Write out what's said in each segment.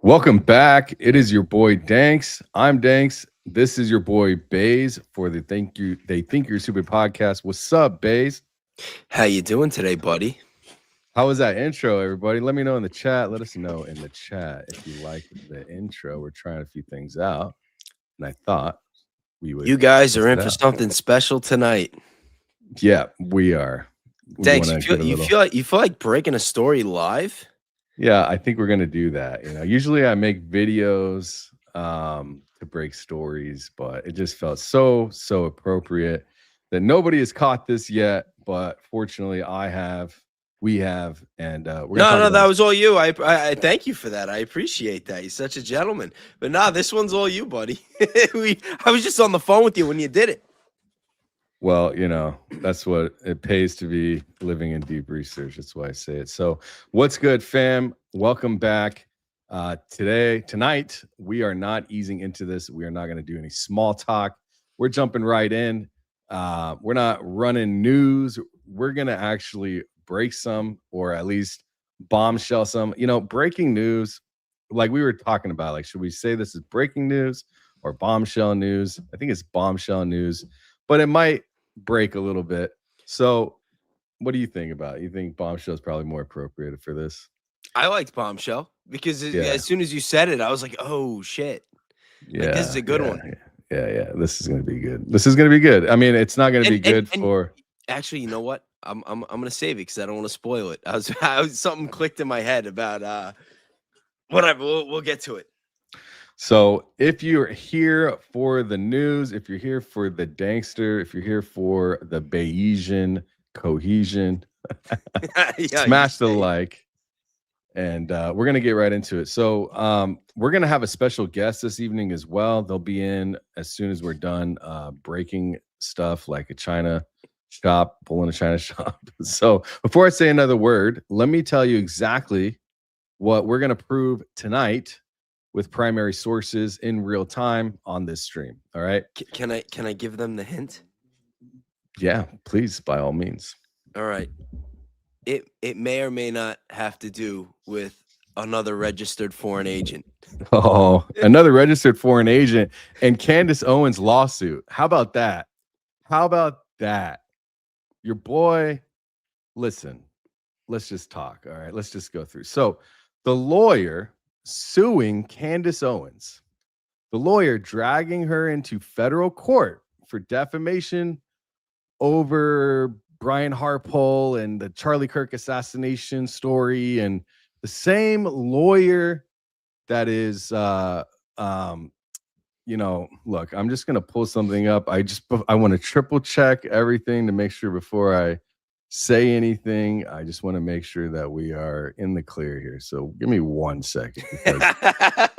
Welcome back. It is your boy Danks. I'm Danks. This is your boy Baze for the They Think You're Stupid podcast. What's up, Baze? How you doing today, buddy? How was that intro, everybody? Let me know in the chat. Let us know in the chat if you like the intro. We're trying a few things out, and I thought we would. You guys are in for something special tonight. Yeah, we are. Thanks. You feel like breaking a story live? Yeah, I think we're gonna do that. You know, usually I make videos to break stories, but it just felt so appropriate that nobody has caught this yet. But fortunately, we have, and we're no, that was all you. I thank you for that. I appreciate that. You're such a gentleman. But nah, this one's all you, buddy. I was just on the phone with you when you did it. Well, you know, that's what it pays to be living in deep research. That's why I say it. So what's good, fam? Welcome back. Tonight, we are not easing into this. We are not going to do any small talk. We're jumping right in. We're not running news. We're going to actually break some, or at least bombshell some. You know, breaking news, like we were talking about, like, should we say this is breaking news or bombshell news? I think it's bombshell news, but it might break a little bit. So what do you think about it? You think bombshell is probably more appropriate for this? I liked bombshell because as soon as you said it, I was like, oh shit. Yeah, like, this is a good one. Yeah. This is gonna be good. This is gonna be good. I mean, it's not gonna be good for actually, you know what? I'm gonna save it because I don't want to spoil it. I was something clicked in my head about whatever. We'll get to it. So if you're here for the news, if you're here for the Dankster, if you're here for the Bayesian cohesion, smash the like, and we're going to get right into it. So we're going to have a special guest this evening as well. They'll be in as soon as we're done breaking stuff like a China shop, pulling a China shop. So before I say another word, let me tell you exactly what we're going to prove tonight with primary sources in real time on this stream. All right. Can I give them the hint? Yeah, please, by all means. All right. It may or may not have to do with another registered foreign agent. Oh, another registered foreign agent and Candace Owens lawsuit. How about that? How about that? Your boy, listen, let's just talk. All right, let's just go through. So, the lawyer suing Candace Owens, the lawyer dragging her into federal court for defamation over Brian Harpole and the Charlie Kirk assassination story, and the same lawyer that is look, I'm just gonna pull something up. I want to triple check everything to make sure before I say anything. I just want to make sure that we are in the clear here. So give me 1 second, because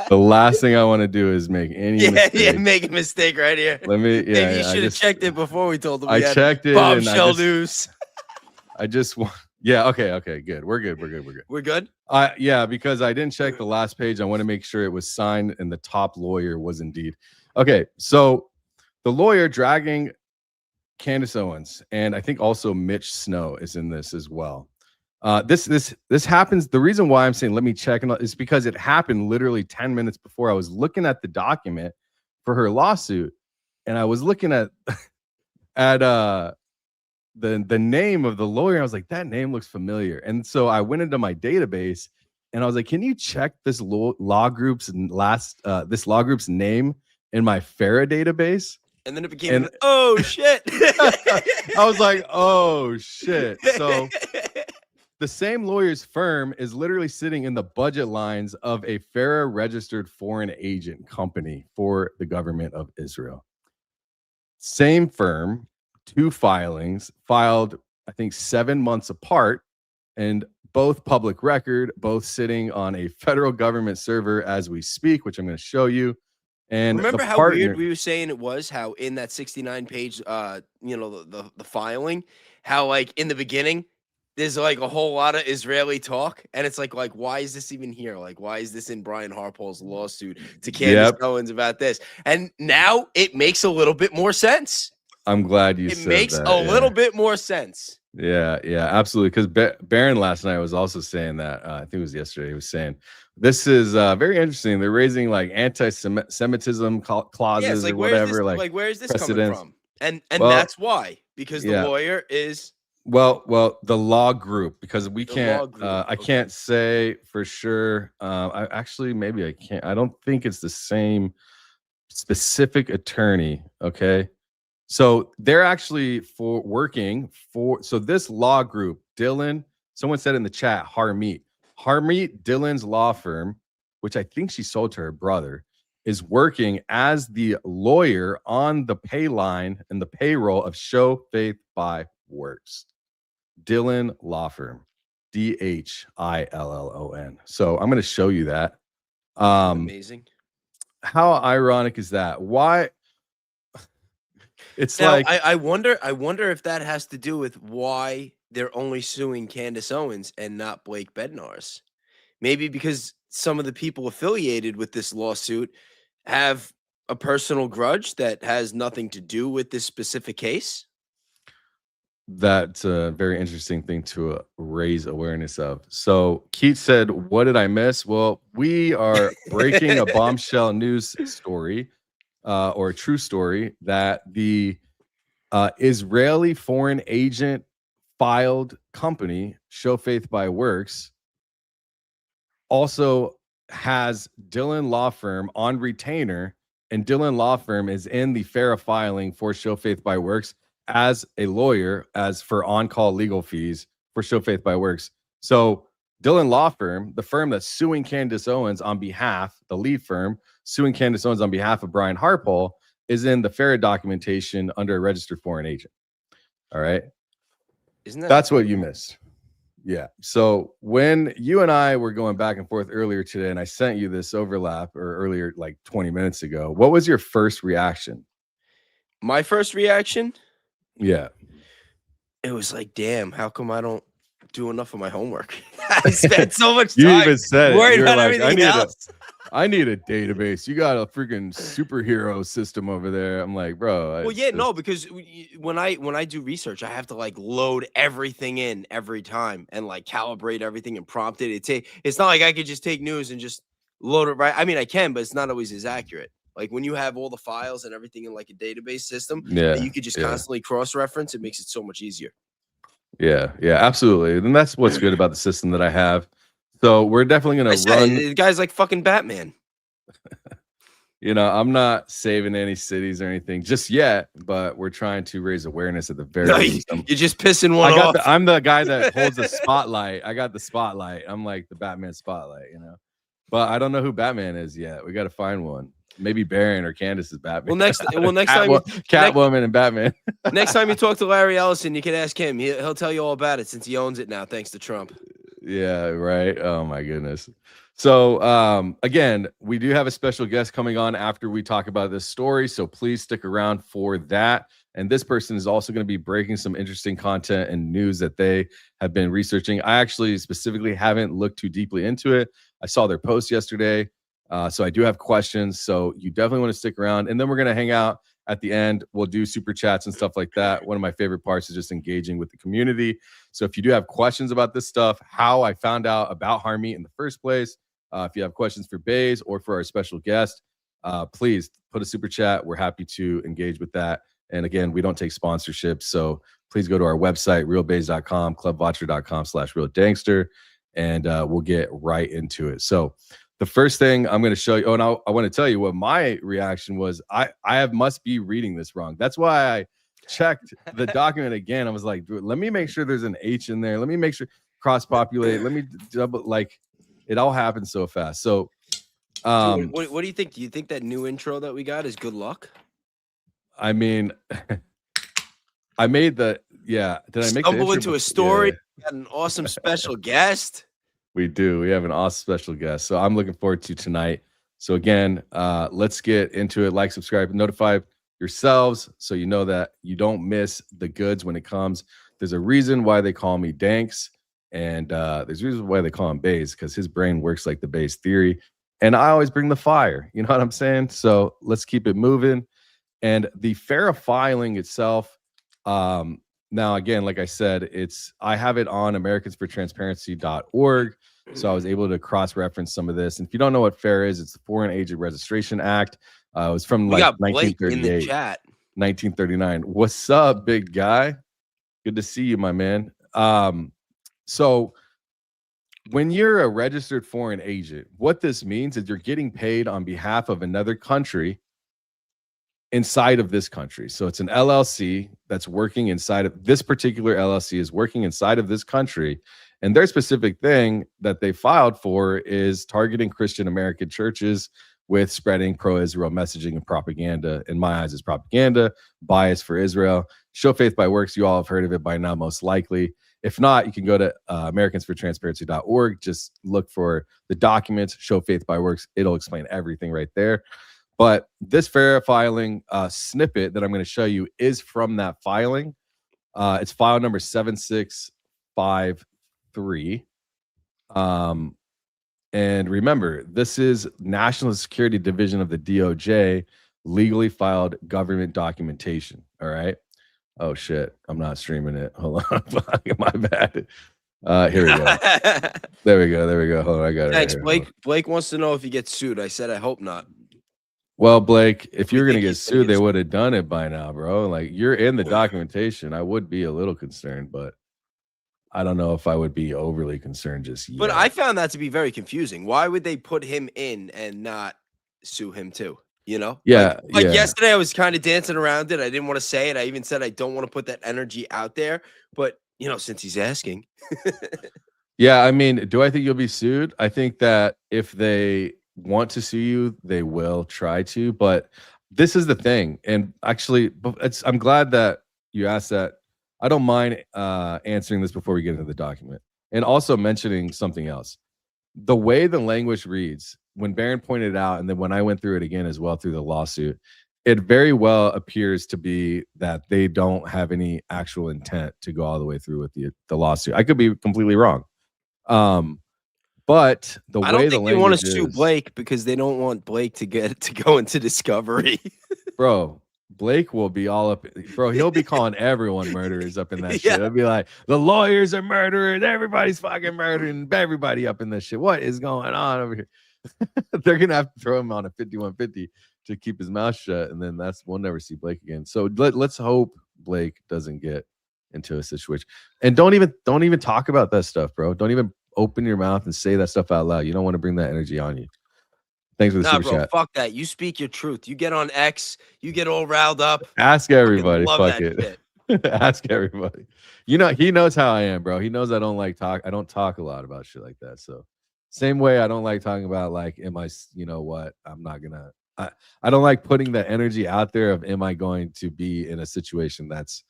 the last thing I want to do is make any mistake. Make a mistake right here. Maybe you should have checked it before we told them. I checked it. Bombshell news. I just want. Yeah. Okay. Good. We're good. We're good. Yeah, because I didn't check the last page. I want to make sure it was signed and the top lawyer was indeed. Okay. So the lawyer dragging Candace Owens, and I think also Mitch Snow is in this as well. This happens. The reason why I'm saying let me check is because it happened literally 10 minutes before I was looking at the document for her lawsuit, and I was looking at the name of the lawyer. I was like, that name looks familiar, and so I went into my database and I was like, can you check this law group's this law group's name in my FARA database? And then it became, oh shit. I was like, oh shit. So the same lawyer's firm is literally sitting in the budget lines of a FARA registered foreign agent company for the government of Israel. Same firm, 2 filings filed, I think 7 months apart, and both public record, both sitting on a federal government server as we speak, which I'm going to show you. And remember how weird we were saying it was, how in that 69-page, the filing, how like in the beginning, there's like a whole lot of Israeli talk, and it's like why is this even here? Like, why is this in Brian Harpole's lawsuit to Candace Owens about this? And now it makes a little bit more sense. I'm glad you said that. It makes a little bit more sense. Yeah, absolutely. Because Barron last night was also saying that. I think it was yesterday. He was saying this is very interesting. They're raising like anti-Semitism clauses or whatever. Like, where is this coming from? And that's why, because the lawyer is the law group. Because we can't. I can't say for sure. I can't. I don't think it's the same specific attorney. Okay. So they're actually working for this law group, Dhillon. Someone said in the chat, Harmeet, Dhillon's law firm, which I think she sold to her brother, is working as the lawyer on the pay line and the payroll of Show Faith by Works. Dhillon Law Firm, DHILLON. So I'm going to show you that. Amazing. How ironic is that? Why? It's now, like I wonder if that has to do with why they're only suing Candace Owens and not Blake Bednar's. Maybe because some of the people affiliated with this lawsuit have a personal grudge that has nothing to do with this specific case. That's a very interesting thing to raise awareness of. So Keith said, what did I miss? Well, we are breaking a bombshell news story. Or a true story that the Israeli foreign agent filed company, Show Faith by Works, also has Dhillon Law Firm on retainer, and Dhillon Law Firm is in the FARA filing for Show Faith by Works as a lawyer, as for on-call legal fees for Show Faith by Works. So Dhillon Law Firm, the firm that's suing Candace Owens on behalf, the lead firm, suing Candace Owens on behalf of Brian Harpole, is in the FARA documentation under a registered foreign agent. All right. That's what you missed. Yeah. So when you and I were going back and forth earlier today, and I sent you this overlap or earlier, like 20 minutes ago, what was your first reaction? My first reaction? Yeah. It was like, damn, how come I don't do enough of my homework? I spent so much time you even said worried about everything else. I need a database. You got a freaking superhero system over there. I'm like, bro. Because when I do research, I have to like load everything in every time and like calibrate everything and prompt it. It's not like I could just take news and just load it right. I mean, I can, but it's not always as accurate. Like when you have all the files and everything in like a database system Yeah, that you could just constantly cross-reference, it makes it so much easier. Yeah, absolutely. And that's what's good about the system that I have. So we're definitely going to run. The guy's like fucking Batman. I'm not saving any cities or anything just yet, but we're trying to raise awareness at the very least. You're just pissing one off. I'm the guy that holds the spotlight. I got the spotlight. I'm like the Batman spotlight, But I don't know who Batman is yet. We got to find one. Maybe Baron or Candace is Batman. Well, next time, Catwoman and Batman. Next time you talk to Larry Ellison, you can ask him. He'll tell you all about it since he owns it now, thanks to Trump. Yeah, right. Oh my goodness. So again, we do have a special guest coming on after we talk about this story. So please stick around for that. And this person is also going to be breaking some interesting content and news that they have been researching. I actually specifically haven't looked too deeply into it. I saw their post yesterday. So I do have questions. So you definitely want to stick around. And then we're going to hang out at the end. We'll do super chats and stuff like that. One of my favorite parts is just engaging with the community. So if you do have questions about this stuff, how I found out about Harmeet in the first place, if you have questions for Bays or for our special guest, please put a super chat. We're happy to engage with that. And again, we don't take sponsorships. So please go to our website, realbays.com, clubwatcher.com/realdangster, and we'll get right into it. So the first thing I'm going to show you, and I want to tell you what my reaction was. I must be reading this wrong. That's why I checked the document again. I was like, let me make sure there's an H in there. Let me make sure cross-populate. Let me double, like, it all happens so fast. So what do you think? Do you think that new intro that we got is good luck? I mean, I made the, did I make stumble into a story? We got an awesome special guest. We do. We have an awesome special guest. So I'm looking forward to tonight. So again, let's get into it. Like, subscribe, notify yourselves so you know that you don't miss the goods when it comes. There's a reason why they call me Danks, and there's a reason why they call him Bays, because his brain works like the Bayes theory. And I always bring the fire. You know what I'm saying? So let's keep it moving. And the FARA filing itself, now, again, like I said, I have it on americansfortransparency.org. So I was able to cross-reference some of this. And if you don't know what FARA is, it's the Foreign Agent Registration Act. It was from like 1938, in the chat. 1939. What's up, big guy? Good to see you, my man. So when you're a registered foreign agent, what this means is you're getting paid on behalf of another country inside of this country. So it's an LLC that's working inside of this particular LLC is working inside of this country. And their specific thing that they filed for is targeting Christian American churches with spreading pro-Israel messaging and propaganda. In my eyes, is propaganda, bias for Israel. Show Faith by Works, you all have heard of it by now, most likely. If not, you can go to americansfortransparency.org. Just look for the documents, Show Faith by Works. It'll explain everything right there. But this FARA filing snippet that I'm going to show you is from that filing. It's file number 7653. And remember, this is National Security Division of the DOJ legally filed government documentation. All right. Oh, shit. I'm not streaming it. Hold on. My bad. Here we go. There we go. Hold on. I got it. Thanks, Blake. Blake wants to know if he gets sued. I said, I hope not. Well, Blake, if you're going to get sued, they would have done it by now, bro. Like, you're in the documentation. I would be a little concerned, but I don't know if I would be overly concerned just yet. But I found that to be very confusing. Why would they put him in and not sue him too? You know? Yeah. Like yesterday, I was kind of dancing around it. I didn't want to say it. I even said I don't want to put that energy out there. But, since he's asking. Yeah, I mean, do I think you'll be sued? I think that if they want to sue you, they will try to. But this is the thing. And actually, I'm glad that you asked that. I don't mind answering this before we get into the document. And also mentioning something else. The way the language reads, when Barron pointed it out, and then when I went through it again as well through the lawsuit, it very well appears to be that they don't have any actual intent to go all the way through with the lawsuit. I could be completely wrong. But the I way don't think they want to sue Blake because they don't want Blake to go into discovery. Bro, Blake will be all up. Bro, he'll be calling everyone murderers up in that shit. He'll be like, the lawyers are murderers. Everybody's fucking murdering everybody up in this shit. What is going on over here? They're going to have to throw him on a 5150 to keep his mouth shut, and then we'll never see Blake again. So let's hope Blake doesn't get into a situation. And don't even talk about that stuff, bro. Don't even open your mouth and say that stuff out loud. You don't want to bring that energy on you. Thanks for the super chat. Fuck that. You speak your truth. You get on X, you get all riled up. Ask everybody. Love fuck that it. Shit. Ask everybody. You know, he knows how I am, bro. He knows I don't talk a lot about shit like that. So same way I don't like talking about like, am I, you know what? I'm not gonna, I don't like putting the energy out there of, am I going to be in a situation that's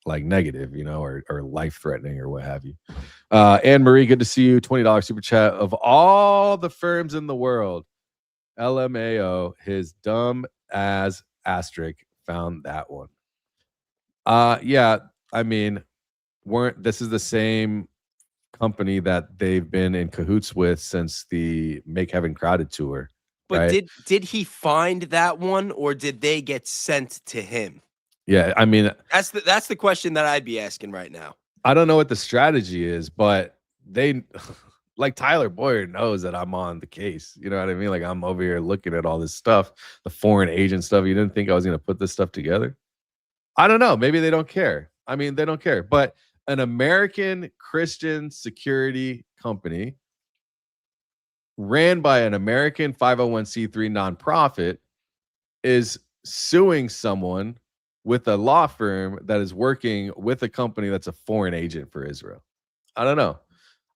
negative, you know, or life threatening or what have you. Anne Marie, good to see you. $20 super chat. Of all the firms in the world, LMAO, his dumb as asterisk found that one. Yeah, I mean, this is the same company that they've been in cahoots with since the Make Heaven Crowded tour. But right? did he find that one, or did they get sent to him? Yeah, I mean, that's the question that I'd be asking right now. I don't know what the strategy is, but they like Tyler Boyer knows that I'm on the case. You know what I mean? Like I'm over here looking at all this stuff, the foreign agent stuff. You didn't think I was going to put this stuff together? I don't know. Maybe they don't care. I mean, they don't care. But an American Christian security company ran by an American 501c3 nonprofit is suing someone with a law firm that is working with a company that's a foreign agent for Israel. I don't know.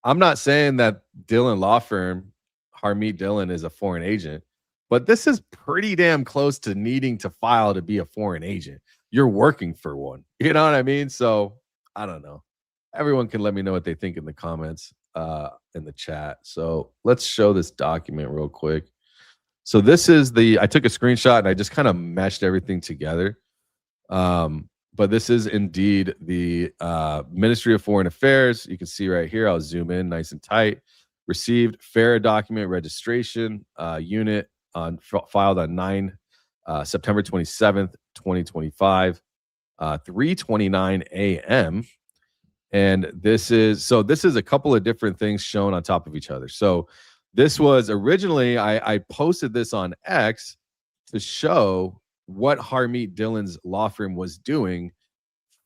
I'm not saying that Dhillon law firm, Harmeet Dhillon, is a foreign agent, but this is pretty damn close to needing to file to be a foreign agent. You're working for one. You know what I mean? So I don't know. Everyone can let me know what they think in the comments in the chat. So let's show this document real quick. So this is I took a screenshot and I just kind of meshed everything together. But this is indeed the Ministry of Foreign Affairs. You can see right here, I'll zoom in nice and tight. Received FARA document registration unit filed on September 27th, 2025, 3:29 a.m. And this is a couple of different things shown on top of each other. So this was originally, I posted this on X to show what Harmeet Dhillon's law firm was doing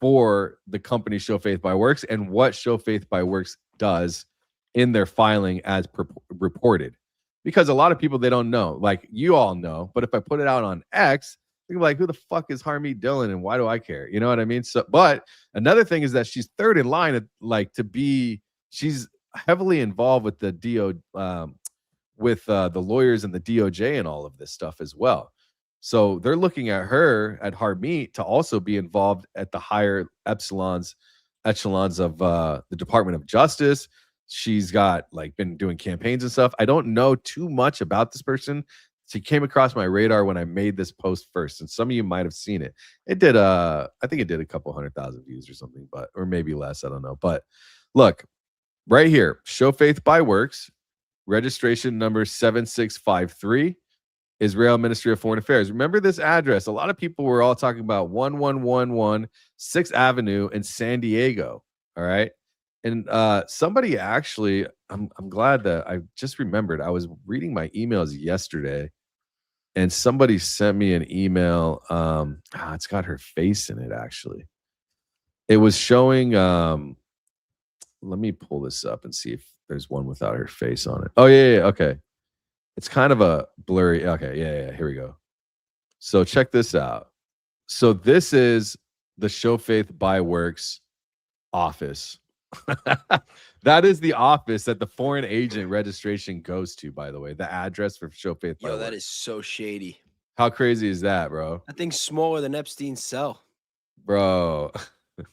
for the company Show Faith by Works and what Show Faith by Works does in their filing as reported. Because a lot of people, they don't know. Like, you all know, but if I put it out on X, they're like, who the fuck is Harmeet Dhillon and why do I care? You know what I mean? So, but another thing is that she's third in line, she's heavily involved with the the lawyers and the DOJ and all of this stuff as well. So they're looking at her, at Harmeet, to also be involved at the higher echelons of the Department of Justice. She's got been doing campaigns and stuff. I don't know too much about this person. She came across my radar when I made this post first, and some of you might have seen it. It did I think it did a couple 100,000 views or something, or maybe less, I don't know. But look, right here, Show Faith by Works, registration number 7653, Israel Ministry of Foreign Affairs. Remember this address. A lot of people were all talking about 1111 6th Avenue in San Diego. All right. And somebody actually, I'm glad that I just remembered. I was reading my emails yesterday and somebody sent me an email. It's got her face in it, actually. It was showing, let me pull this up and see if there's one without her face on it. Oh, yeah. Okay. It's kind of a blurry. Okay. Yeah. Here we go. So check this out. So this is the Show Faith by Works office. That is the office that the foreign agent registration goes to, by the way. The address for Show Faith by Works. That is so shady. How crazy is that, bro? That thing's smaller than Epstein's cell. Bro,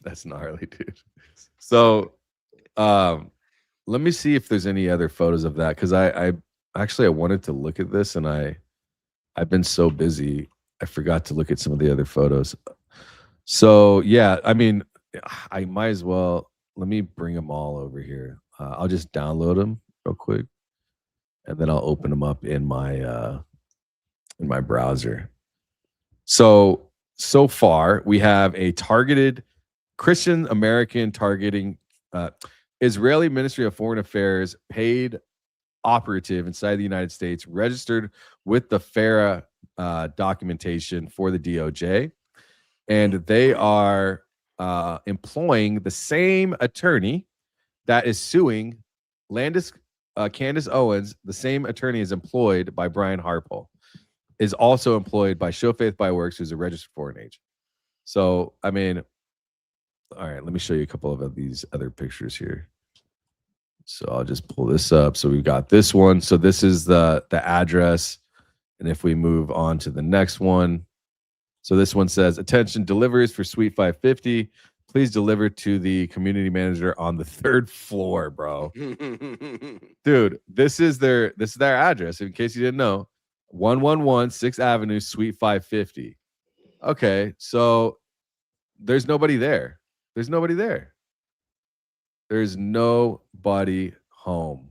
that's gnarly, dude. So let me see if there's any other photos of that, because I wanted to look at this and I've been so busy I forgot to look at some of the other photos. So yeah, I mean, I might as well. Let me bring them all over here. I'll just download them real quick, and then I'll open them up in my browser. So far, we have a targeted Christian American targeting Israeli Ministry of Foreign Affairs paid operative inside the United States, registered with the FARA documentation for the DOJ, and they are employing the same attorney that is suing Candace Owens. The same attorney is employed by Brian Harpole, is also employed by Show Faith by Works, who's a registered foreign agent. So, I mean, all right, let me show you a couple of these other pictures here. So I'll just pull this up. So we've got this one. So this is the address. And if we move on to the next one, so this one says, attention, deliveries for Suite 550. Please deliver to the community manager on the 3rd floor, bro. Dude, this is their address. In case you didn't know, 111 6th Avenue, Suite 550. Okay, so there's nobody there. There's nobody there. There's nobody home.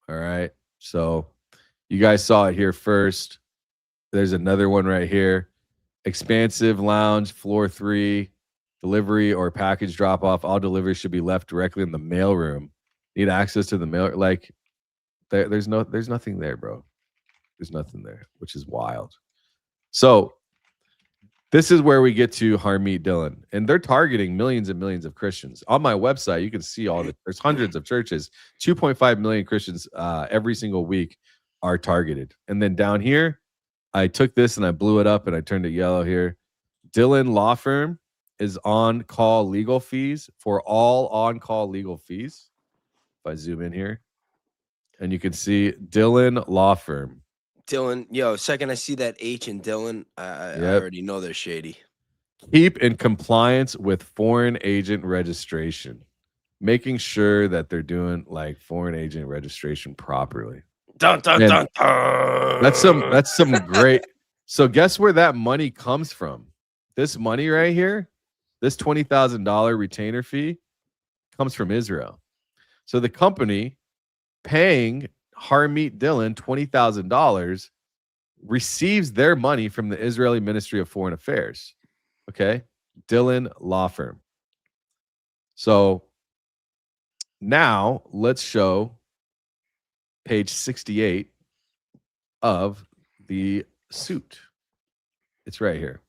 All right. So you guys saw it here first. There's another one right here. Expansive lounge, floor 3, delivery or package drop off. All deliveries should be left directly in the mail room. Need access to the mail. Like there's nothing there, bro. There's nothing there, which is wild. So this is where we get to Harmeet Dhillon, and they're targeting millions and millions of Christians. On my website, you can see there's hundreds of churches. 2.5 million Christians every single week are targeted. And then down here, I took this and I blew it up and I turned it yellow here. Dhillon Law Firm is on-call legal fees for all on-call legal fees. If I zoom in here, and you can see Dhillon Law Firm. Dhillon, yo, second I see that H in Dhillon, I already know they're shady. Keep in compliance with foreign agent registration, making sure that they're doing like foreign agent registration properly. Dun, dun, dun, dun. That's some great. So guess where that money comes from? This money right here, this $20,000 retainer fee comes from Israel. So the company paying Harmeet Dhillon $20,000 receives their money from the Israeli Ministry of Foreign Affairs. Okay, Dhillon Law Firm. So now let's show page 68 of the suit. It's right here.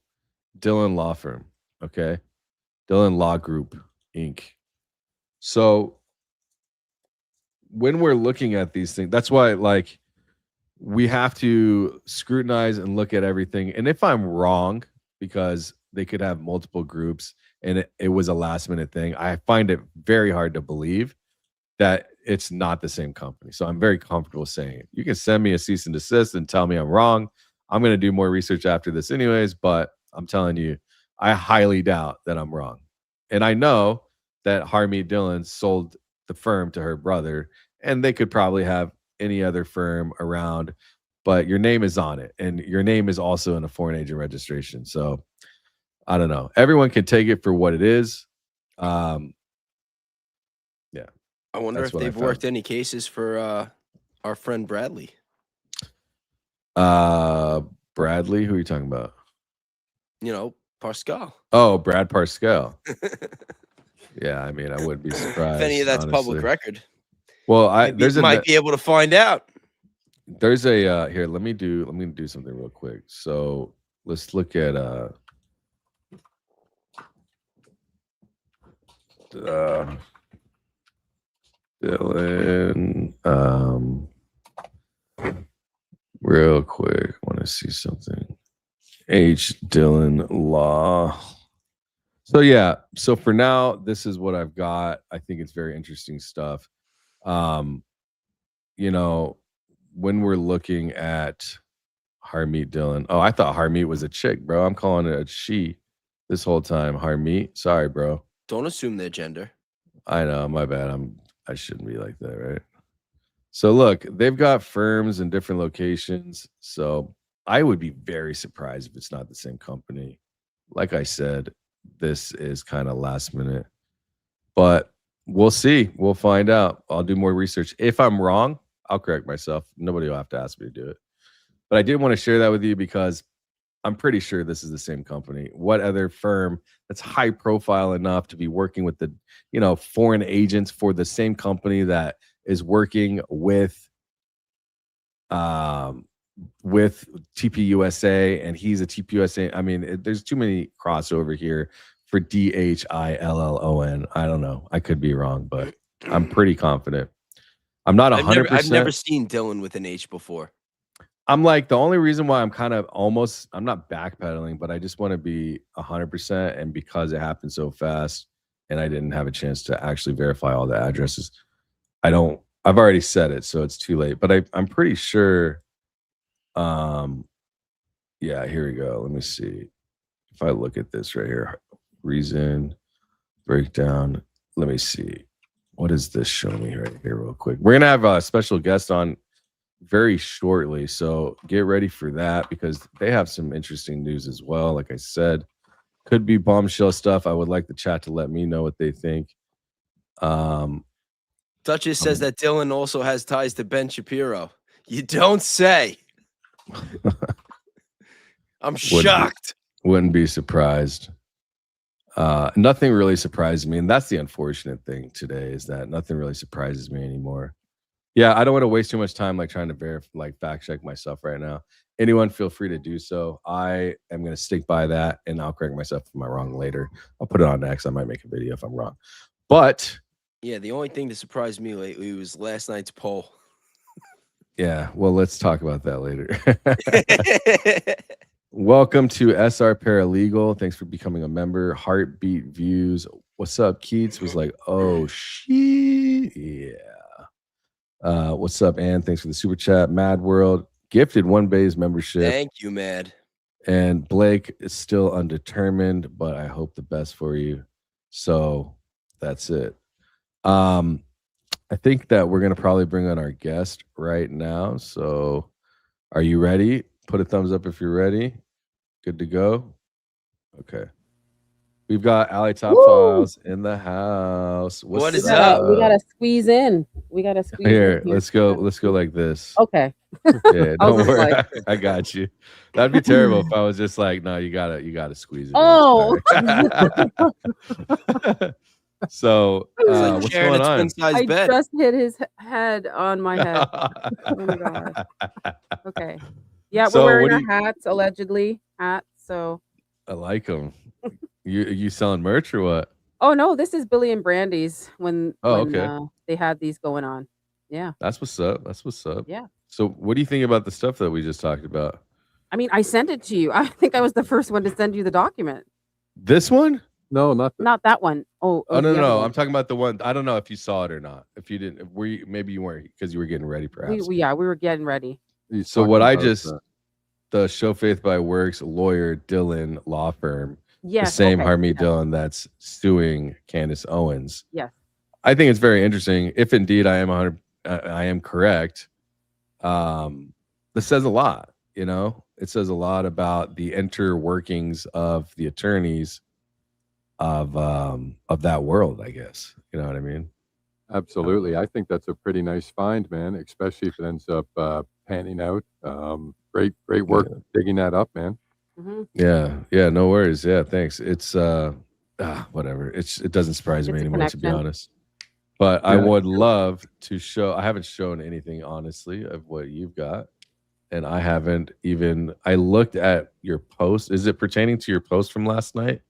Dhillon Law Firm. Okay, Dhillon Law Group Inc. So when we're looking at these things, that's why like we have to scrutinize and look at everything. And if I'm wrong, because they could have multiple groups and it was a last minute thing, I find it very hard to believe that it's not the same company. So I'm very comfortable saying it. You can send me a cease and desist and tell me I'm wrong. I'm going to do more research after this anyways, but I'm telling you, I highly doubt that I'm wrong. And I know that Harmeet Dhillon sold the firm to her brother, and they could probably have any other firm around, but your name is on it, and your name is also in a foreign agent registration. So I don't know. Everyone can take it for what it is. Yeah. I wonder if they've worked any cases for our friend Bradley. Bradley, who are you talking about? You know, Pascal. Oh, Brad Pascal. Yeah, I mean, I wouldn't be surprised. If any of that's honestly. public record. Well, might be able to find out. There's a here. Let me do something real quick. So let's look at Dhillon real quick. I want to see something. H. Dhillon Law. So yeah, so for now, this is what I've got. I think it's very interesting stuff. You know, when we're looking at Harmeet Dhillon, oh, I thought Harmeet was a chick, bro. I'm calling it a she this whole time. Harmeet, sorry, bro. Don't assume their gender. I know, my bad. I shouldn't be like that, right? So look, they've got firms in different locations. So I would be very surprised if it's not the same company. Like I said, this is kind of last minute, but we'll see. We'll find out. I'll do more research. If I'm wrong, I'll correct myself. Nobody will have to ask me to do it. But I did want to share that with you because I'm pretty sure this is the same company. What other firm that's high profile enough to be working with the, foreign agents for the same company that is working with with TPUSA, and he's a TPUSA. I mean, there's too many crossover here for Dhillon. I don't know. I could be wrong, but I'm pretty confident. I'm not 100%. I've never seen Dhillon with an H before. I'm like, the only reason why I'm kind of I'm not backpedaling, but I just want to be 100%. And because it happened so fast and I didn't have a chance to actually verify all the addresses, I've already said it, so it's too late. But I'm pretty sure. Yeah, here we go. Let me see. If I look at this right here, reason breakdown. Let me see. What is this showing me right here real quick? We're going to have a special guest on very shortly, so get ready for that because they have some interesting news as well. Like I said, could be bombshell stuff. I would like the chat to let me know what they think. Duchess says that Dhillon also has ties to Ben Shapiro. You don't say. I'm shocked. Wouldn't be surprised. Nothing really surprises me, and that's the unfortunate thing today is that nothing really surprises me anymore. Yeah, I don't want to waste too much time like trying to fact check myself right now. Anyone feel free to do so. I am going to stick by that, and I'll correct myself if I'm wrong later. I'll put it on next. I might make a video if I'm wrong. But yeah, the only thing that surprised me lately was last night's poll. Yeah, well, let's talk about that later. Welcome to SR Paralegal. Thanks for becoming a member. Heartbeat Views. What's up, Keats? Was like, oh, shit. Yeah. What's up, Ann? Thanks for the super chat. Mad World gifted one base membership. Thank you, Mad. And Blake is still undetermined, but I hope the best for you. So that's it. I think that we're going to probably bring on our guest right now. So are you ready? Put a thumbs up if you're ready. Good to go? Okay. We've got Alley Top Files in the house. What is up? We got to squeeze in. We got to squeeze here. in. Let's go like this. Okay. Yeah, don't worry. I got you. That'd be terrible if I was just like, no, you gotta squeeze it. Oh. So what's going on? I just hit his head on my head. Oh my god. Okay. Yeah, So we're wearing our hats, allegedly hats. So I like them. You selling merch or what? oh no, this is Billy and Brandy's when okay. They had these going on. Yeah. That's what's up. Yeah. So what do you think about the stuff that we just talked about? I mean, I sent it to you. I think I was the first one to send you the document. This one? No, not that one. Oh no. I'm talking about the one. I don't know if you saw it or not. If you didn't, maybe you weren't because you were getting ready, perhaps. We were getting ready. So what the Show Faith by Works lawyer Dhillon law firm, the same Harmeet Dhillon that's suing Candace Owens. Yes. I think it's very interesting. If indeed I am correct, this says a lot. You know, it says a lot about the interworkings of the attorneys of that world, I guess. You know what I mean? Absolutely. I think that's a pretty nice find, man, especially if it ends up panning out. Great work digging that up, man. Mm-hmm. Yeah, no worries. Yeah, thanks. It's whatever. It doesn't surprise me anymore, to be honest. But I would love to show. I haven't shown anything, honestly, of what you've got. And I haven't even, I looked at your post. Is it pertaining to your post from last night?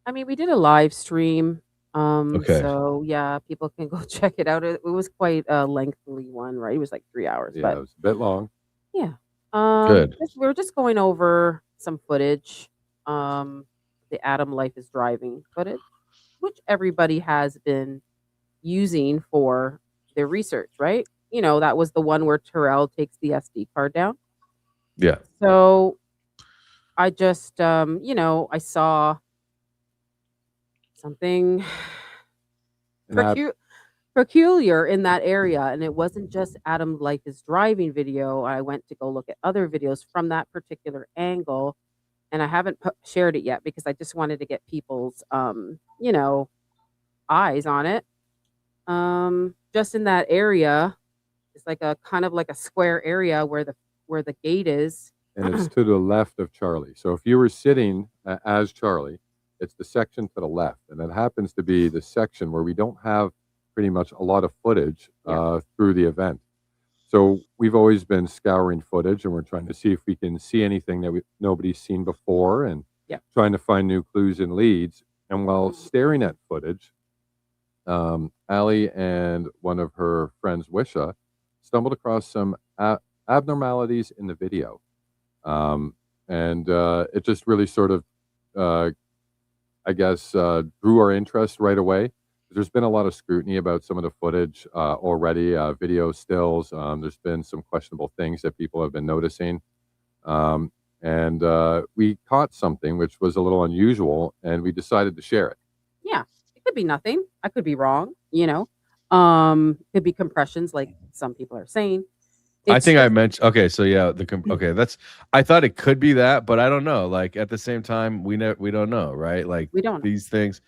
I mean, we did a live stream. Okay. So yeah, people can go check it out. It was quite a lengthy one, right? It was like 3 hours. Yeah, but it was a bit long. Yeah. Good. We were just going over some footage. The Adam Life is Driving footage, which everybody has been using for their research, right? You know, that was the one where Terrell takes the SD card down. Yeah. So I just, I saw something peculiar in that area, and it wasn't just Adam Life is Driving video. I went to go look at other videos from that particular angle, and I haven't shared it yet because I just wanted to get people's eyes on it. Just in that area, it's like a kind of like a square area where the gate is, and it's to the left of Charlie. So if you were sitting as Charlie, it's the section to the left, and it happens to be the section where we don't have pretty much a lot of footage through the event. So we've always been scouring footage, and we're trying to see if we can see anything that nobody's seen before, and Yep. trying to find new clues and leads. And while staring at footage, Ali and one of her friends, Wisha, stumbled across some abnormalities in the video. And it just really sort of, I guess, drew our interest right away. There's been a lot of scrutiny about some of the footage already, video stills. There's been some questionable things that people have been noticing. And we caught something which was a little unusual, and we decided to share it. Yeah, it could be nothing. I could be wrong, could be compressions like some people are saying. I It's think I just- mentioned. Okay, so yeah, okay. That's. I thought it could be that, but I don't know. Like at the same time, we don't know, right? Like We don't know. these things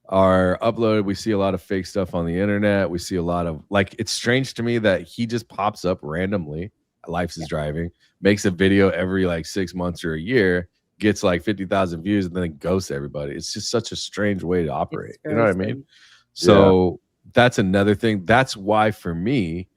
are uploaded. We see a lot of fake stuff on the internet. We see a lot of like. It's strange to me that he just pops up randomly. Life's is driving, makes a video every like 6 months or a year, gets like 50,000 views, and then ghosts everybody. It's just such a strange way to operate. It's You know what I very mean? strange. So that's another thing. That's why for me,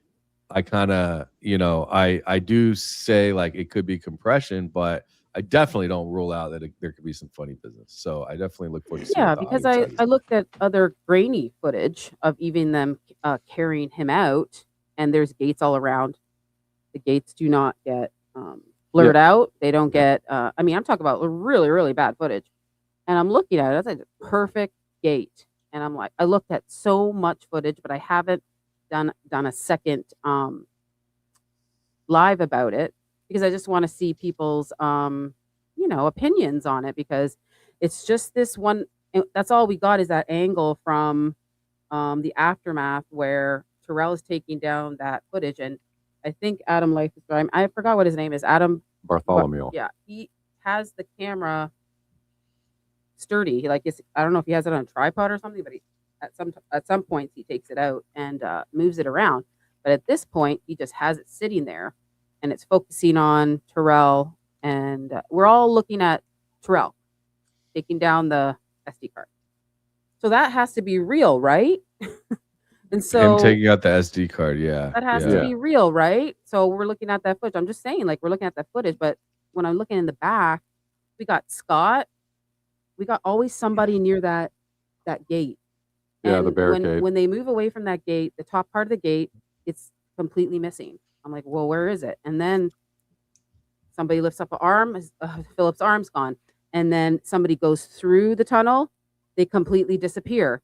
I kind of, I do say like it could be compression, but I definitely don't rule out that there could be some funny business. So I definitely look forward to seeing Yeah, what the because audience I has. looked at other grainy footage of even them carrying him out, and there's gates all around. The gates do not get blurred out. They don't get. I mean, I'm talking about really, really bad footage, and I'm looking at it. It's like a perfect gate, and I'm like, I looked at so much footage, but I haven't done a second live about it because I just want to see people's opinions on it, because it's just this one. That's all we got is that angle from the aftermath where Terrell is taking down that footage, and I think Adam Life is driving. I forgot what his name is. Adam Bartholomew. Yeah, he has the camera sturdy. Like I don't know if he has it on a tripod or something, but at some points he takes it out and moves it around. But at this point, he just has it sitting there, and it's focusing on Terrell, and we're all looking at Terrell taking down the SD card. So that has to be real, right? And so Him taking out the SD card, yeah. that has to be real, right? So we're looking at that footage. I'm just saying, like, we're looking at that footage, but when I'm looking in the back, we got Scott. We got always somebody near that gate. Yeah, And the barricade. when they move away from that gate, the top part of the gate, it's completely missing. I'm like, well, where is it? And then somebody lifts up an arm. Philip's arm's gone. And then somebody goes through the tunnel. They completely disappear.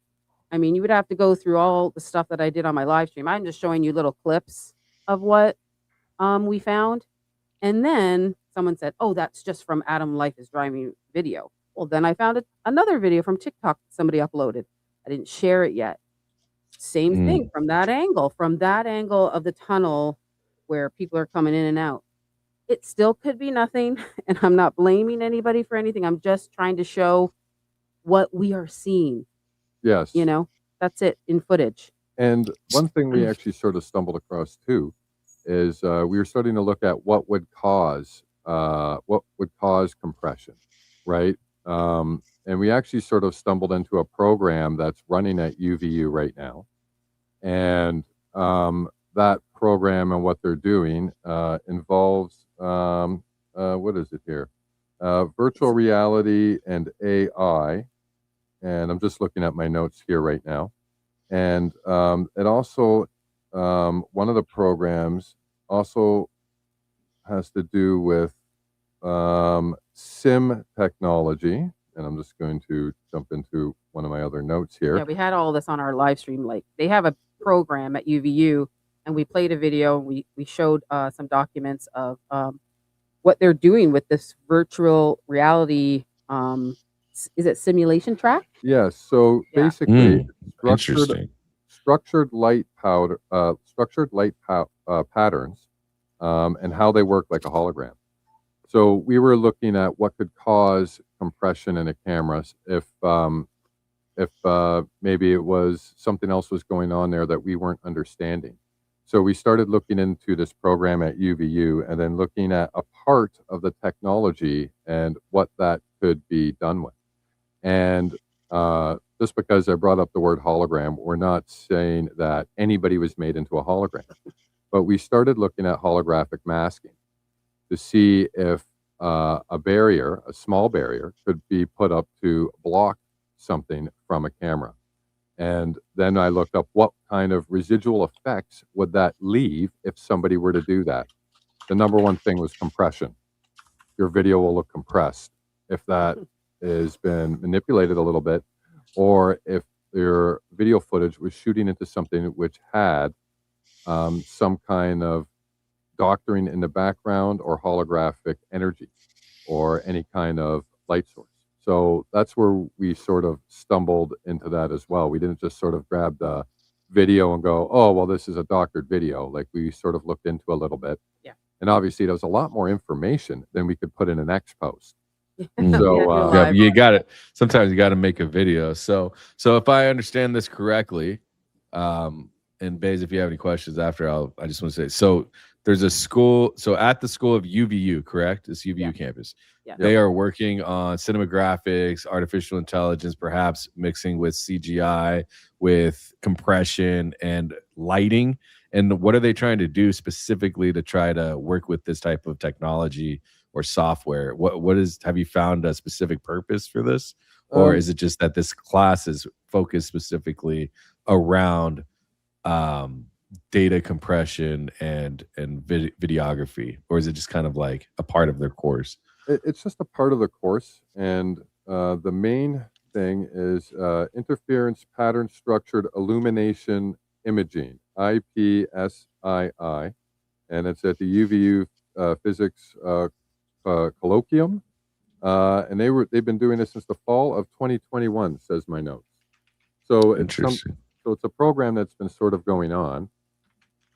I mean, you would have to go through all the stuff that I did on my live stream. I'm just showing you little clips of what we found. And then someone said, oh, that's just from Adam Life is Driving video. Well, then I found another video from TikTok somebody uploaded. I didn't share it yet. Same thing from that angle of the tunnel where people are coming in and out. It still could be nothing, and I'm not blaming anybody for anything. I'm just trying to show what we are seeing. Yes. That's it in footage. And one thing we actually sort of stumbled across too is we were starting to look at what would cause compression, right? And we actually sort of stumbled into a program that's running at UVU right now, and that program and what they're doing involves what is it here? Virtual reality and AI. And I'm just looking at my notes here right now. And it also, one of the programs also has to do with SIM technology. And I'm just going to jump into one of my other notes here. Yeah, we had all this on our live stream. Like, they have a program at UVU, and we played a video, and we showed some documents of what they're doing with this virtual reality. Is it simulation track? Yes. So Yeah. basically, Interesting. structured light patterns, and how they work like a hologram. So we were looking at what could cause compression in a camera if maybe it was something else was going on there that we weren't understanding. So we started looking into this program at UVU, and then looking at a part of the technology and what that could be done with. And just because I brought up the word hologram, we're not saying that anybody was made into a hologram. but we started looking at holographic masking to see if a barrier, a small barrier, could be put up to block something from a camera. And then I looked up what kind of residual effects would that leave if somebody were to do that. The number one thing was compression. Your video will look compressed if that has been manipulated a little bit, or if your video footage was shooting into something which had some kind of doctoring in the background or holographic energy or any kind of light source. So that's where we sort of stumbled into that as well. We didn't just sort of grab the video and go, oh, well, this is a doctored video. Like, we sort of looked into a little bit. Yeah. And obviously there was a lot more information than we could put in an X post. Mm. So, Yeah, but you got to sometimes you got to make a video. So if I understand this correctly, and Baze, if you have any questions after, I just want to say, so there's a school, so at the school of UVU, correct? It's UVU campus. Yeah. They are working on cinematographics, artificial intelligence, perhaps mixing with CGI, with compression and lighting. And what are they trying to do specifically to try to work with this type of technology or software? What is, have you found a specific purpose for this? Or is it just that this class is focused specifically around data compression and videography, or is it just kind of like a part of their course? It's just a part of the course, and the main thing is interference pattern structured illumination imaging, IPSII, and it's at the UVU physics colloquium, and they've been doing this since the fall of 2021, says my notes. So it's a program that's been sort of going on,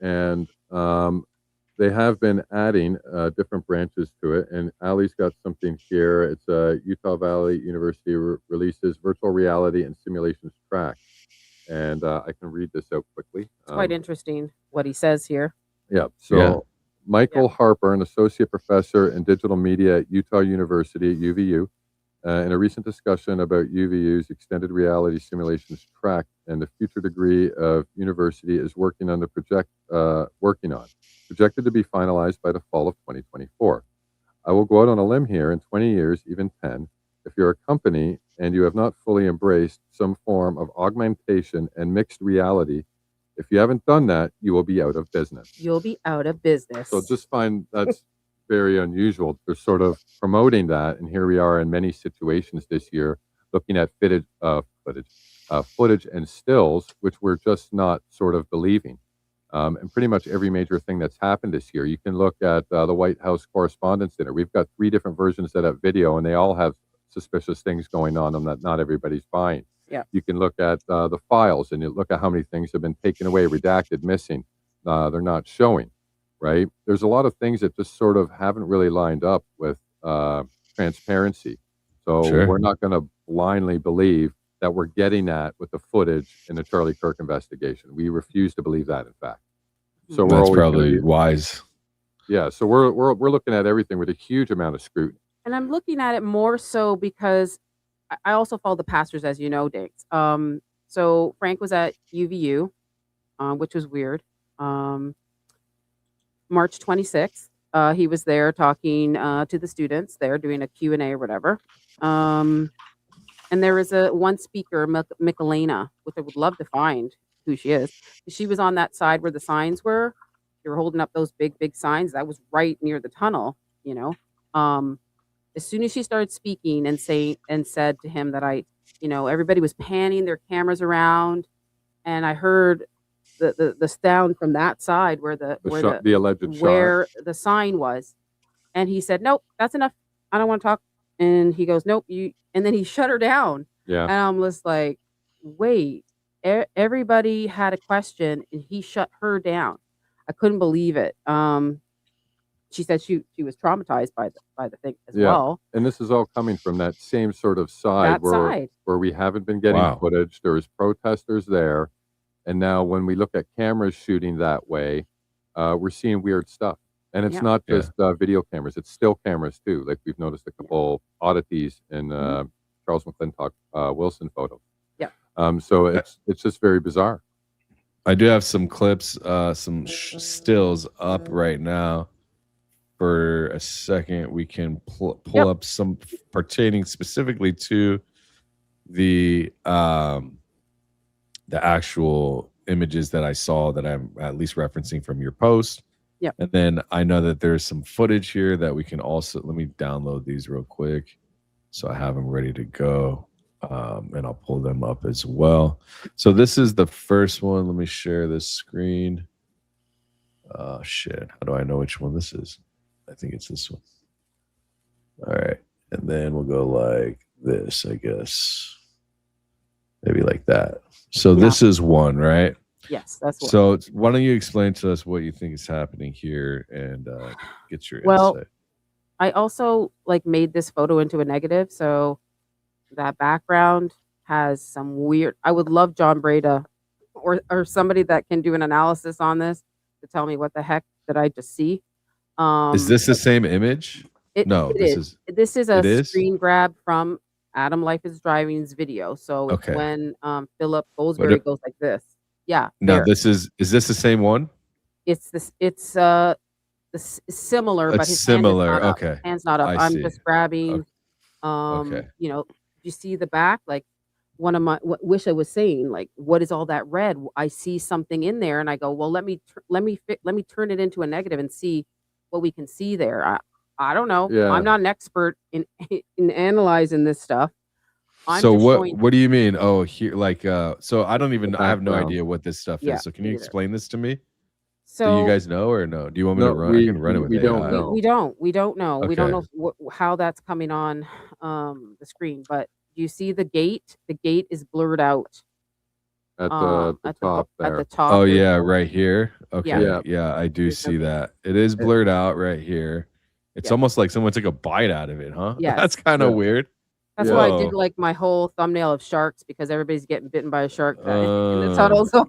and they have been adding different branches to it. And Ali's got something here. It's Utah Valley University releases virtual reality and simulations track. And I can read this out quickly. It's quite interesting what he says here. Yeah. So Michael Harper, an associate professor in digital media at Utah University, UVU, in a recent discussion about UVU's extended reality simulations track and the future degree of university is working on projected to be finalized by the fall of 2024. I will go out on a limb here. In 20 years, even 10, if you're a company and you have not fully embraced some form of augmentation and mixed reality, if you haven't done that, you will be out of business. You'll be out of business. So just find that's very unusual. They're sort of promoting that, and here we are in many situations this year looking at footage and stills, which we're just not sort of believing. And pretty much every major thing that's happened this year. You can look at the White House Correspondents' Dinner. We've got 3 different versions of that video, and they all have suspicious things going on them that not everybody's buying. Yeah. You can look at the files, and you look at how many things have been taken away, redacted, missing. They're not showing. Right? There's a lot of things that just sort of haven't really lined up with transparency. So we're not going to blindly believe that we're getting that with the footage in the Charlie Kirk investigation. We refuse to believe that, in fact. So that's probably wise. Yeah. So we're looking at everything with a huge amount of scrutiny. And I'm looking at it more so because I also follow the pastors, as you know, Diggs. So Frank was at UVU, which was weird. March 26th, he was there talking to the students. They're doing a Q&A or whatever. And there was one speaker, Michelena, which I would love to find who she is. She was on that side where the signs were. They were holding up those big signs. That was right near the tunnel, you know. As soon as she started speaking and said to him that everybody was panning their cameras around, and I heard the sound from that side where the alleged where the sign was, and he said, "Nope, that's enough. I don't want to talk." And he goes, "Nope, you." And then he shut her down. Yeah. And I'm just like, wait, everybody had a question, and he shut her down. I couldn't believe it. She said she was traumatized by the thing as well. And this is all coming from that same sort of side where we haven't been getting footage. There was protesters there. And now when we look at cameras shooting that way, we're seeing weird stuff. And it's not just video cameras, it's still cameras too. Like we've noticed a couple oddities in Charles McClintock Wilson photos. Yeah. So it's just very bizarre. I do have some clips, some stills up right now. For a second, we can pull Yep. up some pertaining specifically to the actual images that I saw that I'm at least referencing from your post. Yep. And then I know that there's some footage here that we can also, let me download these real quick so I have them ready to go. And I'll pull them up as well. So this is the first one. Let me share this screen. Shit. How do I know which one this is? I think it's this one. All right. And then we'll go like this, I guess. Maybe like that. So this is one, right? Yes, that's one. So why don't you explain to us what you think is happening here and get your insight. I also like made this photo into a negative, so that background has some weird. I would love John Breda or somebody that can do an analysis on this to tell me what the heck did I just see. Is this the same image? No, this is a it is? screen grab from Adam Life is Driving's video. So it's Okay. when Philip Goldsberry goes like this. Yeah. No, there. is this the same one? It's this. It's similar, It's but his similar. hand is not Okay. up. Hand's not up. I I'm see. just grabbing. Okay. You know, you see the back, like one of my what Wisha was saying, like, what is all that red? I see something in there, and I go, well, let me turn it into a negative and see what we can see there. I don't know. Yeah. I'm not an expert in analyzing this stuff. So what do you mean? Oh, here, like so I don't even, I have no background. idea what this stuff Yeah, is. So can you neither. explain this to me? So Do you guys know or no? Do you want me No, to run? I can run it with we don't AI. know. we don't know. We don't Okay. know how that's coming on the screen, but you see the gate? The gate is blurred out At the top at there. the top. Oh there's yeah, no- right here. Okay. Yeah. Yeah, I do There's see no- that. It is blurred out right here. It's Yeah. almost like someone took a bite out of it, huh? Yes. That's kind of Yeah. weird. That's why I Whoa. did like my whole thumbnail of sharks, because everybody's getting bitten by a shark in the Oh. tunnel, so,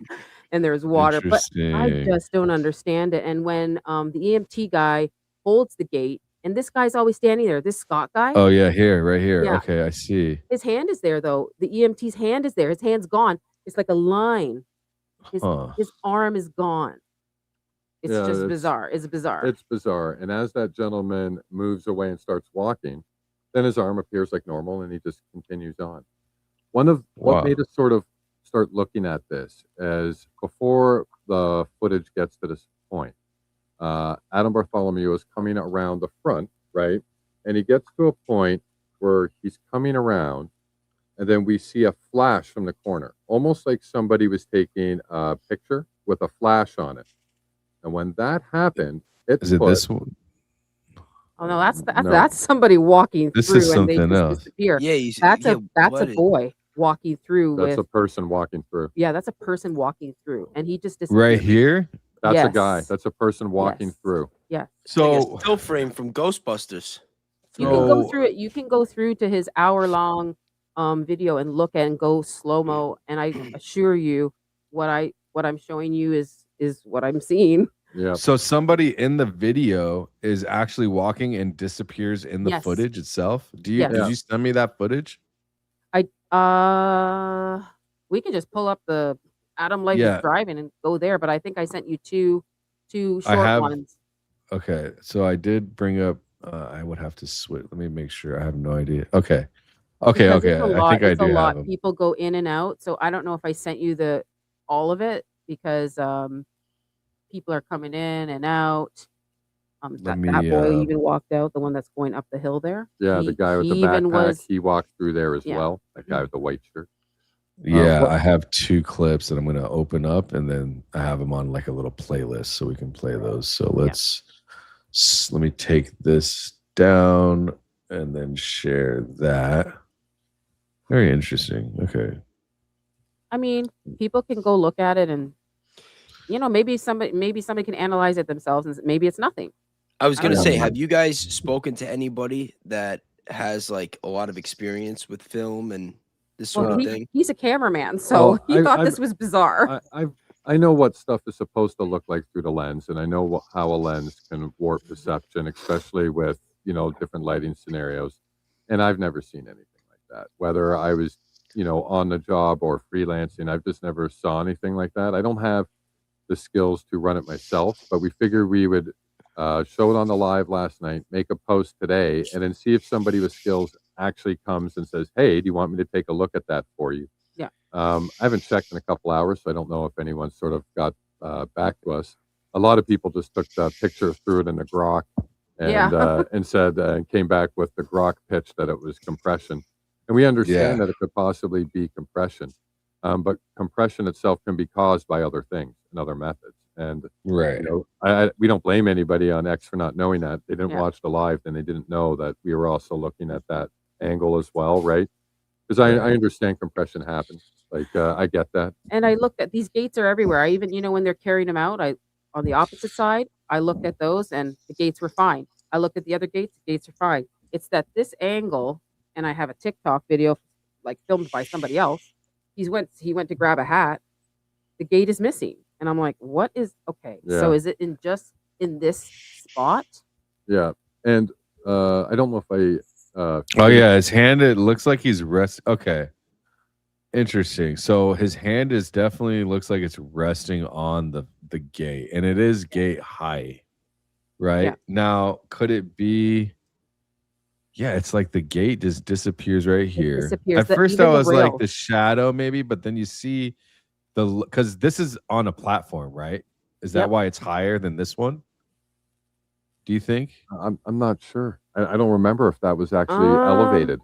and there's water. But I Interesting. just don't understand it. And when the EMT guy holds the gate, and this guy's always standing there, this Scott guy, Oh yeah, here, right here. Yeah. Okay, I see. his hand is there though. The EMT's hand is there. His hand's gone. It's like a line. Huh. His arm is gone. It's Yeah, just it's- bizarre. It's bizarre. It's bizarre. And as that gentleman moves away and starts walking, then his arm appears like normal and he just continues on. One of Wow. what made us sort of start looking at this is before the footage gets to this point, Adam Bartholomew is coming around the front, right? And he gets to a point where he's coming around, and then we see a flash from the corner, almost like somebody was taking a picture with a flash on it. And when that happened, Is it this one? Oh no, that's No. somebody walking This through is and they something just else. disappear. Yeah, That's a boy walking through That's with a person walking through. that's a person walking through, and he just Right disappeared. here? That's a guy. Yes. That's a person walking Yes. through. Yes. So still frame from Ghostbusters. You can go So- through it. You can go through to his hour-long video and look and go slow-mo, and I assure you what I'm showing you is what I'm seeing. Yeah. So somebody in the video is actually walking and disappears in the Yes. footage itself. Did Yes. you send me that footage? We can just pull up the Adam Life Yeah. is Driving and go there, but I think I sent you two short I have- ones. Okay, so I did bring up. I would have to switch. Let me make sure. I have no idea. Okay. Because it's a I lot, think I it's do a have lot. them. People go in and out, so I don't know if I sent you all of it, because people are coming in and out. Let That me, boy even walked out, the one that's going up the hill there. Yeah, the guy with the he even backpack, he walked through there as Yeah. well. That guy with the white shirt. Yeah, what- I have 2 clips that I'm going to open up, and then I have them on like a little playlist so we can play those. So let me take this down and then share that. Very interesting. Okay. I mean, people can go look at it, and maybe somebody can analyze it themselves, and maybe it's nothing. I was I gonna don't say, know. have you guys spoken to anybody that has like a lot of experience with film and this sort Well, of thing? he's a cameraman, so Well, he thought I've- this was bizarre. I know what stuff is supposed to look like through the lens, and I know how a lens can warp perception, especially with different lighting scenarios. And I've never seen anything like that. Whether I was on the job or freelancing. I've just never saw anything like that. I don't have the skills to run it myself, but we figured we would show it on the live last night, make a post today, and then see if somebody with skills actually comes and says, "Hey, do you want me to take a look at that for you?" Yeah. I haven't checked in a couple hours, so I don't know if anyone sort of got back to us. A lot of people just took the picture, threw it in the grok, and and said and came back with the grok pitch that it was compression. And we understand that it could possibly be compression, but compression itself can be caused by other things and other methods. And Right. we don't blame anybody on X for not knowing that. They didn't Yeah. watch the live, and they didn't know that we were also looking at that angle as well, right? Because I Right. understand compression happens. Like I get that. And I looked at these gates are everywhere. I even, when they're carrying them out, on the opposite side, I looked at those and the gates were fine. I looked at the other gates, the gates are fine. It's that this angle, and I have a TikTok video like filmed by somebody else. He went to grab a hat. The gate is missing. And I'm like, what is okay? So Yeah. is it in this spot? Yeah, and I don't know if I. Oh yeah, his hand. It looks like he's Okay, interesting. So his hand is definitely looks like it's resting on the gate, and it is gate high, right? Yeah. Now, could it be? Yeah, it's like the gate just disappears right here. disappears. At The- first, even I the was like rail. the shadow, maybe, but then you see because this is on a platform, right? Is that Yep. why it's higher than this one? Do you think? I'm not sure. I don't remember if that was actually elevated.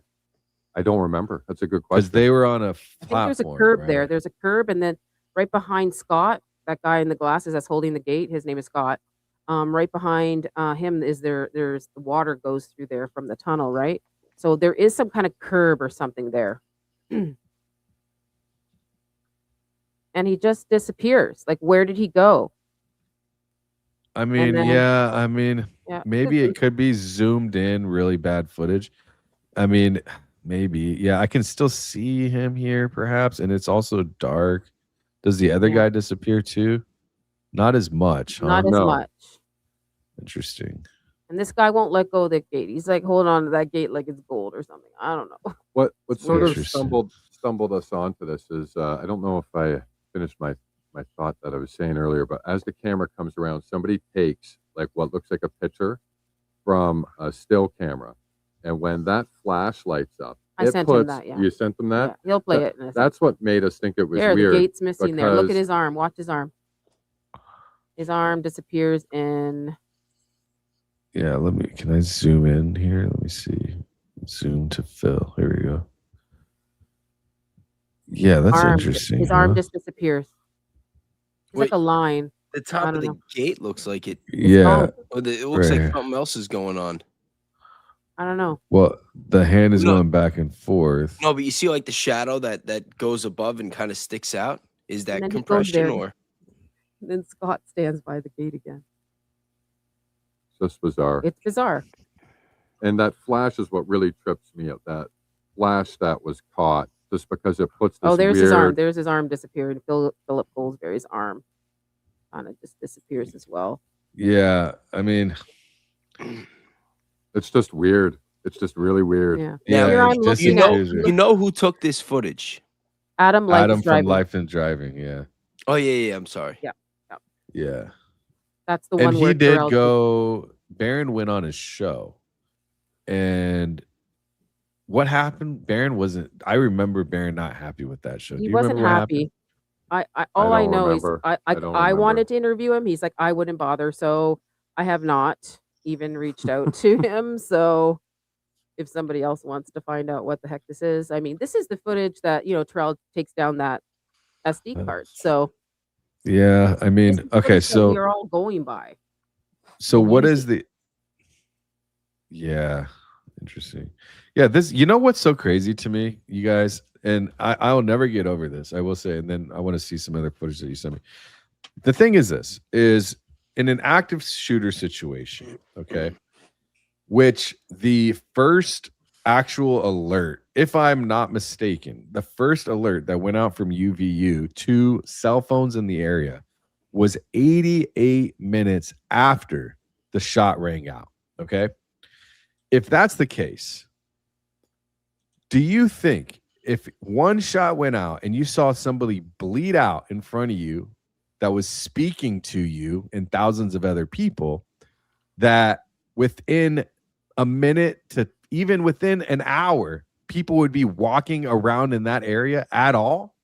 I don't remember. That's a good Because question. they were on a I think platform. there's a curb there. right? There's a curb, and then right behind Scott, that guy in the glasses that's holding the gate, his name is Scott. Right behind him is there's the water goes through there from the tunnel, right? So there is some kind of curb or something there. And he just disappears. Like, where did he go? I mean, then- yeah, I mean, Yeah. maybe it could be zoomed in, really bad footage. I mean, maybe, yeah, I can still see him here, perhaps, and it's also dark. Does the other Yeah. guy disappear too? Not as much, huh? Not as No. much. Interesting. And this guy won't let go of the gate. He's like holding on to that gate like it's gold or something. I don't know. What sort of Interesting. stumbled us onto this is I don't know if I finished my thought that I was saying earlier, but as the camera comes around, somebody takes like what looks like a picture from a still camera, and when that flash lights up, I it sent him puts. that, yeah. You sent them that. Yeah, he'll play That- it. In a second. That's what made us think it was There, weird. the gate's missing there. Look at because- his arm. Watch his arm. His arm disappears in. Yeah, can I zoom in here? Let me see. Zoom to fill. Here we go. Yeah, that's arm. interesting. His arm huh? just disappears. It's Wait. like a line. The top I of don't the know. gate looks like it. Yeah. gone. Or it looks Right. like something else is going on. I don't know. Well, the hand is No. going back and forth. No, but you see like the shadow that goes above and kind of sticks out. Is that then he goes compression there. or? Then Scott stands by the gate again. It's just bizarre. It's bizarre. And that flash is what really trips me up. That flash that was caught, just because it puts this Oh, there's weird. his arm. There's his arm disappeared. Philip Goldsberry's arm kind of just disappears as well. Yeah, I mean, It's just weird. It's just really weird. Yeah. Now, Here it I'm looking You know, at disappears, you know who took this footage? Adam Life Adam is from driving. Life and Driving. Yeah, Oh yeah. I'm sorry. yeah. That's the And one he where did Terrell- go. Baron went on his show, and what happened? Baron wasn't. I remember Baron not happy with that show. Do He you wasn't remember what happened? happy. All I don't know remember. is I I don't I remember. wanted to interview him. He's like, I wouldn't bother. So I have not even reached out to him. So if somebody else wants to find out what the heck this is, I mean, this is the footage that Terrell takes down that SD card. So Yeah, I this mean, is the okay, footage that so we are all going by. so and what use is the? Yeah, interesting. Yeah, this. You know what's so crazy to me, you guys, and I'll never get over this. I will say, and then I want to see some other footage that you sent me. The thing is, this is in an active shooter situation, okay, which the first actual alert, if I'm not mistaken, the first alert that went out from UVU to cell phones in the area was 88 minutes after the shot rang out. Okay. If that's the case, do you think if one shot went out and you saw somebody bleed out in front of you that was speaking to you and thousands of other people, that within a minute to even within an hour, people would be walking around in that area at all.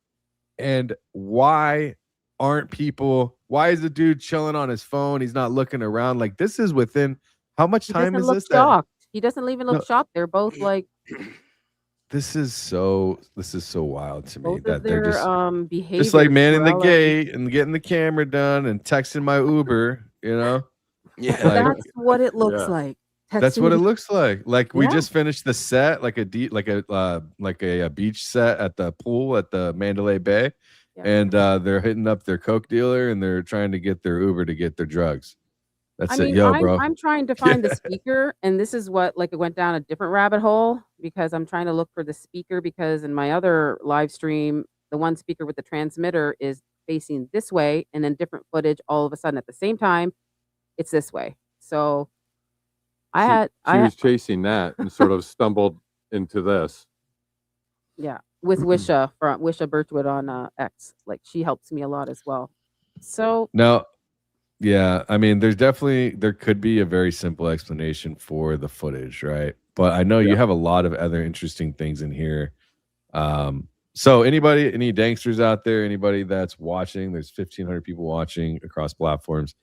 And why aren't people? Why is the dude chilling on his phone? He's not looking around. Like, this is within how much He time doesn't is look this? shocked. He doesn't even No. look shocked. They're both like This is so wild to me both of that they're their just behaviors like manning were the elements. gate and getting the camera done and texting my Uber, you know? Yeah. Like, That's what it looks Yeah. like. that's Texting what it me- looks like. Like, we Yeah. just finished the set, like a beach set at the pool at the Mandalay Bay, Yeah. and they're hitting up their Coke dealer and they're trying to get their Uber to get their drugs. That's I it, mean, yo, bro. I'm trying to find the speaker, and this is what like it went down a different rabbit hole because I'm trying to look for the speaker because in my other live stream, the one speaker with the transmitter is facing this way, and then different footage all of a sudden at the same time, it's this way. So I She was chasing that and sort of stumbled into this. yeah, with Wisha from Wisha Birchwood on X. Like she helps me a lot as well. So No, yeah, I mean, there could be a very simple explanation for the footage, right? But I know you Yeah. have a lot of other interesting things in here. So any gangsters out there, anybody that's watching, there's 1,500 people watching across platforms.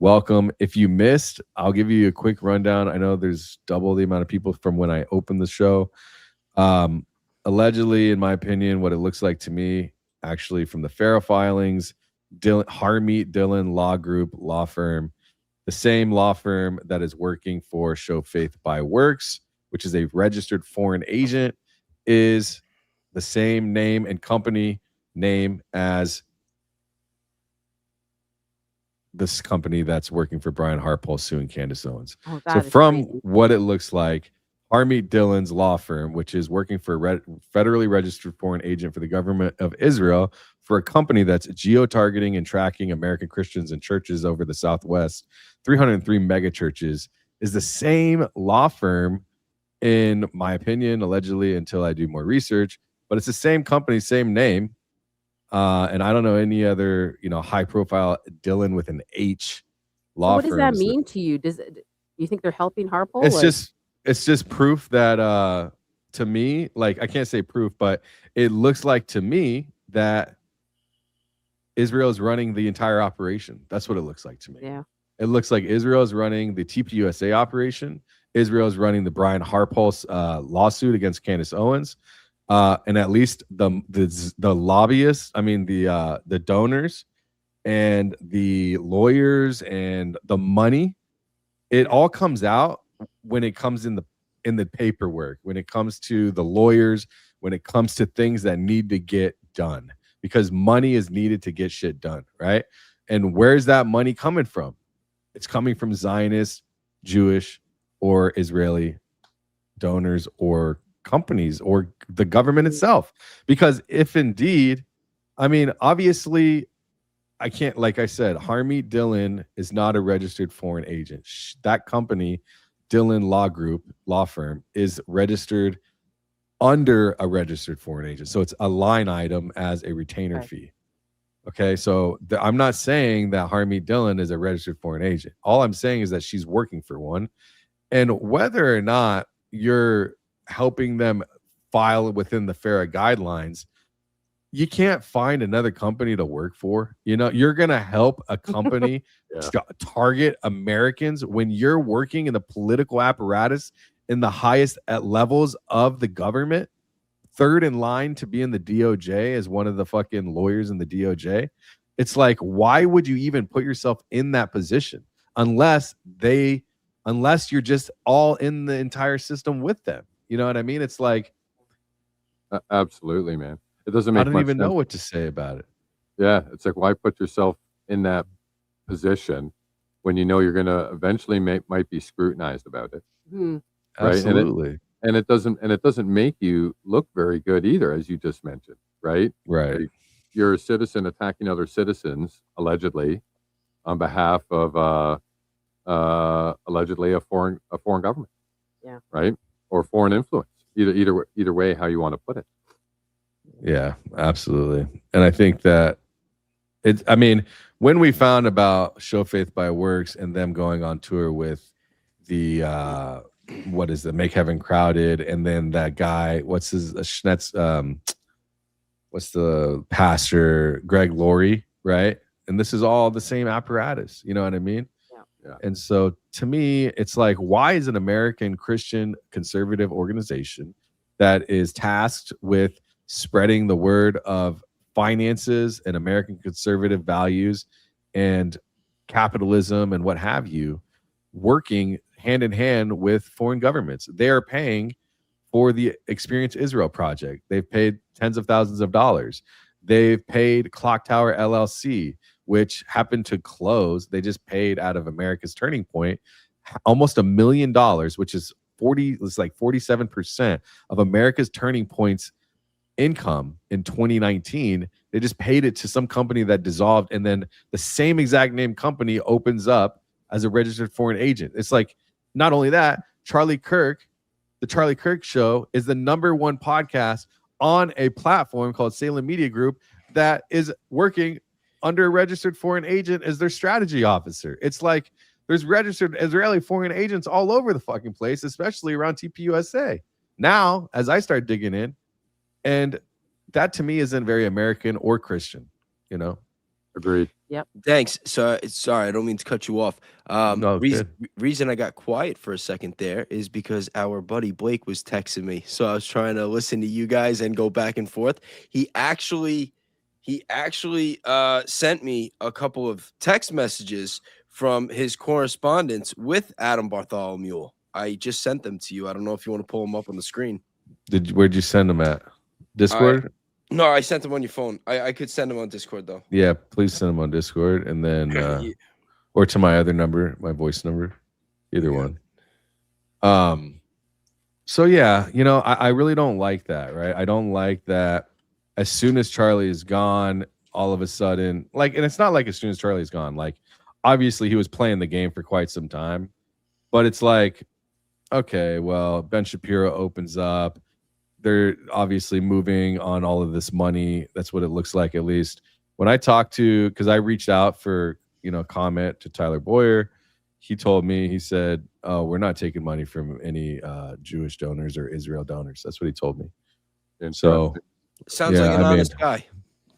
Welcome. If you missed, I'll give you a quick rundown. I know there's double the amount of people from when I opened the show. Allegedly, in my opinion, what it looks like to me, actually from the FARA filings, Harmeet Dhillon Law Group law firm, the same law firm that is working for Show Faith by Works, which is a registered foreign agent, is the same name and company name as this company that's working for Brian Harpole suing Candace Owens. oh, So that is from crazy. what it looks like, Harmeet Dhillon's law firm, which is working for a federally registered foreign agent for the government of Israel, for a company that's geo-targeting and tracking American Christians and churches over the Southwest, 303 mega churches, is the same law firm, in my opinion, allegedly, until I do more research, but it's the same company, same name. And I don't know any other, high-profile Dhillon with an H So law what does that firms. mean to you? Do you think they're helping Harpole? It's just proof that to me, like, I can't say proof, but it looks like to me that Israel is running the entire operation. That's what it looks like to me. Yeah. It looks like Israel is running the TPUSA operation. Israel is running the Brian Harpole lawsuit against Candace Owens. And at least the lobbyists, I mean the donors and the lawyers and the money, it all comes out when it comes in the paperwork, when it comes to the lawyers, when it comes to things that need to get done, because money is needed to get shit done, right? And where's that money coming from? It's coming from Zionist, Jewish, or Israeli donors or companies or the government itself. Because if indeed, I mean, obviously, I can't, like I said, Harmeet Dhillon is not a registered foreign agent. That company, Dhillon Law Group, law firm, is registered under a registered foreign agent. So it's a line item as a retainer Right. fee. Okay, so I'm not saying that Harmeet Dhillon is a registered foreign agent. All I'm saying is that she's working for one. And whether or not you're helping them file within the FARA guidelines, you can't find another company to work for. You're going to help a company target Americans when you're working in the political apparatus in the highest levels of the government, third in line to be in the DOJ as one of the fucking lawyers in the DOJ. It's like, why would you even put yourself in that position unless you're just all in the entire system with them? You know what I mean? It's like, Absolutely, man. It doesn't make I don't much even sense. know what to say about it. Yeah, it's like, why put yourself in that position when you know you're going to eventually might be scrutinized about it, Hmm. right? Absolutely. And it doesn't make you look very good either, as you just mentioned, right? Right. Like, you're a citizen attacking other citizens allegedly on behalf of allegedly a foreign government, Yeah. right, or foreign influence. Either way, how you want to put it. Yeah, absolutely. And I think that I mean, when we found about Show Faith by Works and them going on tour with the what is it, Make Heaven Crowded, and then that guy, what's his Schnetz, what's the pastor, Greg Laurie, right? And this is all the same apparatus, you know what I mean? Yeah. And so to me, it's like, why is an American Christian conservative organization that is tasked with spreading the word of finances and American conservative values and capitalism and what have you, working hand in hand with foreign governments? They are paying for the Experience Israel project. They've paid tens of thousands of dollars. They've paid Clock Tower LLC, which happened to close. They just paid out of America's Turning Point almost $1 million, which is 47% of America's Turning Point's income in 2019. They just paid it to some company that dissolved, and then the same exact name company opens up as a registered foreign agent. It's like, not only that, Charlie Kirk, the Charlie Kirk Show, is the #1 podcast on a platform called Salem Media Group that is working under a registered foreign agent as their strategy officer. It's like there's registered Israeli foreign agents all over the fucking place, especially around TPUSA. Now, as I start digging in, and that to me isn't very American or Christian, you know? Agreed. Thanks. So sorry, I don't mean to cut you off. No, Reason I got quiet for a second there is because our buddy Blake was texting me. So I was trying to listen to you guys and go back and forth. He actually sent me a couple of text messages from his correspondence with Adam Bartholomew. I just sent them to you. I don't know if you want to pull them up on the screen. Where'd you send them at? Discord? No, I sent them on your phone. I could send them on Discord though. Yeah, please send them on Discord, and then or to my other number, my voice number, either one. So yeah, you know, I really don't like that, right? I don't like that as soon as Charlie is gone, all of a sudden, like, and it's not like as soon as Charlie's gone, like, obviously he was playing the game for quite some time, but it's like, okay, well, Ben Shapiro opens up. They're obviously moving on all of this money. That's what it looks like, at least. When I talked to, because I reached out for, comment to Tyler Boyer, he told me, he said, oh, we're not taking money from any Jewish donors or Israel donors. That's what he told me. And so sounds like an honest guy.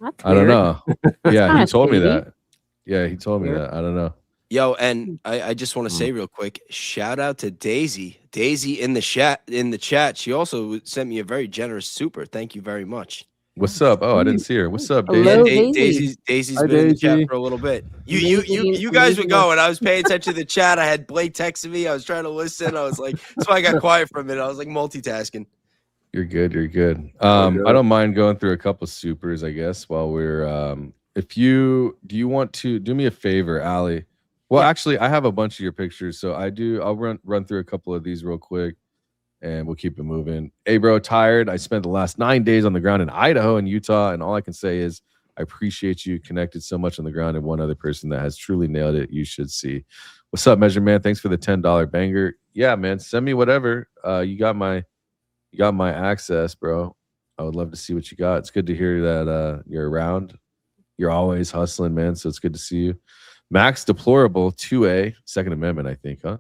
That's I don't weird. know. Yeah, he kinda told me shady. that. Yeah, he told me Weird. that. I don't know. Yo, and I just want to say real quick, shout out to Daisy. Daisy in the chat. She also sent me a very generous super. Thank you very much. What's up? Oh, I didn't see her. What's up, Daisy? Hello, Yeah, Daisy. Daisy's Hi, been in the Daisy. chat for a little bit. You guys were going. I was paying attention to the chat. I had Blake texting me. I was trying to listen. I was like, so I got quiet for a minute. I was like multitasking. You're good. You're good. I don't mind going through a couple supers, I guess, while we're do you want to do me a favor, Allie? Well, Yeah. actually, I have a bunch of your pictures, so I'll run through a couple of these real quick, and we'll keep it moving. Hey, bro, tired. I spent the last 9 days on the ground in Idaho and Utah, and all I can say is I appreciate you connected so much on the ground, and one other person that has truly nailed it. You should see. What's up, Measure Man? Thanks for the $10 banger. Yeah, man, send me whatever. You got my access, bro. I would love to see what you got. It's good to hear that you're around. You're always hustling, man. So it's good to see you. Max Deplorable 2A, Second Amendment, I think, huh?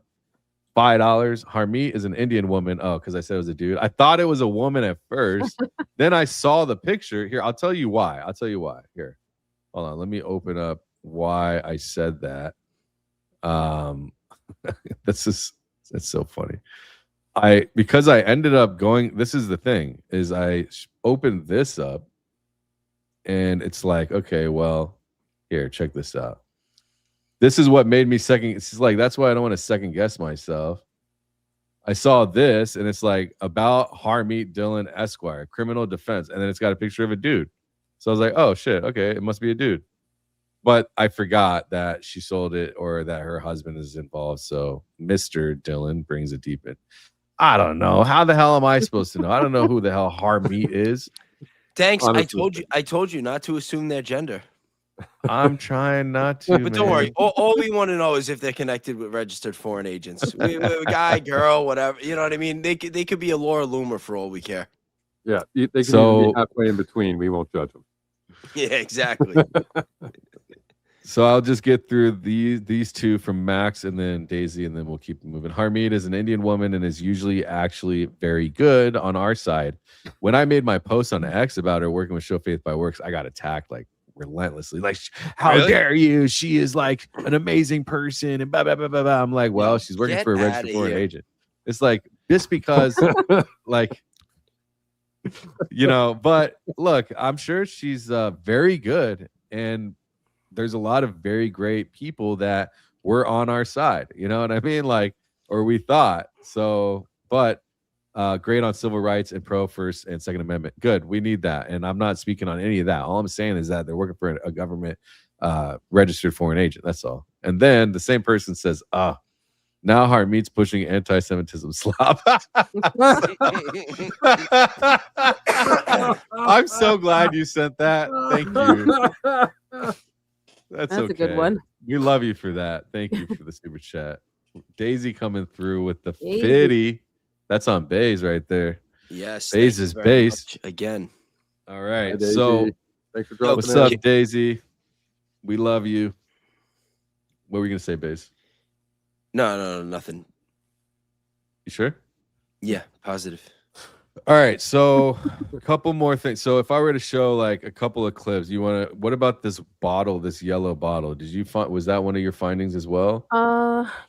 $5. Harmeet is an Indian woman. Oh, because I said it was a dude. I thought it was a woman at first. Then I saw the picture. Here, I'll tell you why. Here, hold on. Let me open up why I said that. That's so funny. Because I ended up going, this is the thing, is I opened this up and it's like, okay, well, here, check this out. This is what made me it's like, that's why I don't want to second guess myself. I saw this and it's like about Harmeet Dhillon Esquire, criminal defense. And then it's got a picture of a dude. So I was like, oh shit, okay, it must be a dude. But I forgot that she sold it or that her husband is involved. So Mr. Dhillon brings it deep in. I don't know. How the hell am I supposed to know? I don't know who the hell Harmeet is. Thanks. Honestly. I told you not to assume their gender. I'm trying not to. But don't worry. All we want to know is if they're connected with registered foreign agents. Guy, girl, whatever. You know what I mean? They could be a Laura Loomer for all we care. Yeah, they can even So- be halfway in between. We won't judge them. Yeah, exactly. So I'll just get through these two from Max and then Daisy, and then we'll keep moving. Harmeet is an Indian woman and is usually actually very good on our side. When I made my post on X about her working with Show Faith by Works, I got attacked like relentlessly. Like, how Really? dare you? She is like an amazing person and blah blah blah blah blah. I'm like, well, Yo, she's working get for a outta registered foreign here. agent. It's like just because like but look, I'm sure she's very good, and there's a lot of very great people that were on our side, you know what I mean, like, or we thought so. But great on civil rights and pro First and Second Amendment. Good, we need that, and I'm not speaking on any of that. All I'm saying is that they're working for a government registered foreign agent, that's all. And then the same person says, now Harmeet's pushing anti-Semitism slop. I'm so glad you sent that. Thank you. That's okay. a good one. We love you for that. Thank you for the super chat. Daisy coming through with the Daisy. 50. That's on Bays right there. Yes. Bays thank you is very base. much again. All Hi, right. Daisy. So Thanks for dropping what's in. up, Daisy? We love you. What were you gonna say, Bays? No, nothing. You sure? Yeah, positive. All right, so a couple more things. So if I were to show like a couple of clips, what about this bottle, this yellow bottle? Did you find, was that one of your findings as well?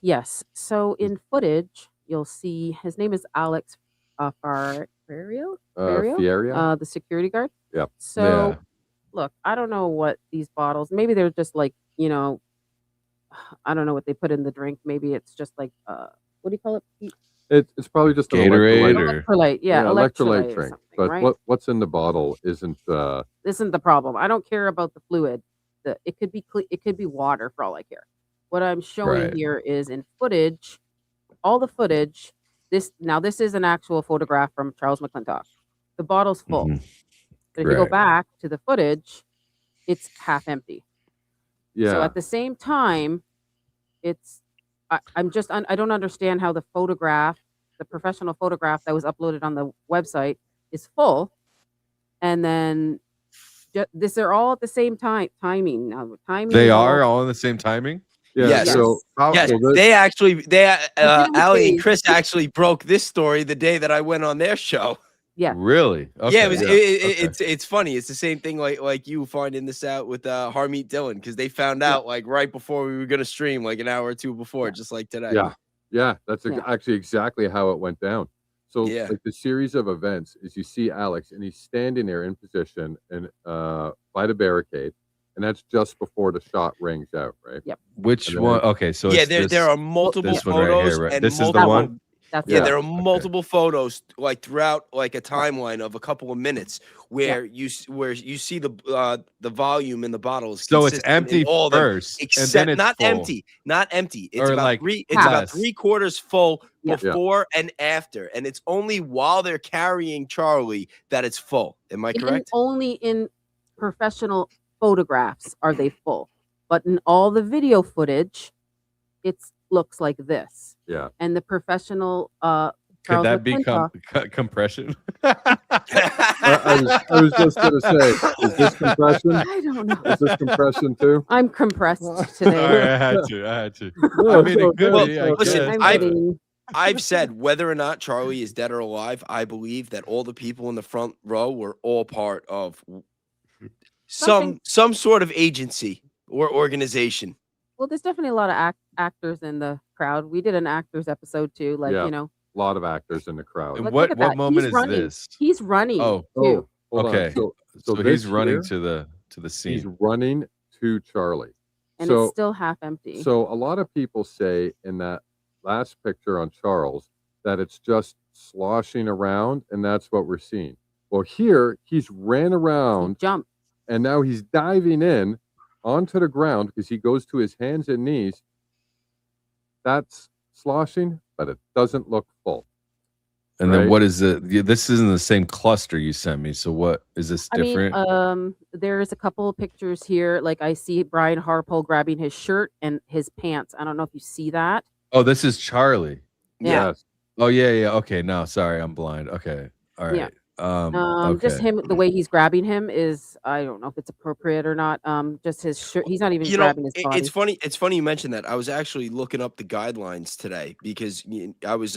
Yes. So in footage, you'll see his name is Alex Fierio, Fieria? the security guard. Yep. So Yeah. look, I don't know what these bottles. Maybe they're just like I don't know what they put in the drink. Maybe it's just like what do you call it? It's probably just an Gatorade electrolyte. or Electrolyte, yeah, Electrolyte or drink. something, But right? what's in the bottle isn't Isn't the problem. I don't care about the fluid. It could be it could be water for all I care. What I'm showing Right. here is in footage, all the footage. This is an actual photograph from Charles McClintock. The bottle's full. Mhm. But if you go Correct. back to the footage, it's half empty. yeah. So at the same time, it's I don't understand how the photograph, the professional photograph that was uploaded on the website is full, and then they're all at the same timing. Now, timing. They is are all- all in the same timing. yeah. Yes. So Yes, so this- they Ali and Days. Chris actually broke this story the day that I went on their show. Yeah. Really? Okay. Yeah, it was. Okay. It's funny. It's the same thing like you finding this out with Harmeet Dhillon, because they found out like right before we were gonna stream, like an hour or two before, just like today. Yeah, that's Yeah. actually exactly how it went down. So Yeah. like the series of events is you see Alex and he's standing there in position and by the barricade, and that's just before the shot rings out, right? Which And then- one? Okay, so Yeah, it's there are multiple this one right photos here, right? and This is the multiple, one? That's Yeah, it. there are Okay. multiple photos like throughout like a timeline of a couple of minutes where you see the volume in the bottles. So it's consistent in empty all of them, first, and except then it's not full. empty, not empty. It's Or, about like, three. It's about less. 3/4 full Yeah. before and after, and it's only while they're carrying Charlie that it's full. Am I And correct? only in professional photographs are they full, but in all the video footage, it looks like this. Yeah. And the professional Could Charles that be McClintock- compression? I was just gonna say, is this compression? I don't know. Is this compression too? I'm compressed Sorry, today. I had to. No, I mean, it could Well, be. I listen, guess. I'm I- getting I've said whether or not Charlie is dead or alive, I believe that all the people in the front row were all part of some sort of agency or organization. well, there's definitely a lot of actors in the crowd. We did an actors episode too, like Yeah. you know. A lot of actors in the crowd. And Look what at that. moment He's is running. this? He's running Oh. too. Hold on. Okay. So So this he's running here, to the he's scene. running to Charlie. And So- it's still half empty. So a lot of people say in that last picture on Charles that it's just sloshing around, and that's what we're seeing. Well, here he's ran He around, jumped. and now he's diving in onto the ground because he goes to his hands and knees. That's sloshing, but it doesn't look full. And then right. what is it? Yeah, this isn't the same cluster you sent me. So what is this different? There's a couple of pictures here. Like I see Brian Harpole grabbing his shirt and his pants. I don't know if you see that. Oh, this is Charlie. Yeah. Yes. Oh yeah. Okay, no, sorry, I'm blind. Okay, all right. Yeah. Just Okay. him, the way he's grabbing him is, I don't know if it's appropriate or not. Just his shirt. He's not even You know, grabbing his body. it's funny. It's funny you mentioned that. I was actually looking up the guidelines today because I was,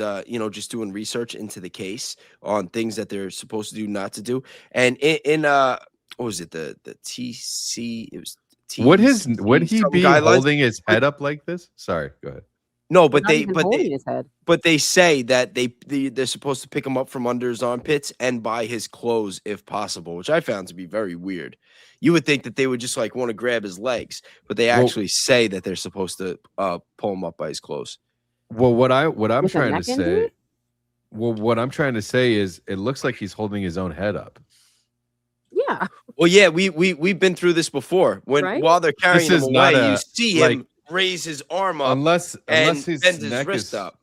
just doing research into the case on things that they're supposed to do, not to do. And what was it? The TC. It was Would TC he some be guidelines. holding his But head up like this? Sorry, go ahead. no, He's but not even holding his head. but they say that they're supposed to pick him up from under his armpits and by his clothes if possible, which I found to be very weird. You would think that they would just like want to grab his legs, but they Well- actually say that they're supposed to pull him up by his clothes. Well, what I'm With a trying to neck injury? say, well, what I'm trying to say is, it looks like he's holding his own head up. Yeah. Well, yeah, we've been through this before. Right? While they're carrying him is not away, you a- see like, him raise his arm up Unless and his bend his neck wrist is up.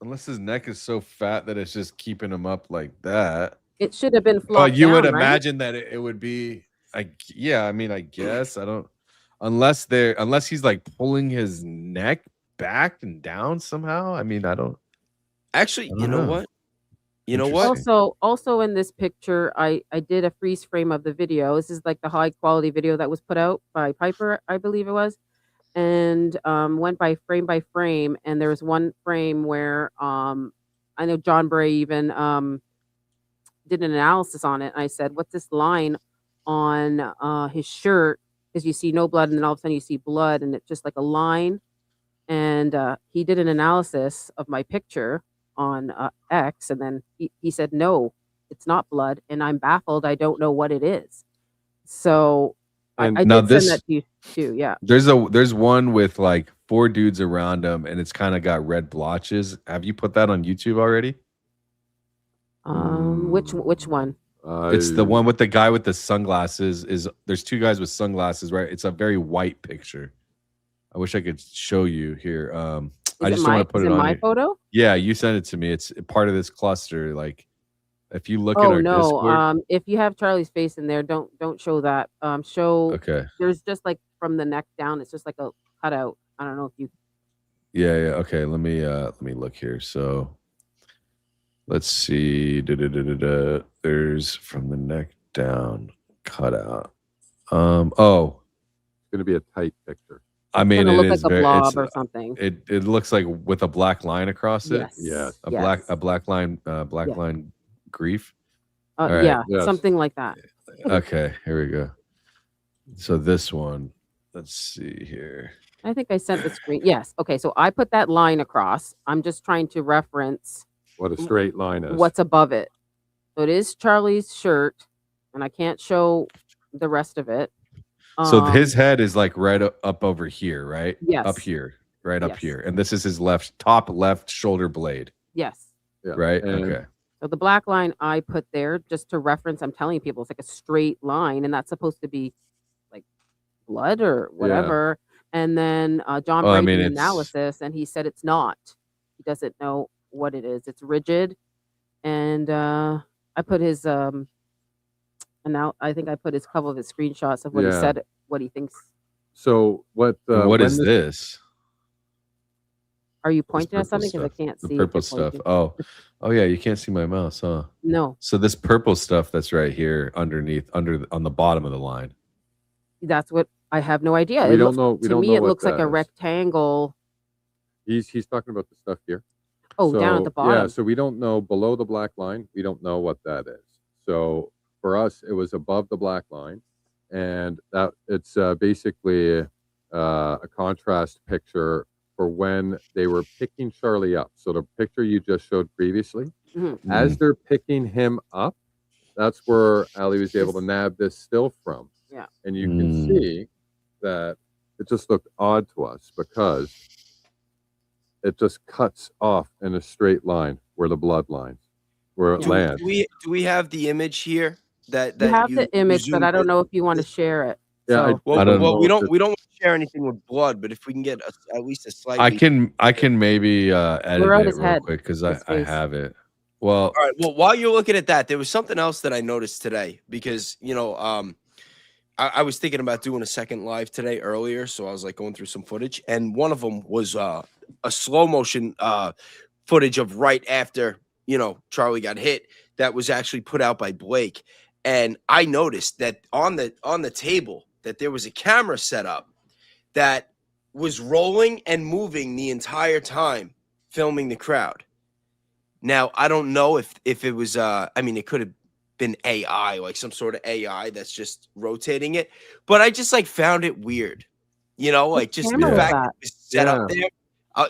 unless his neck is so fat that it's just keeping him up like that. It should have been But flopped you would down, right? imagine that it would be I guess I don't unless he's like pulling his neck back and down somehow. I mean, I don't Actually, I you don't know know. what? You know what? Interesting. Also in this picture, I did a freeze frame of the video. This is like the high quality video that was put out by Piper, I believe it was, and went by frame. And there was one frame where I know John Bray even did an analysis on it. And I said, "What's this line on his shirt?" Because you see no blood, and then all of a sudden you see blood, and it's just like a line. And he did an analysis of my picture on X, and then he said, "No, it's not blood," and I'm baffled. I don't know what it is. So And I now did send this- that to you too. Yeah. There's one with like 4 dudes around him, and it's kind of got red blotches. Have you put that on YouTube already? Which one? It's the one with the guy with the sunglasses. There's 2 guys with sunglasses, right? It's a very white picture. I wish I could show you here. I just don't want to put is it it on my here. photo? Yeah, you sent it to me. It's part of this cluster. Like, if you look at Oh our no. Discord. If you have Charlie's face in there, don't show that. Show Okay. there's just like from the neck down, it's just like a cutout. I don't know if you Yeah. Okay. Let me look here. So let's see. There's from the neck down cutout. Oh, It's going to be a tight picture. I mean, gonna it look is like a very. blob or something. It looks like with a black line across it. Yes. Yes. A yes. black line. Black Yeah. line grief. all right. Yeah, Yes. something like that. Okay. Here we go. So this one. Let's see here. I think I sent the screen. Yes. Okay. So I put that line across. I'm just trying to reference What a straight line is. what's above it. So it is Charlie's shirt, and I can't show the rest of it. So his head is like right up over here, right? Yes. Up here, right up Yes. here. And this is his top left shoulder blade, Yes. Yeah. right? And Okay. So the black line I put there just to reference. I'm telling people it's like a straight line, and that's supposed to be like blood or whatever. And then John Well, I Bray mean, did an it's- analysis, and he said it's not. He doesn't know what it is. It's rigid, and I put his and now I think I put his couple of his screenshots of what he Yeah. said, what he thinks. So what? What when is this? Are you pointing at purple something? Because I stuff. can't The see. if purple you're stuff. pointing. Oh yeah, you can't see my mouse, huh? No, So this purple stuff that's right here underneath, on the bottom of the line. that's what I have no idea. We It don't looks, know. We to don't me, know it what looks like that a is. rectangle. He's talking about the stuff here. Oh, down at the Yeah, bottom. so we don't know below the black line. We don't know what that is. So for us, it was above the black line, and that it's basically a contrast picture for when they were picking Charlie up. So the picture you just showed previously, Mhm. as they're picking him up, that's where Ali was able to This- nab this still from. Yeah. And you can Mm. see that it just looked odd to us because it just cuts off in a straight line where the blood lines, where it Yeah. lands. Do we have the image here? That You have the you image, but I zoomed don't in? know if you want to share it. Yeah, So, Well, I don't well, know we if don't it's- want to share anything with blood, but if we can get at least a slight. I can maybe edit Blur out it his real head, quick because his I face. have it. Well, All right. Well, while you're looking at that, there was something else that I noticed today because I was thinking about doing a second live today earlier, so I was like going through some footage, and one of them was a slow motion footage of right after Charlie got hit, that was actually put out by Blake. And I noticed that on the table that there was a camera set up that was rolling and moving the entire time, filming the crowd. Now, I don't know if it was it could have been AI, like some sort of AI that's just rotating it, but I just like found it weird. Like just the camera was fact that? that it was set up there.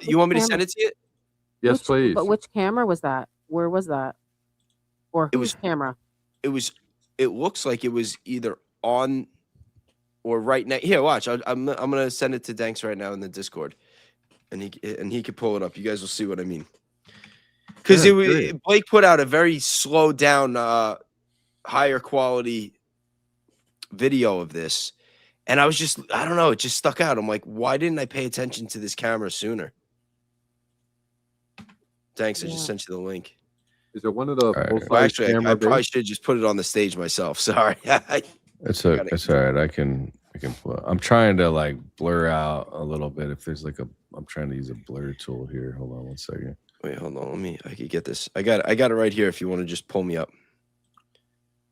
You want me to camera? send it to you? Yes, please. But which camera was that? Where was that? Or It whose was- camera? It looks like it was either on or right now. Here, watch. I'm gonna send it to Danks right now in the Discord, and he could pull it up. You guys will see what I mean. Because Yeah, great. Blake put out a very slowed down, higher quality video of this, and I don't know, it just stuck out. I'm like, why didn't I pay attention to this camera sooner? Thanks, I just sent you the link. Is it one of the right. full-size Well, actually, camera I probably base? should just put it on the stage myself. Sorry. It's all right. I can pull it. I'm trying to like blur out a little bit. If there's like I'm trying to use a blur tool here. Hold on one second. Wait, hold on. I could get this. I got it right here if you want to just pull me up.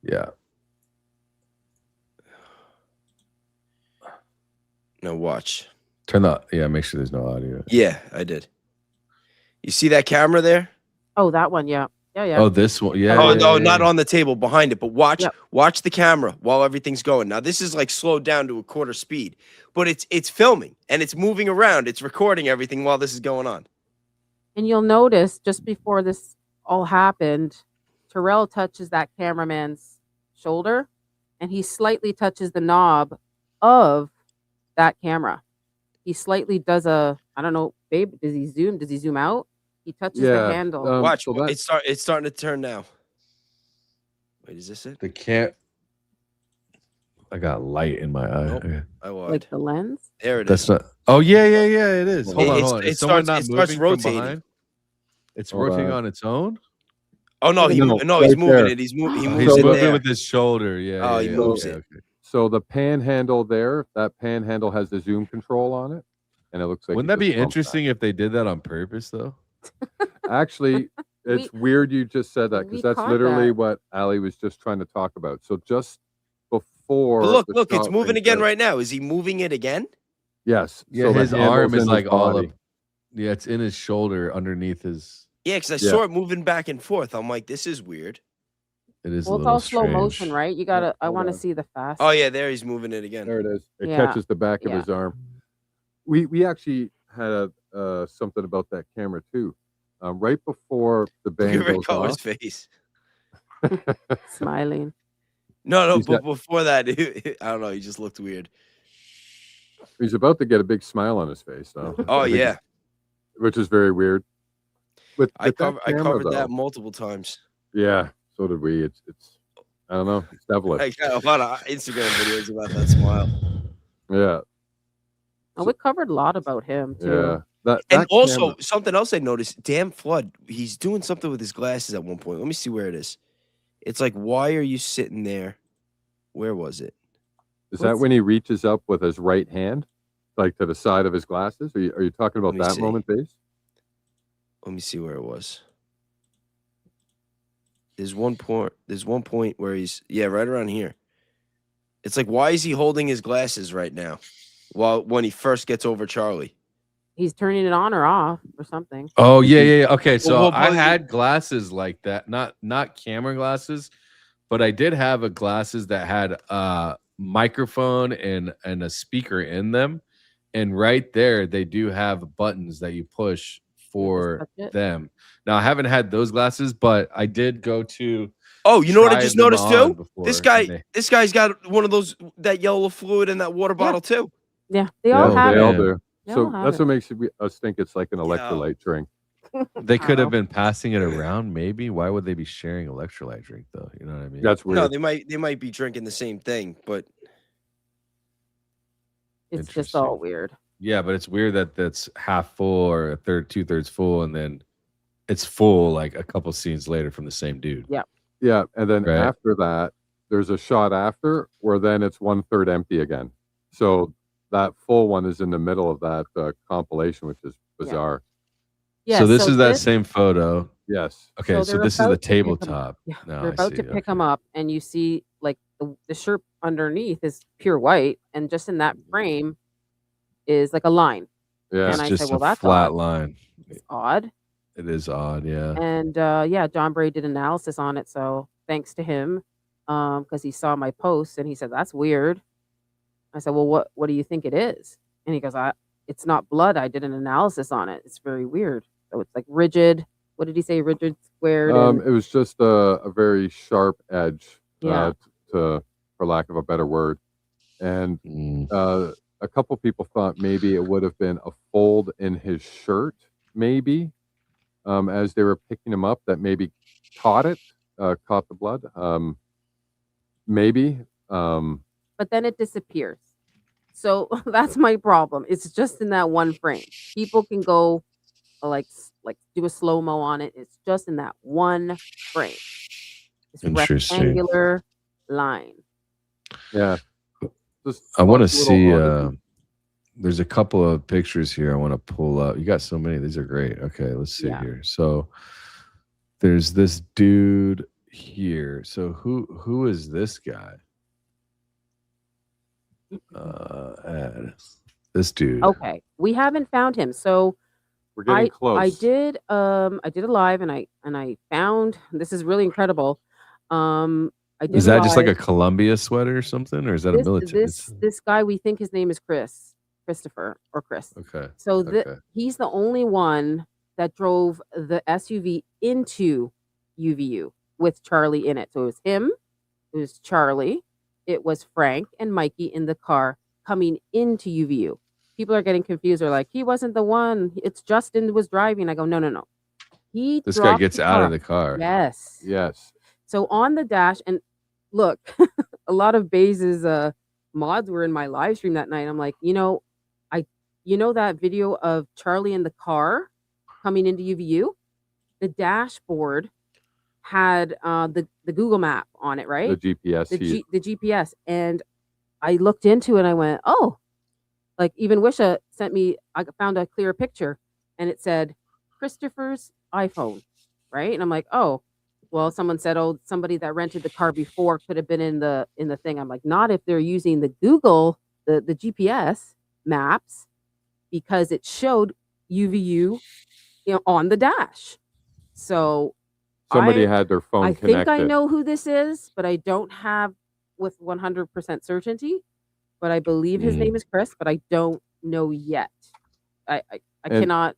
Yeah. Now watch. Make sure there's no audio. Yeah, I did. You see that camera there? Oh, that one. Yeah. Oh, this one. Yeah. Oh yeah, no, yeah, not yeah. on the table behind it, but watch Yep. watch the camera while everything's going. Now this is like slowed down to a quarter speed, but it's filming and it's moving around. It's recording everything while this is going on. And you'll notice just before this all happened, Terrell touches that cameraman's shoulder and he slightly touches the knob of that camera. He slightly does I don't know, babe, does he zoom out? He touches Yeah, the handle. Watch, so that- it's starting to turn now. Wait, is this it? The can't. I got light in my eye. Nope. Okay. I lied. Like the lens. There it is. That's not. Oh yeah. It is. Hold on. It's- Hold on. it Is someone starts- not it starts moving from rotating. behind? It's Hold working on. on its own. Oh no, No, he's right moving there. it. He's moving. He Oh, moves he's it moving there. with his shoulder. Yeah. Oh, yeah, he yeah, moves okay, it. okay. So the panhandle there, that panhandle has the zoom control on it, and it looks like. Wouldn't it that be just bumps interesting if they did that on purpose, though? back. Actually, it's weird you just said that we because that's caught literally that. what Ali was just trying to talk about. So just before. But the look, it's shot moving right again there- right now. Is he moving it again? Yes. Yeah, so the his handle's arm is in like his all body. up. Yeah, it's in his shoulder underneath his. Yeah, because I Yeah. saw it moving back and forth. I'm like, this is weird. It is. Well, a it's little all slow motion, strange. right? You gotta. I hold want to on. see the fast. Oh yeah, there he's moving it again. There it is. It Yeah. catches the back of Yeah. his arm. We actually had something about that camera too. Right before the Look band at Rick goes Cohen's off. face. Smiling. No, He's but got- before that, I don't know. He just looked weird. He's about to get a big smile on his face now. Oh I think- yeah, which is very weird. With I that covered camera, that though, multiple times. Yeah, so did we. It's I don't know. It's devilish. I got a lot of Instagram videos about that smile. Yeah, Oh, we covered a lot about him too. yeah. That And that also camera- something else I noticed. Damn Flood, he's doing something with his glasses at one point. Let me see where it is. It's like, why are you sitting there? Where was it? is that what's- when he reaches up with his right hand, like to the side of his glasses? Are you talking about Let me that see. moment, base? Let me see where it was. There's one point where he's right around here. It's like, why is he holding his glasses right now? When he first gets over Charlie. He's turning it on or off or something. Oh yeah. Okay, so Well, I but- had glasses like that, not camera glasses, but I did have a glasses that had a microphone and a speaker in them, and right there they do have buttons that you push for touch it? them. Now I haven't had those glasses, but I did go to. Oh, you know what I try just them noticed on too? before, This and this guy's got one of those, that yellow fluid in that water bottle too. Yeah, they all Oh, have they it. all yeah. do. They So all have that's it. what makes us think it's like an electrolyte drink. They could Wow. have been passing it around. Maybe why would they be sharing electrolyte drink though? You know what I mean? That's weird. No, they might be drinking the same thing, but It's just Interesting. all weird. Yeah, but it's weird that that's half full or a third, 2/3 full, and then it's full like a couple scenes later from the same dude. Yeah, and then Right. after that, there's a shot after where then it's 1/3 empty again. So that full one is in the middle of that compilation, which is bizarre. Yeah. so this is that same photo. Yes. Okay, so they're this is the about to pick 'em tabletop. Yeah, No, they're I about see. to pick Okay. him up, and you see like the shirt underneath is pure white, and just in that frame is like a line. Yeah. It's And I say, just well, a that's flat odd. line. It's odd. It is odd, yeah. And yeah, John Bray did analysis on it, so thanks to him, because he saw my post and he said that's weird. I said, well, what do you think it is? And he goes, it's not blood. I did an analysis on it. It's very weird. So it's like rigid. What did he say? Rigid, squared, and It was just a very sharp edge, yeah. to for lack of a better word, and Mm, a couple people thought maybe it would have been a fold in his shirt, maybe, as they were picking him up, that maybe caught the blood, maybe. But then it disappears. So that's my problem. It's just in that one frame. People can go like do a slow mo on it. It's just in that one frame. This Interesting. rectangular line. Yeah. Just I want to little see. oddity. There's a couple of pictures here I want to pull up. You got so many. These are great. Okay, let's see Yeah. here. So there's this dude here. So who is this guy? This dude. Okay, we haven't found him. So We're getting close. I did a live, and I found, this is really incredible. I did Is that just like a live. Columbia sweater or something, or is that a military? This guy, we think his name is Christopher or Chris. Okay. So Okay. he's the only one that drove the SUV into UVU with Charlie in it. So it was him, it was Charlie, it was Frank and Mikey in the car coming into UVU. People are getting confused. They're like, he wasn't the one. It's Justin was driving. I go, no. This guy dropped gets the out of car. the car. Yes. Yes. So on the dash, and look, a lot of Baze's mods were in my live stream that night. I'm like, that video of Charlie in the car coming into UVU? The dashboard had the Google map on it, right? The GPS. The GPS. And I looked into it and I went, oh, like even Wisha sent me, I found a clear picture and it said Christopher's iPhone, right? And I'm like, oh, well, someone said, oh, somebody that rented the car before could have been in the thing. I'm like, not if they're using the Google, the GPS maps, because it showed UVU, on the dash. So Somebody had their phone I connected. think I know who this is, but I don't have with 100% certainty. But I believe his name is Chris, but I don't know yet. I cannot.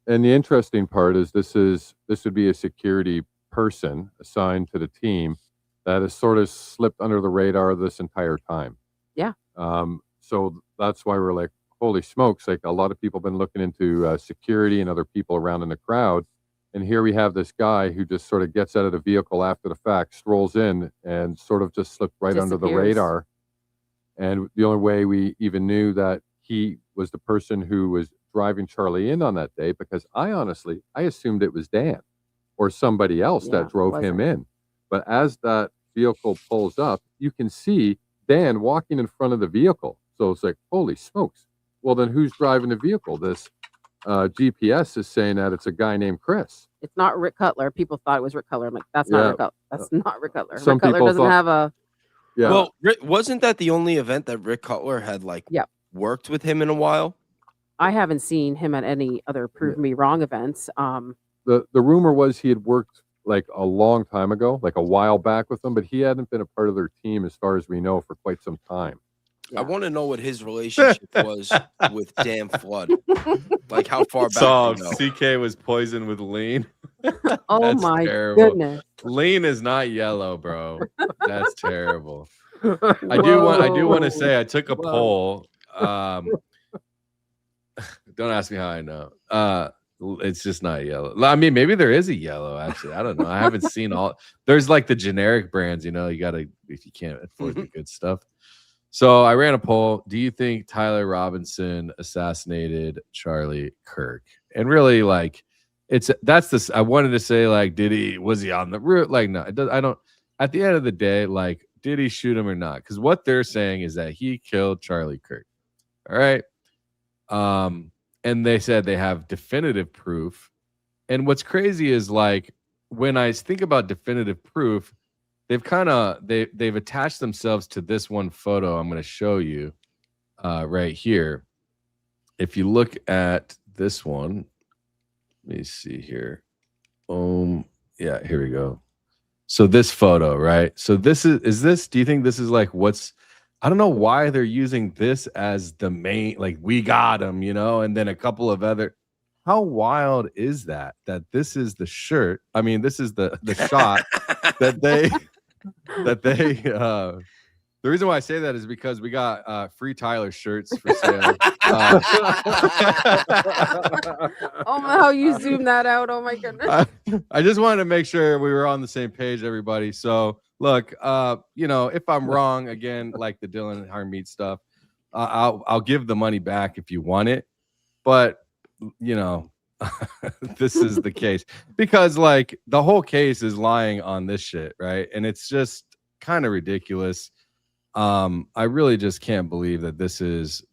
And the interesting part is this would be a security person assigned to the team that has sort of slipped under the radar this entire time. Yeah. So that's why we're like, holy smokes, like a lot of people have been looking into security and other people around in the crowd. And here we have this guy who just sort of gets out of the vehicle after the fact, strolls in, and sort of just slipped right under the radar. And the only way we even knew that he was the person who was driving Charlie in on that day, because I assumed it was Dan or somebody else that drove him in. But as that vehicle pulls up, you can see Dan walking in front of the vehicle. So it's like, holy smokes. Well, then who's driving the vehicle? This GPS is saying that it's a guy named Chris. It's not Rick Cutler. People thought it was Rick Cutler. I'm like, that's not Rick Cutler. That's not Rick Cutler. Some Rick Cutler people doesn't thought- have a. Yeah. Well, wasn't that the only event that Rick Cutler had worked with him in a while? I haven't seen him at any other Prove Me Wrong events. The rumor was he had worked like a long time ago, like a while back with them, but he hadn't been a part of their team as far as we know for quite some time. Yeah. I want to know what his relationship was with Dan Flood. Like how far back So they go. CK was poisoned with lean. Oh That's my terrible. goodness. Lean is not yellow, bro. That's terrible. I do want to say I took a poll. Don't ask me how I know. It's just not yellow. I mean, maybe there is a yellow, actually. I don't know. I haven't seen all. There's like the generic brands, you gotta, if you can't afford the good stuff. So I ran a poll. Do you think Tyler Robinson assassinated Charlie Kirk? And really, like, that's this. I wanted to say, like, was he on the route? Like, no, I don't. At the end of the day, like, did he shoot him or not? Because what they're saying is that he killed Charlie Kirk. All right. And they said they have definitive proof. And what's crazy is, like, when I think about definitive proof, they've attached themselves to this one photo I'm going to show you right here. If you look at this one, let me see here. Yeah, here we go. So this photo, right? So this is this, do you think this is like I don't know why they're using this as the main, like, we got him, and then a couple of other, how wild is that this is the shirt? I mean, this is the shot that they, the reason why I say that is because we got free Tyler shirts for sale. Oh my, how you zoom that out. Oh my goodness. I just wanted to make sure we were on the same page, everybody. So look, if I'm wrong, again, like the Dhillon Harmeet stuff, I'll give the money back if you want it. But this is the case because like the whole case is lying on this shit, right? And it's just kind of ridiculous. I really just can't believe that this is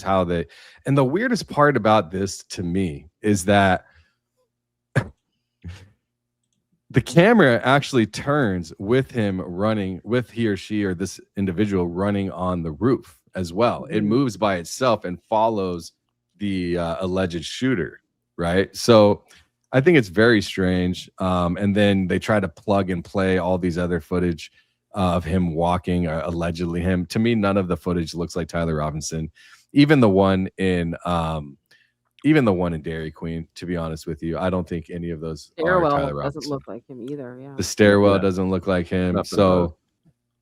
how they, and the weirdest part about this to me is that the camera actually turns with him running, with he or she or this individual running on the roof as well. It moves by itself and follows the alleged shooter, right? So I think it's very strange. And then they try to plug and play all these other footage of him walking, or allegedly him. To me, none of the footage looks like Tyler Robinson. Even the one in Dairy Queen, to be honest with you, I don't think any of those Stairwell are Tyler Robinson. doesn't look like him either. Yeah. The stairwell doesn't look like him. So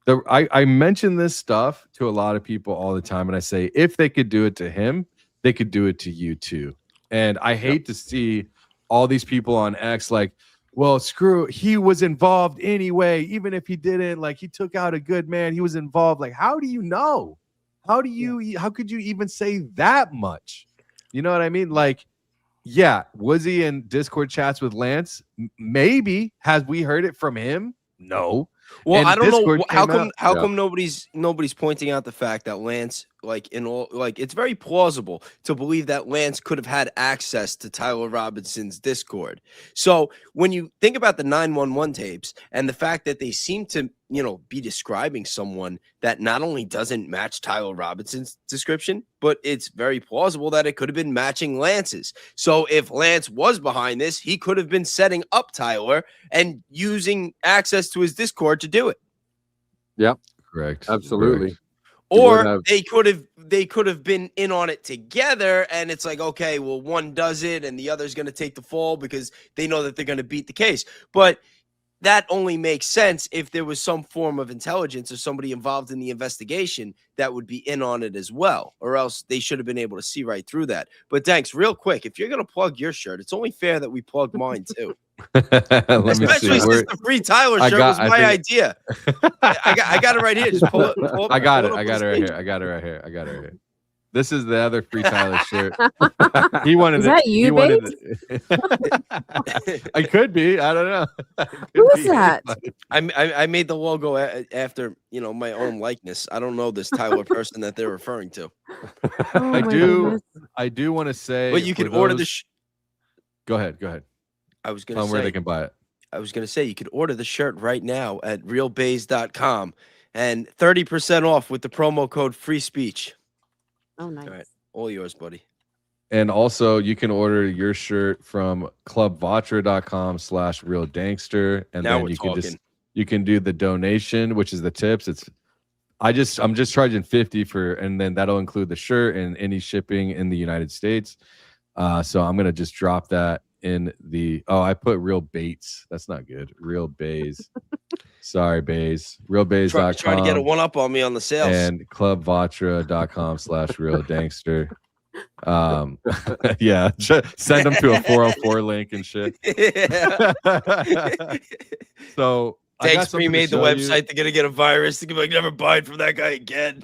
I mention this stuff to a lot of people all the time, and I say, if they could do it to him, they could do it to you too. And I hate to see all these people on X like, well, screw, he was involved anyway, even if he didn't, like, he took out a good man, he was involved. Like, how do you know? How could you even say that much? You know what I mean? Like, yeah, was he in Discord chats with Lance? Maybe. Has we heard it from him? No. Well, And I don't Discord know how came come out- nobody's pointing out the fact that Lance, it's very plausible to believe that Lance could have had access to Tyler Robinson's Discord. So when you think about the 911 tapes and the fact that they seem to, be describing someone that not only doesn't match Tyler Robinson's description, but it's very plausible that it could have been matching Lance's. So if Lance was behind this, he could have been setting up Tyler and using access to his Discord to do it. Yep. Correct. Absolutely. Correct. Or they could have been in on it together, and it's like, okay, well, one does it and the other's going to take the fall because they know that they're going to beat the case. But that only makes sense if there was some form of intelligence or somebody involved in the investigation that would be in on it as well, or else they should have been able to see right through that. But thanks, real quick, if you're going to plug your shirt, it's only fair that we plug mine too. Especially since the free Tyler shirt was my idea. I got it right here. Just pull it. I got it right here. This is the other free Tyler shirt. He wanted Is that you, babe? I could be. I don't know. Who's that? I made the logo after my own likeness. I don't know this Tyler person that they're referring to. Oh, I do want to say, but you can order the. Go ahead. I was going to say where they can buy it. I was going to say you could order the shirt right now at realbays.com and 30% off with the promo code free speech. Oh, nice. All right. All yours, buddy. And also you can order your shirt from clubvatra.com/realdangster. And now then we're talking. You can do the donation, which is the tips. I'm just charging $50 and then that'll include the shirt and any shipping in the United States. So I'm going to just drop that in I put Real Bates. That's not good. Real Bays. Sorry, Bays. Realbays.com. Trying to get a one-up on me on the sales. And clubvatra.com/realdangster. Yeah, send them to a 404 link and shit. Yeah. So Thanks, remade the website. They're gonna get a virus. They're gonna be like, never buy it from that guy again.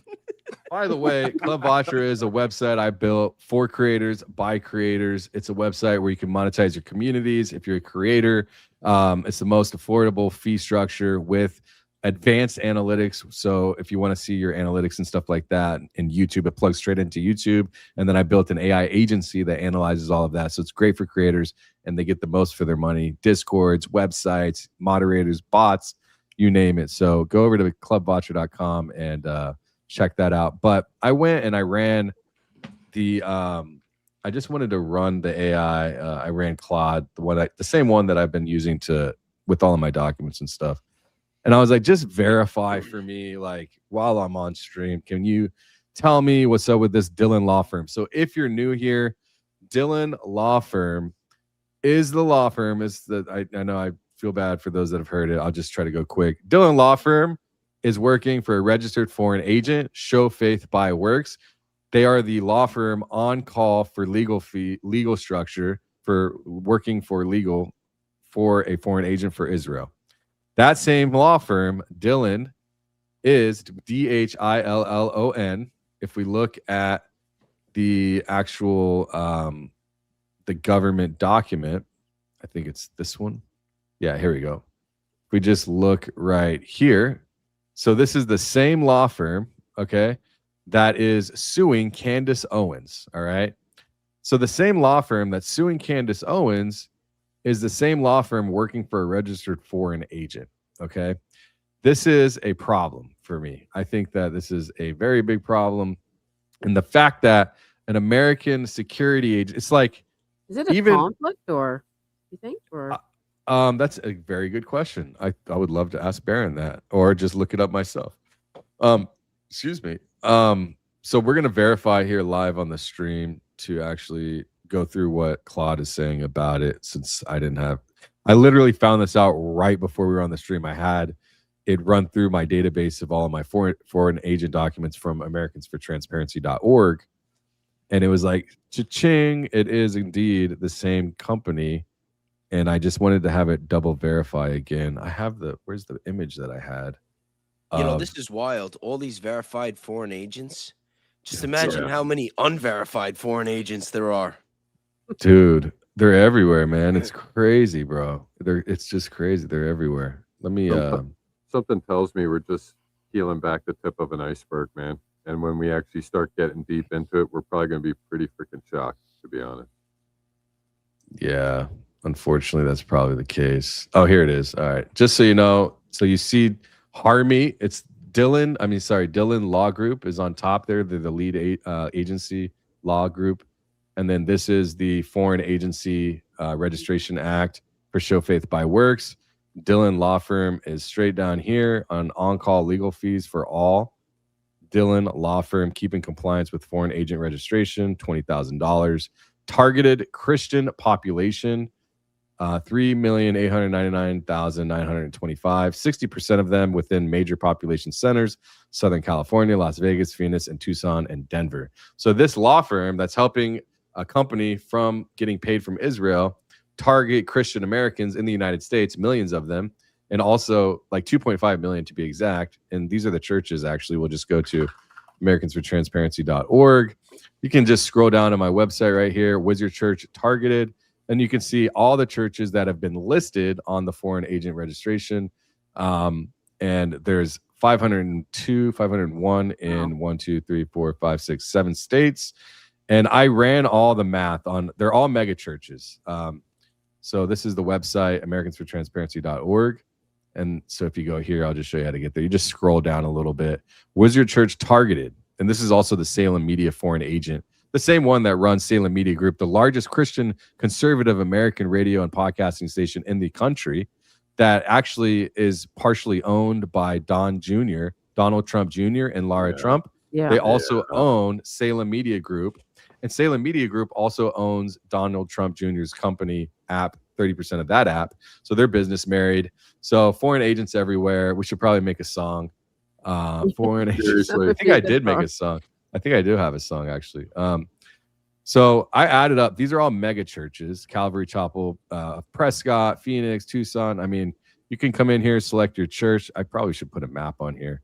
By the way, Club Vatra is a website I built for creators by creators. It's a website where you can monetize your communities. If you're a creator, it's the most affordable fee structure with advanced analytics. So if you want to see your analytics and stuff like that in YouTube, it plugs straight into YouTube. And then I built an AI agency that analyzes all of that. So it's great for creators and they get the most for their money. Discords, websites, moderators, bots, you name it. So go over to clubwatcher.com and check that out. But I went and I ran the I just wanted to run the AI. I ran Claude, the same one that I've been using with all of my documents and stuff. And I was like, just verify for me, like while I'm on stream, can you tell me what's up with this Dhillon law firm? So if you're new here, Dhillon Law Firm is the law firm. I know I feel bad for those that have heard it. I'll just try to go quick. Dhillon Law Firm is working for a registered foreign agent, Show Faith by Works. They are the law firm on call for legal structure for working for legal for a foreign agent for Israel. That same law firm, Dhillon, is Dhillon. If we look at the actual the government document, I think it's this one. Yeah, here we go. If we just look right here. So this is the same law firm, okay, that is suing Candace Owens, all right? So the same law firm that's suing Candace Owens is the same law firm working for a registered foreign agent, okay? This is a problem for me. I think that this is a very big problem. And the fact that an American security agent, it's like, is it a conflict or you think? Or that's a very good question. I would love to ask Baron that or just look it up myself. Excuse me. So we're going to verify here live on the stream to actually go through what Claude is saying about it, since I literally found this out right before we were on the stream. I had it run through my database of all of my foreign agent documents from americansfortransparency.org. And it was like, cha-ching, it is indeed the same company. And I just wanted to have it double verify again. I have where's the image that I had? You know, this is wild. All these verified foreign agents. Just imagine how many unverified foreign agents there are. Dude, they're everywhere, man. It's crazy, bro. It's just crazy. They're everywhere. Let me something tells me we're just peeling back the tip of an iceberg, man. And when we actually start getting deep into it, we're probably going to be pretty freaking shocked, to be honest. Yeah, unfortunately, that's probably the case. Oh, here it is. All right. Just so you know, so you see Harmy, it's Dhillon Law Group is on top there. They're the lead agency law group. And then this is the Foreign Agency Registration Act for Show Faith by Works. Dhillon Law Firm is straight down here on-call legal fees for all. Dhillon Law Firm keeping compliance with foreign agent registration, $20,000. Targeted Christian population, 3,899,925. 60% of them within major population centers: Southern California, Las Vegas, Phoenix, and Tucson, and Denver. So this law firm that's helping a company from getting paid from Israel target Christian Americans in the United States, millions of them, and also like 2.5 million to be exact. And these are the churches, actually. We'll just go to americansfortransparency.org. You can just scroll down to my website right here, was your church targeted? And you can see all the churches that have been listed on the foreign agent registration. And there's 502, 501 in 1, 2, 3, 4, 5, 6, 7 states. And I ran all the math on, they're all mega churches. So this is the website, americansfortransparency.org. And so if you go here, I'll just show you how to get there. You just scroll down a little bit. Was your church targeted? And this is also the Salem Media foreign agent, the same one that runs Salem Media Group, the largest Christian conservative American radio and podcasting station in the country, that actually is partially owned by Donald Trump Jr. and Lara Trump. yeah, They also own Salem Media Group. And Salem Media Group also owns Donald Trump Jr.'s company app, 30% of that app. So they're business married. So foreign agents everywhere. We should probably make a song. Foreign agents. I think I did make a song. I think I do have a song, actually. So I added up. These are all mega churches: Calvary Chapel, Prescott, Phoenix, Tucson. I mean, you can come in here, select your church. I probably should put a map on here.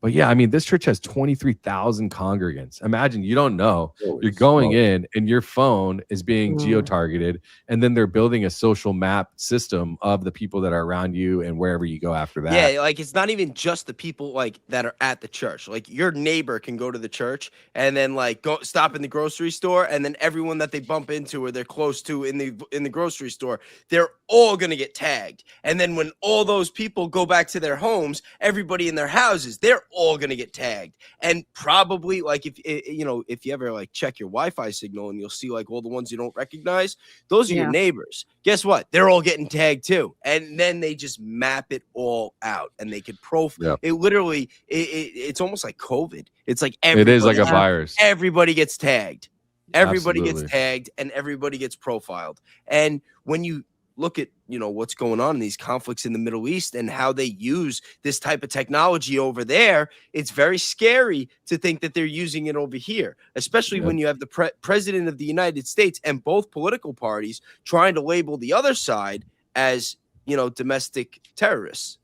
But yeah, I mean, this church has 23,000 congregants. Imagine, you don't know. Holy You're going smokes. in and your phone is being geo-targeted, and then they're building a social map system of the people that are around you and wherever you go after that. Yeah, like it's not even just the people like that are at the church. Like your neighbor can go to the church and then like go stop in the grocery store, and then everyone that they bump into or they're close to in the grocery store, they're all gonna get tagged. And then when all those people go back to their homes, everybody in their houses, they're all gonna get tagged. And probably like if if you ever like check your Wi-Fi signal and you'll see like all the ones you don't recognize, those are your Yeah. neighbors. Guess what? They're all getting tagged too. And then they just map it all out, and they could profile. Yep. It literally, it's almost like COVID. It's like It is like a Yeah. virus. everybody gets tagged. Everybody Absolutely. gets tagged, and everybody gets profiled. And when you look at what's going on in these conflicts in the Middle East and how they use this type of technology over there, it's very scary to think that they're using it over here, especially Yep. when you have the president of the United States and both political parties trying to label the other side as domestic terrorists.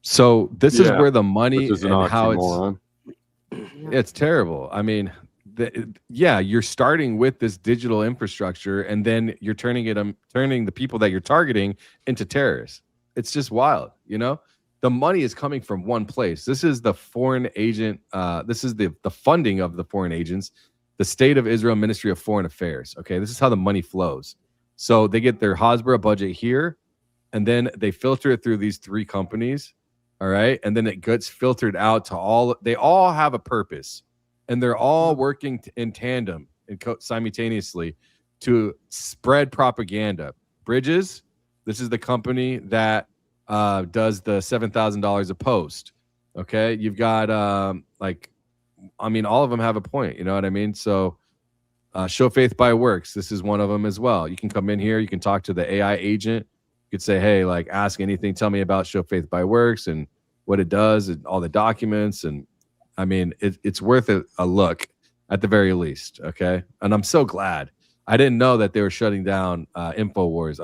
So this is Yeah, where the money Which is an and how oxymoron. it's terrible. I mean, yeah, you're starting with this digital infrastructure, and then you're turning the people that you're targeting into terrorists. It's just wild, The money is coming from one place. This is the foreign agent. This is the funding of the foreign agents, the State of Israel Ministry of Foreign Affairs. Okay, this is how the money flows. So they get their Hasbara budget here, and then they filter it through these 3 companies. All right, and then it gets filtered out to all. They all have a purpose, and they're all working in tandem and simultaneously to spread propaganda. Bridges, this is the company that does the $7,000 a post. Okay, you've got all of them have a point. You know what I mean? So, Show Faith by Works. This is one of them as well. You can come in here. You can talk to the AI agent. You could say, hey, like, ask anything. Tell me about Show Faith by Works and what it does and all the documents. And I mean, it's worth a look at the very least. Okay. And I'm so glad. I didn't know that they were shutting down InfoWars.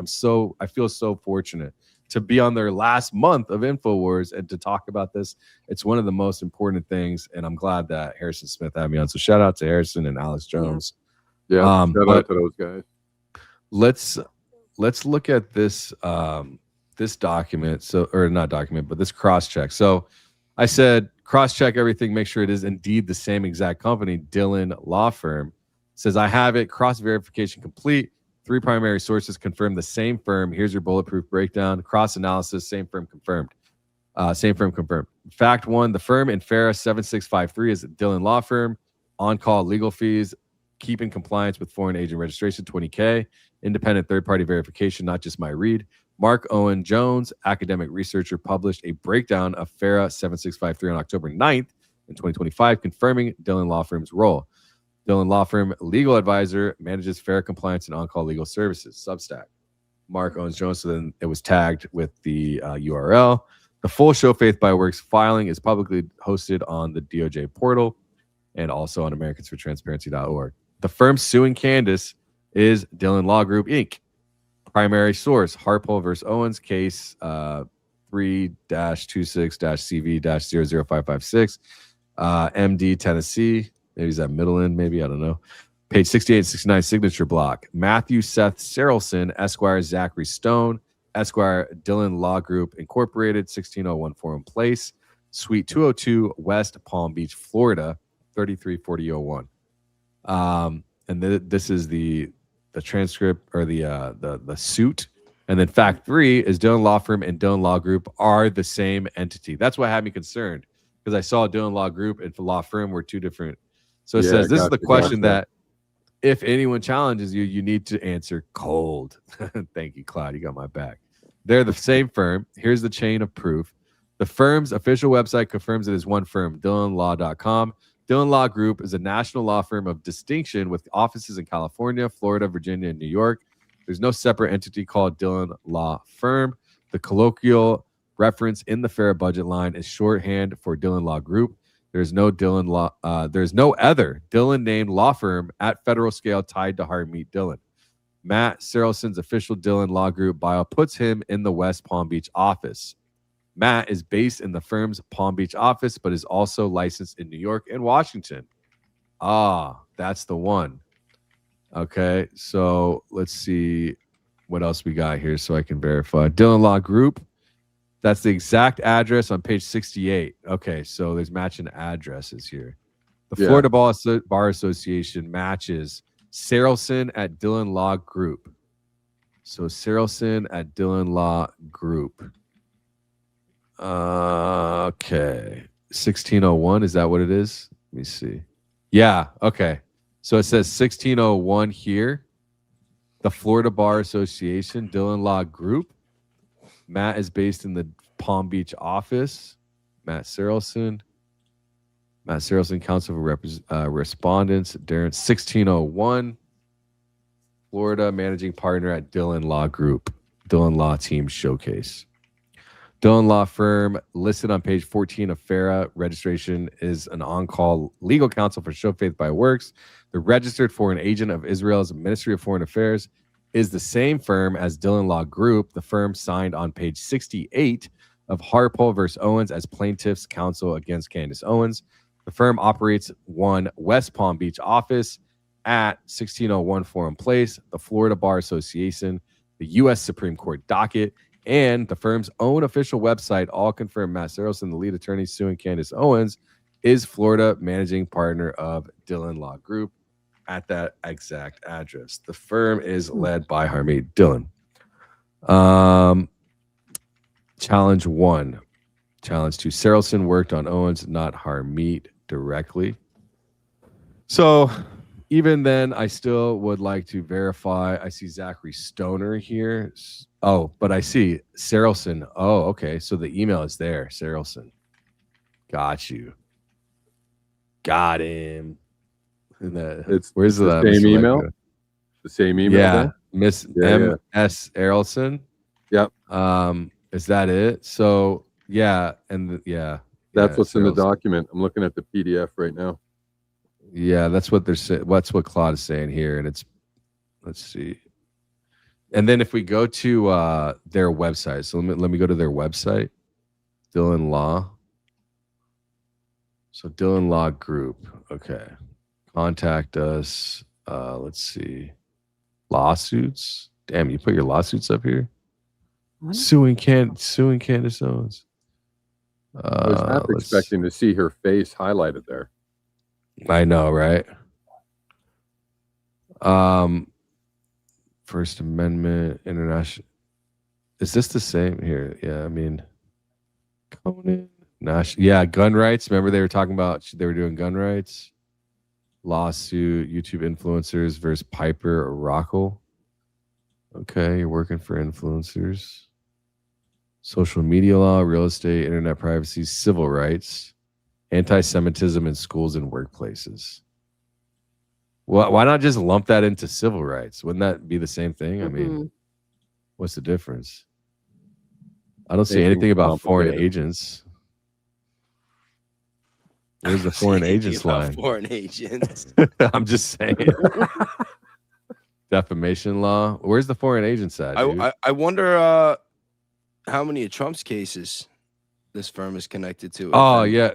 I feel so fortunate to be on their last month of InfoWars and to talk about this. It's one of the most important things. And I'm glad that Harrison Smith had me on. So shout out to Harrison and Alex Jones. Yeah, shout out to those guys. Let's look at this this document. Or not document, but this cross check. So I said cross check everything, make sure it is indeed the same exact company. Dhillon Law Firm says I have it. Cross verification complete. 3 primary sources confirm the same firm. Here's your bulletproof breakdown. Cross analysis, same firm confirmed. Same firm confirmed. Fact 1: the firm in FARA 7653 is a Dhillon Law Firm. On-call legal fees. Keep in compliance with foreign agent registration, $20K. Independent third-party verification, not just my read. Mark Owen Jones, academic researcher, published a breakdown of FARA 7653 on October 9th in 2025, confirming Dhillon Law Firm's role. Dhillon Law Firm legal advisor manages FARA compliance and on-call legal services. Substack. Mark Owens Jones. So then it was tagged with the URL. The full Show Faith by Works filing is publicly hosted on the DOJ portal and also on AmericansForTransparency.org. The firm suing Candace is Dhillon Law Group, Inc. Primary source, Harpole versus Owens, case 3-26-CV-00556, MD, Tennessee. Maybe is that middle end, maybe, I don't know. Page 68 and 69, signature block. Matthew Seth Sarelson, Esquire Zachary Stone, Esquire Dhillon Law Group, Incorporated, 1601 Forum Place, Suite 202, West Palm Beach, Florida, 334001. And this is the transcript or the suit. And then fact 3 is Dhillon Law Firm and Dhillon Law Group are the same entity. That's what had me concerned, because I saw Dhillon Law Group and Law Firm were 2 different. So it says this is the question that if anyone challenges you, you need to answer cold. Thank you, Cloud. You got my back. They're the same firm. Here's the chain of proof. The firm's official website confirms it is one firm, DhillonLaw.com. Dhillon Law Group is a national law firm of distinction with offices in California, Florida, Virginia, and New York. There's no separate entity called Dhillon Law Firm. The colloquial reference in the FARA budget line is shorthand for Dhillon Law Group. There's no other Dhillon named law firm at federal scale tied to Harmeet Dhillon. Matt Sarelson's official Dhillon Law Group bio puts him in the West Palm Beach office. Matt is based in the firm's Palm Beach office, but is also licensed in New York and Washington. Ah, that's the one. Okay, so let's see what else we got here so I can verify. Dhillon Law Group. That's the exact address on page 68. Okay, so there's matching addresses here. The Florida Bar Association matches Sarelson at Dhillon Law Group. So Sarelson at Dhillon Law Group. Okay. 1601, is that what it is? Let me see. Yeah, okay. So it says 1601 here. The Florida Bar Association, Dhillon Law Group. Matt is based in the Palm Beach office. Matt Sarelson, Counsel for Respondents. Darren, 1601. Florida, managing partner at Dhillon Law Group. Dhillon Law Team Showcase. Dhillon Law Firm, listed on page 14 of FARA. Registration is an on-call legal counsel for Show Faith by Works. The registered foreign agent of Israel's Ministry of Foreign Affairs is the same firm as Dhillon Law Group. The firm signed on page 68 of Harpole versus Owens as plaintiff's counsel against Candace Owens. The firm operates one West Palm Beach office at 1601 Forum Place, the Florida Bar Association, the U.S. Supreme Court docket, and the firm's own official website all confirm Matt Sarelson, the lead attorney suing Candace Owens, is Florida managing partner of Dhillon Law Group at that exact address. The firm is led by Harmeet Dhillon. Challenge 1. Challenge 2. Sarelson worked on Owens, not Harmeet directly. So even then, I still would like to verify. I see Zachary Stoner here. Oh, but I see Sarelson. Oh, okay. So the email is there. Sarelson. Got you. Got him. Where's the same email? The same email? Yeah. There? Miss M.S. Erelson. Yep. Is that it? So, yeah. And that's what's in the document. I'm looking at the PDF right now. Yeah, that's what they're saying. What's what Claude is saying here. And it's, let's see. And then if we go to their website, so let me go to their website, Dhillon Law. So Dhillon Law Group. Okay. Contact us. Let's see. Lawsuits. Damn, you put your lawsuits up here? What? Suing Candace Owens. I was half expecting to see her face highlighted there. I know, right? First Amendment, international. Is this the same here? Yeah, I mean, Conan, yeah, gun rights. Remember they were talking about they were doing gun rights. Lawsuit, YouTube influencers versus Piper or Rockall. Okay, you're working for influencers. Social media law, real estate, internet privacy, civil rights, anti-Semitism in schools and workplaces. Well, why not just lump that into civil rights? Wouldn't that be the same thing? I mean, what's the difference? I don't see anything about foreign agents. Where's the foreign agents line? Foreign agents. I'm just saying. Defamation law. Where's the foreign agents at? I wonder how many of Trump's cases this firm is connected to.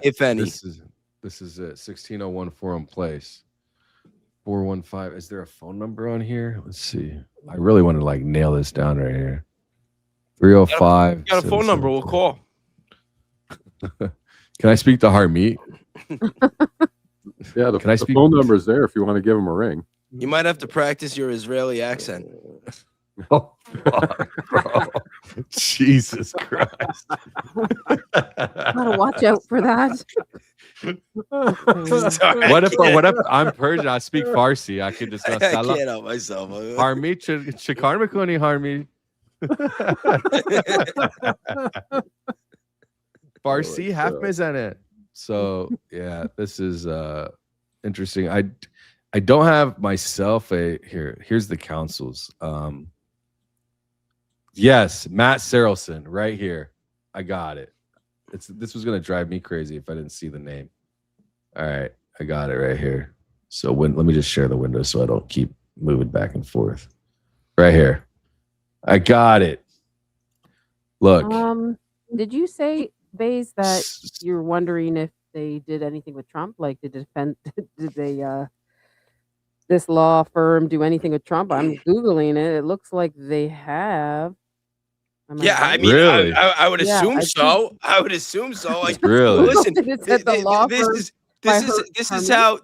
If any. This is it. 1601 Forum Place. 415. Is there a phone number on here? Let's see. I really want to like nail this down right here. 305. Got a phone number. We'll call. Can I speak to Harmeet? Yeah, the phone number is there if you want to give him a ring. You might have to practice your Israeli accent. Oh, fuck, bro. Jesus Christ. Gotta watch out for that. Sorry, what if I'm Persian? I speak Farsi. I can just I can't help myself. Harmeet Shikar Makuni Harmeet. Farsi half mezanet. So yeah, this is interesting. I don't have myself here's the counsels. Yes, Matt Sarelson right here. I got it. This was gonna drive me crazy if I didn't see the name. All right, I got it right here. So let me just share the window so I don't keep moving back and forth. Right here. I got it. Look. Did you say, Bays, that you're wondering if they did anything with Trump? Like, did they this law firm do anything with Trump? I'm googling it. It looks like they have. Am I Yeah, I right? mean, Really? I would Yeah, assume I so. I would assume so. Like, Really? listen, It said the law firm by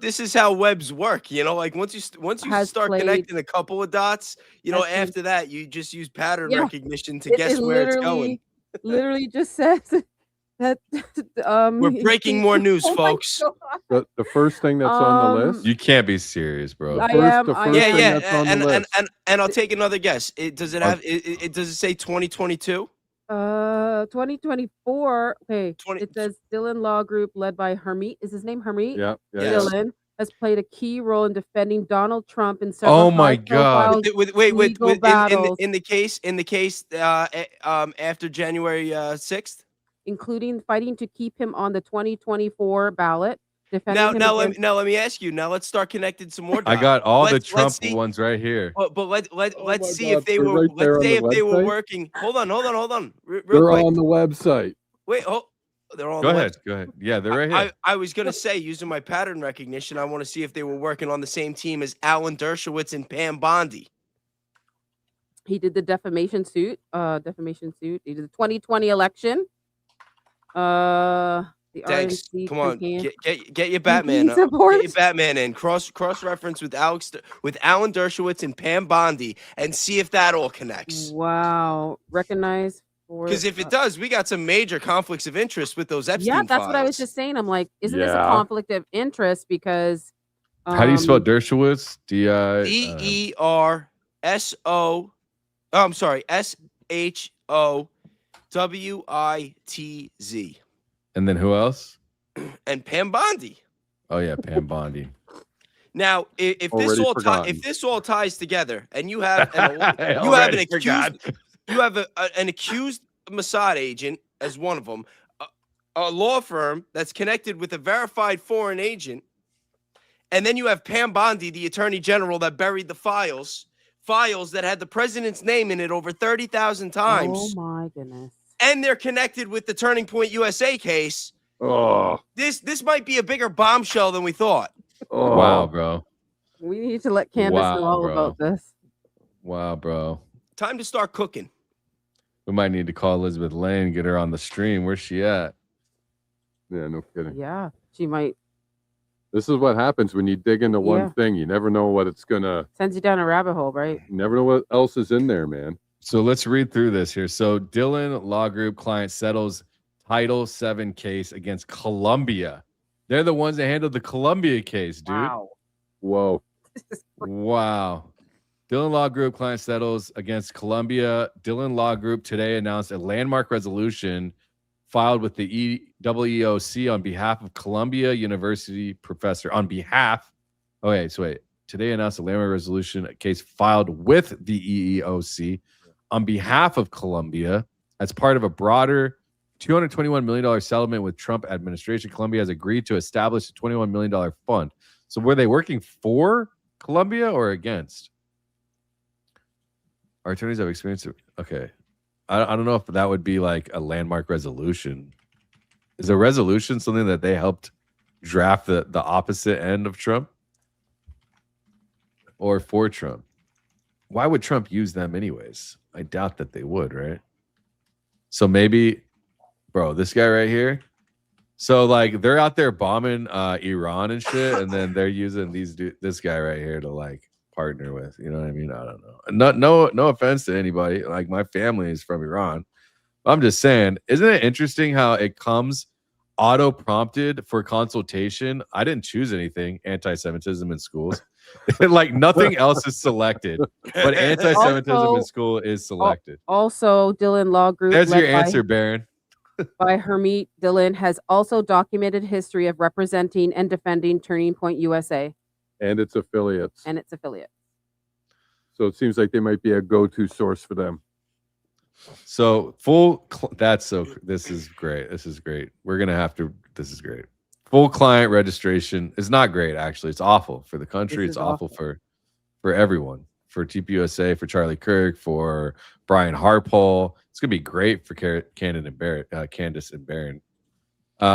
this is how webs work. You know, like once you has start played- connecting a couple of dots, you know, has played- after that you just use pattern Yeah. recognition to It guess where it's going. literally just says that We're breaking more news, Oh my folks. God. The first thing that's on the list. You can't be serious, bro. I first- am. the I first Yeah, thing yeah, that's on the list. and I'll take another guess. Does it have? Does it say 2022? 2024. Okay. 20 It says Dhillon Law Group led by Hermit. Is his name Hermit? Yeah, yeah, Yes. yeah. Dhillon has played a key role in defending Donald Trump in several Oh my God. high-profile legal battles, in the case after January 6th. including fighting to keep him on the 2024 ballot. Defending him Now against- let me ask you. Now let's start connecting some more dots. I got all the Let's Trump see. ones right here. But let's my see God, if they they're were right there let's on say the if they were website? working. Hold on. Real They're quick. on the website. Wait, they're on Go the ahead. website. Go ahead. Yeah, they're right here. I was gonna say, using my pattern recognition, I want to see if they were working on the same team as Alan Dershowitz and Pam Bondi. He did the defamation suit. He did the 2020 election. The Thanks. RNC Come on, campaign. get your Batman. Campaign Get support. your Batman in. Cross reference with Alan Dershowitz and Pam Bondi, and see if that all connects. Wow. Recognized for Because if it does, we got some major conflicts of interest with those Epstein yeah, that's files. what I was just saying. I'm like, isn't this a Yeah. conflict of interest? Because How do you spell Dershowitz? D-I... DERSO. I'm sorry, SHOWITZ. And then who else? And Pam Bondi. Oh yeah, Pam Bondi. Now, if Already this all ties together, and you have Already forgot. you have an accused Mossad agent as one of them, a law firm that's connected with a verified foreign agent, and then you have Pam Bondi, the attorney general that buried the files that had the president's name in it over 30,000 times. oh my goodness. And they're connected with the Turning Point USA case. Oh, This might be a bigger bombshell than we thought. oh. Wow, bro. We need to let Candace Wow, know all bro. about this. Wow, bro. Time to start cooking. We might need to call Elizabeth Lane, get her on the stream. Where's she at? Yeah, no kidding. Yeah, she might This is what happens when you dig into one Yeah. thing. You never know what it's gonna. sends you down a rabbit hole, right? You never know what else is in there, man. So let's read through this here. So Dhillon Law Group client settles Title VII case against Colombia. They're the ones that handled the Colombia case, dude. Wow. Whoa. Wow. Dhillon Law Group client settles against Colombia. Dhillon Law Group today announced a landmark resolution filed with the EEOC on behalf of Columbia University professor. On behalf. Okay, so wait. Today announced a landmark resolution, a case filed with the EEOC on behalf of Colombia as part of a broader $221 million settlement with Trump administration. Colombia has agreed to establish a $21 million fund. So were they working for Colombia or against? Our attorneys have experience. Okay. I don't know if that would be like a landmark resolution. Is a resolution something that they helped draft the opposite end of Trump? Or for Trump? Why would Trump use them anyways? I doubt that they would, right? So maybe, bro, this guy right here. So like they're out there bombing Iran and shit, and then they're using this guy right here to like partner with. You know what I mean? I don't know. No offense to anybody. Like my family is from Iran. I'm just saying, isn't it interesting how it comes auto prompted for consultation? I didn't choose anything anti-Semitism in schools. Like nothing else is selected, but anti-Semitism in school is selected. Also, Dhillon Law Group. There's led your answer, Baron. by Hermit Dhillon has also documented history of representing and defending Turning Point USA And its affiliates. and its affiliates. So it seems like they might be a go-to source for them. So this is great. This is great. We're gonna have to. This is great. Full client registration is not great. Actually, it's awful for the country. This It's is awful awful. for everyone. for TPUSA, for Charlie Kirk, for Brian Harpole. It's gonna be great for Candace and Barron.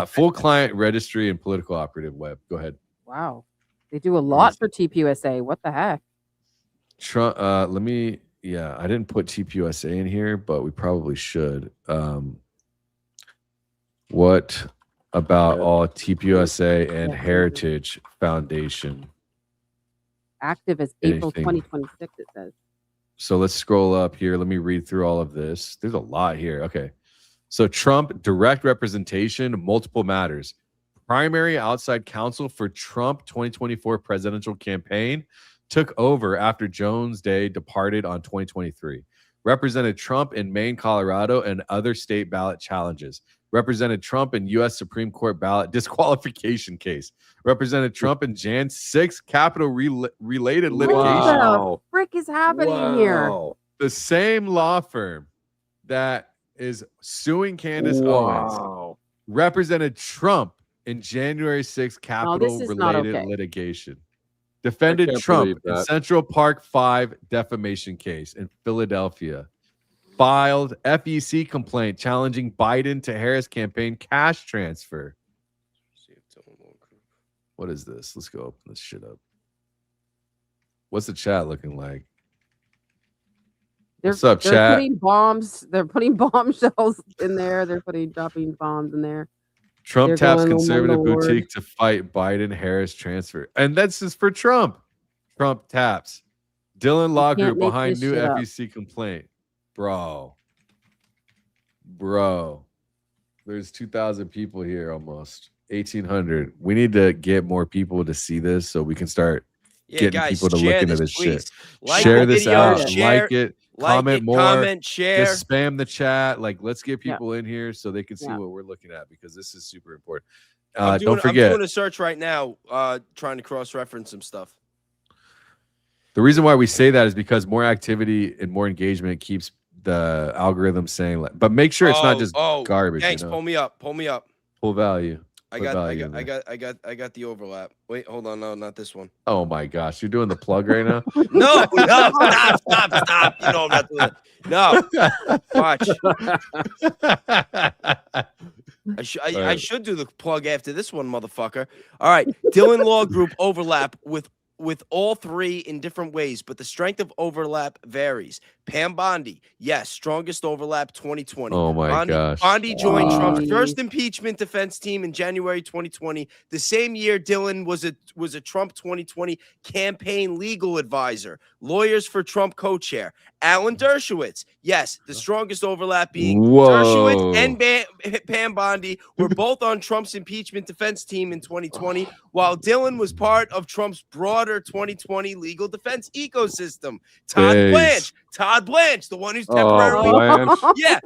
Full client registry and political operative web. Go ahead. Wow. They do a lot for TPUSA. What the heck? Trump. I didn't put TPUSA in here, but we probably should. What about all TPUSA and Heritage Foundation? Active as April Anything? 2026, it says. So let's scroll up here. Let me read through all of this. There's a lot here. Okay. So Trump direct representation, multiple matters. Primary outside counsel for Trump 2024 presidential campaign took over after Jones Day departed on 2023. Represented Trump in Maine, Colorado, and other state ballot challenges. Represented Trump in U.S. Supreme Court ballot disqualification case. Represented Trump in Jan 6 Capitol-related litigation. What the frick is happening here? The same law firm that is suing Candace Owens represented Trump in January 6 Capitol-related litigation. Defended Trump in Central Park 5 defamation case in Philadelphia. Filed FEC complaint challenging Biden to Harris campaign cash transfer. What is this? Let's go open this shit up. What's the chat looking like? What's up, chat? They're putting bombs. They're putting bombshells in there. They're dropping bombs in there. Trump taps conservative boutique to fight Biden-Harris transfer. And that's just for Trump. Trump taps. Dhillon Law Group behind new FEC complaint. Bro. There's 2,000 people here almost. 1,800. We need to get more people to see this so we can start getting people to look into this shit. Share this out. Like it. Comment more. Comment, share. Just spam the chat. Like, let's get people in here so they can see what we're looking at because this is super important. Don't forget. I'm doing a search right now, trying to cross-reference some stuff. The reason why we say that is because more activity and more engagement keeps the algorithm saying. But make sure it's not just garbage. Thanks. You know? Pull me up. Pull value. I got the overlap. Wait, hold on. No, not this one. Oh my gosh, you're doing the plug right now? No, stop. You know I'm not doing it. No, watch. I should do the plug after this one, motherfucker. All right, Dhillon Law Group overlap with all three in different ways, but the strength of overlap varies. Pam Bondi, yes, strongest overlap 2020. Oh my gosh. Bondi joined Trump's first impeachment defense team in January 2020. The same year, Dhillon was a Trump 2020 campaign legal advisor. Lawyers for Trump co-chair. Alan Dershowitz, yes, the strongest overlap being Dershowitz and Pam Bondi were both on Trump's impeachment defense team in 2020, while Dhillon was part of Trump's broader 2020 legal defense ecosystem. Todd Blanche, the one who's temporarily yes,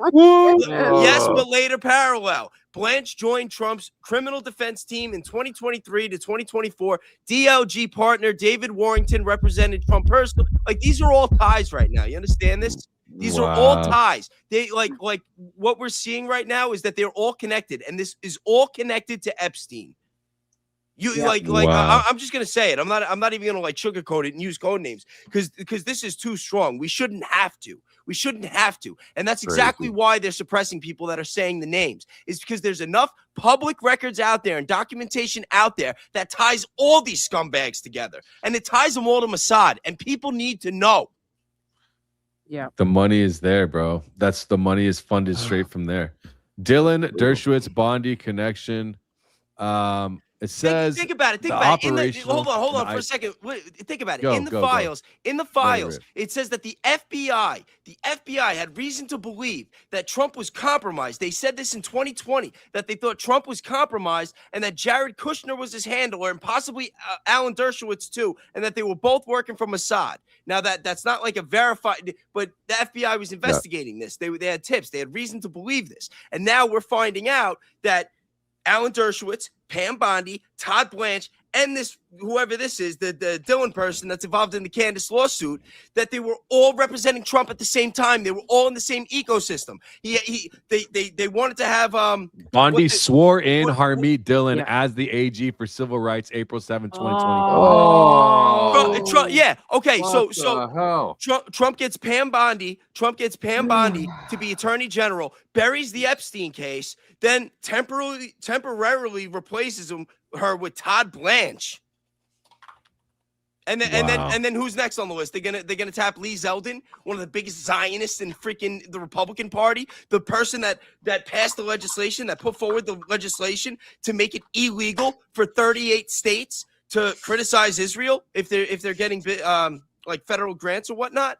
but later parallel. Blanche joined Trump's criminal defense team in 2023 to 2024. DLG partner David Warrington represented Trump personally. Like, these are all ties right now. You understand this? These are all ties. They like what we're seeing right now is that they're all connected, and this is all connected to Epstein. I'm just gonna say it. I'm not even gonna like sugarcoat it and use code names because this is too strong. We shouldn't have to. And that's exactly why they're suppressing people that are saying the names. Is because there's enough public records out there and documentation out there that ties all these scumbags together, and it ties them all to Mossad. And people need to know. Yeah, the money is there, bro. The money is funded straight from there. Dhillon, Dershowitz, Bondi connection. It says think about it. Hold on for a second. Think about it. In the files, it says that the FBI had reason to believe that Trump was compromised. They said this in 2020, that they thought Trump was compromised and that Jared Kushner was his handler and possibly Alan Dershowitz too, and that they were both working for Mossad. Now that's not like a verified, but the FBI was investigating this. They had tips. They had reason to believe this. And now we're finding out that Alan Dershowitz, Pam Bondi, Todd Blanche, and this whoever this is, the Dhillon person that's involved in the Candace lawsuit, that they were all representing Trump at the same time. They were all in the same ecosystem. They wanted to have Bondi swore in what- Harmeet Dhillon Yeah. as the AG for civil rights April 7th, 2020. Oh. Yeah. Okay. What So the hell? Trump gets Pam Bondi. Trump gets Pam Bondi to be Attorney General, buries the Epstein case, then temporarily replaces her with Todd Blanche. And then who's next on the list? They're gonna tap Lee Zeldin, one of the biggest Zionists in freaking the Republican Party, the person that passed the legislation, that put forward the legislation to make it illegal for 38 states to criticize Israel if they're getting like federal grants or whatnot.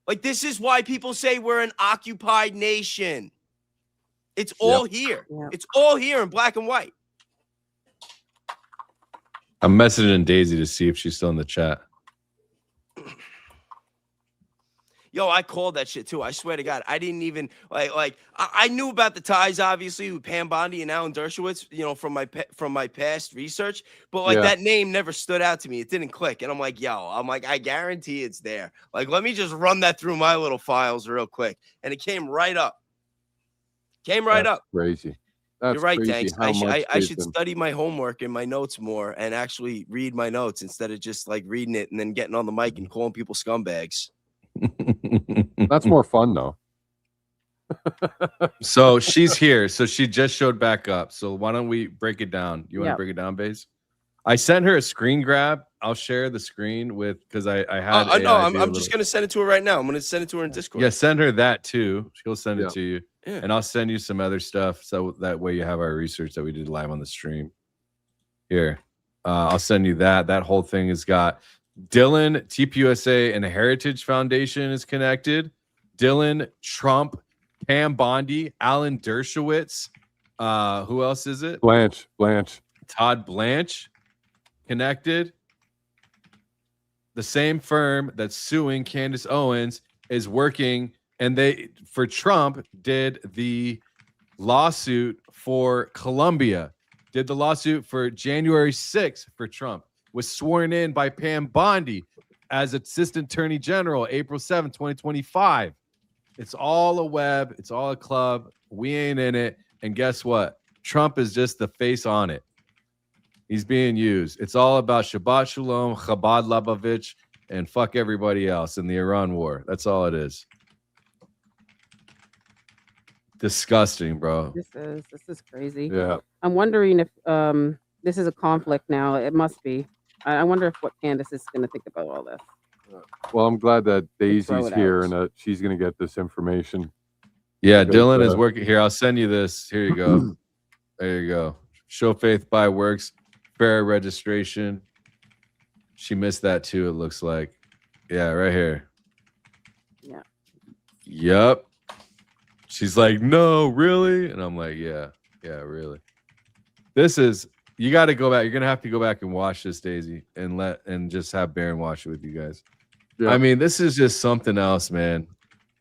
Like, this is why people say we're an occupied nation. It's all here. Yep. It's all here in black and white. I'm messaging Daisy to see if she's still in the chat. Yo, I called that shit too. I swear to God, I didn't even like. I knew about the ties, obviously, with Pam Bondi and Alan Dershowitz, you know, from my past research. But like that name never stood out to me. It didn't click, and I'm like, I guarantee it's there. Like, let me just run that through my little files real quick, and it came right up. That's crazy. That's You're right, crazy. Tanks. I should Jason- study my homework and my notes more, and actually read my notes instead of just like reading it and then getting on the mic and calling people scumbags. That's more fun though. So she's here. So she just showed back up. So why don't we break it down? You want to break it down, Baze? I sent her a screen grab. I'll share the screen with because I had. No, I'm just gonna send it to her right now. I'm gonna send it to her in Discord. Yeah, send her that too. She'll send it to you, Yeah. and I'll send you some other stuff so that way you have our research that we did live on the stream. Here, I'll send you that. That whole thing has got Dhillon, TPUSA, and the Heritage Foundation is connected. Dhillon, Trump, Pam Bondi, Alan Dershowitz. Who else is it? Blanche. Todd Blanche connected. The same firm that's suing Candace Owens is working, and they for Trump did the lawsuit for Colombia, did the lawsuit for January 6th for Trump, was sworn in by Pam Bondi as Assistant Attorney General April 7th, 2025. It's all a web, it's all a club. We ain't in it. And guess what? Trump is just the face on it. He's being used. It's all about Shabbat Shalom, Chabad Labavitch, and fuck everybody else in the Iran war. That's all it is. Disgusting, bro. This is crazy. Yeah. I'm wondering if this is a conflict now. It must be. I wonder if what Candace is going to think about all this. Well, I'm glad that throw Daisy's it here out. and that she's going to get this information. Yeah, Because, Dhillon is working here. I'll send you this. Here you go. There you go. Show faith by works, FARA registration. She missed that too, it looks like. Yeah, right here. Yeah. Yep. She's like, no, really? And I'm like, yeah, really. This is, you got to go back. You're going to have to go back and watch this, Daisy, and just have Baron watch it with you guys. Yeah. I mean, this is just something else, man.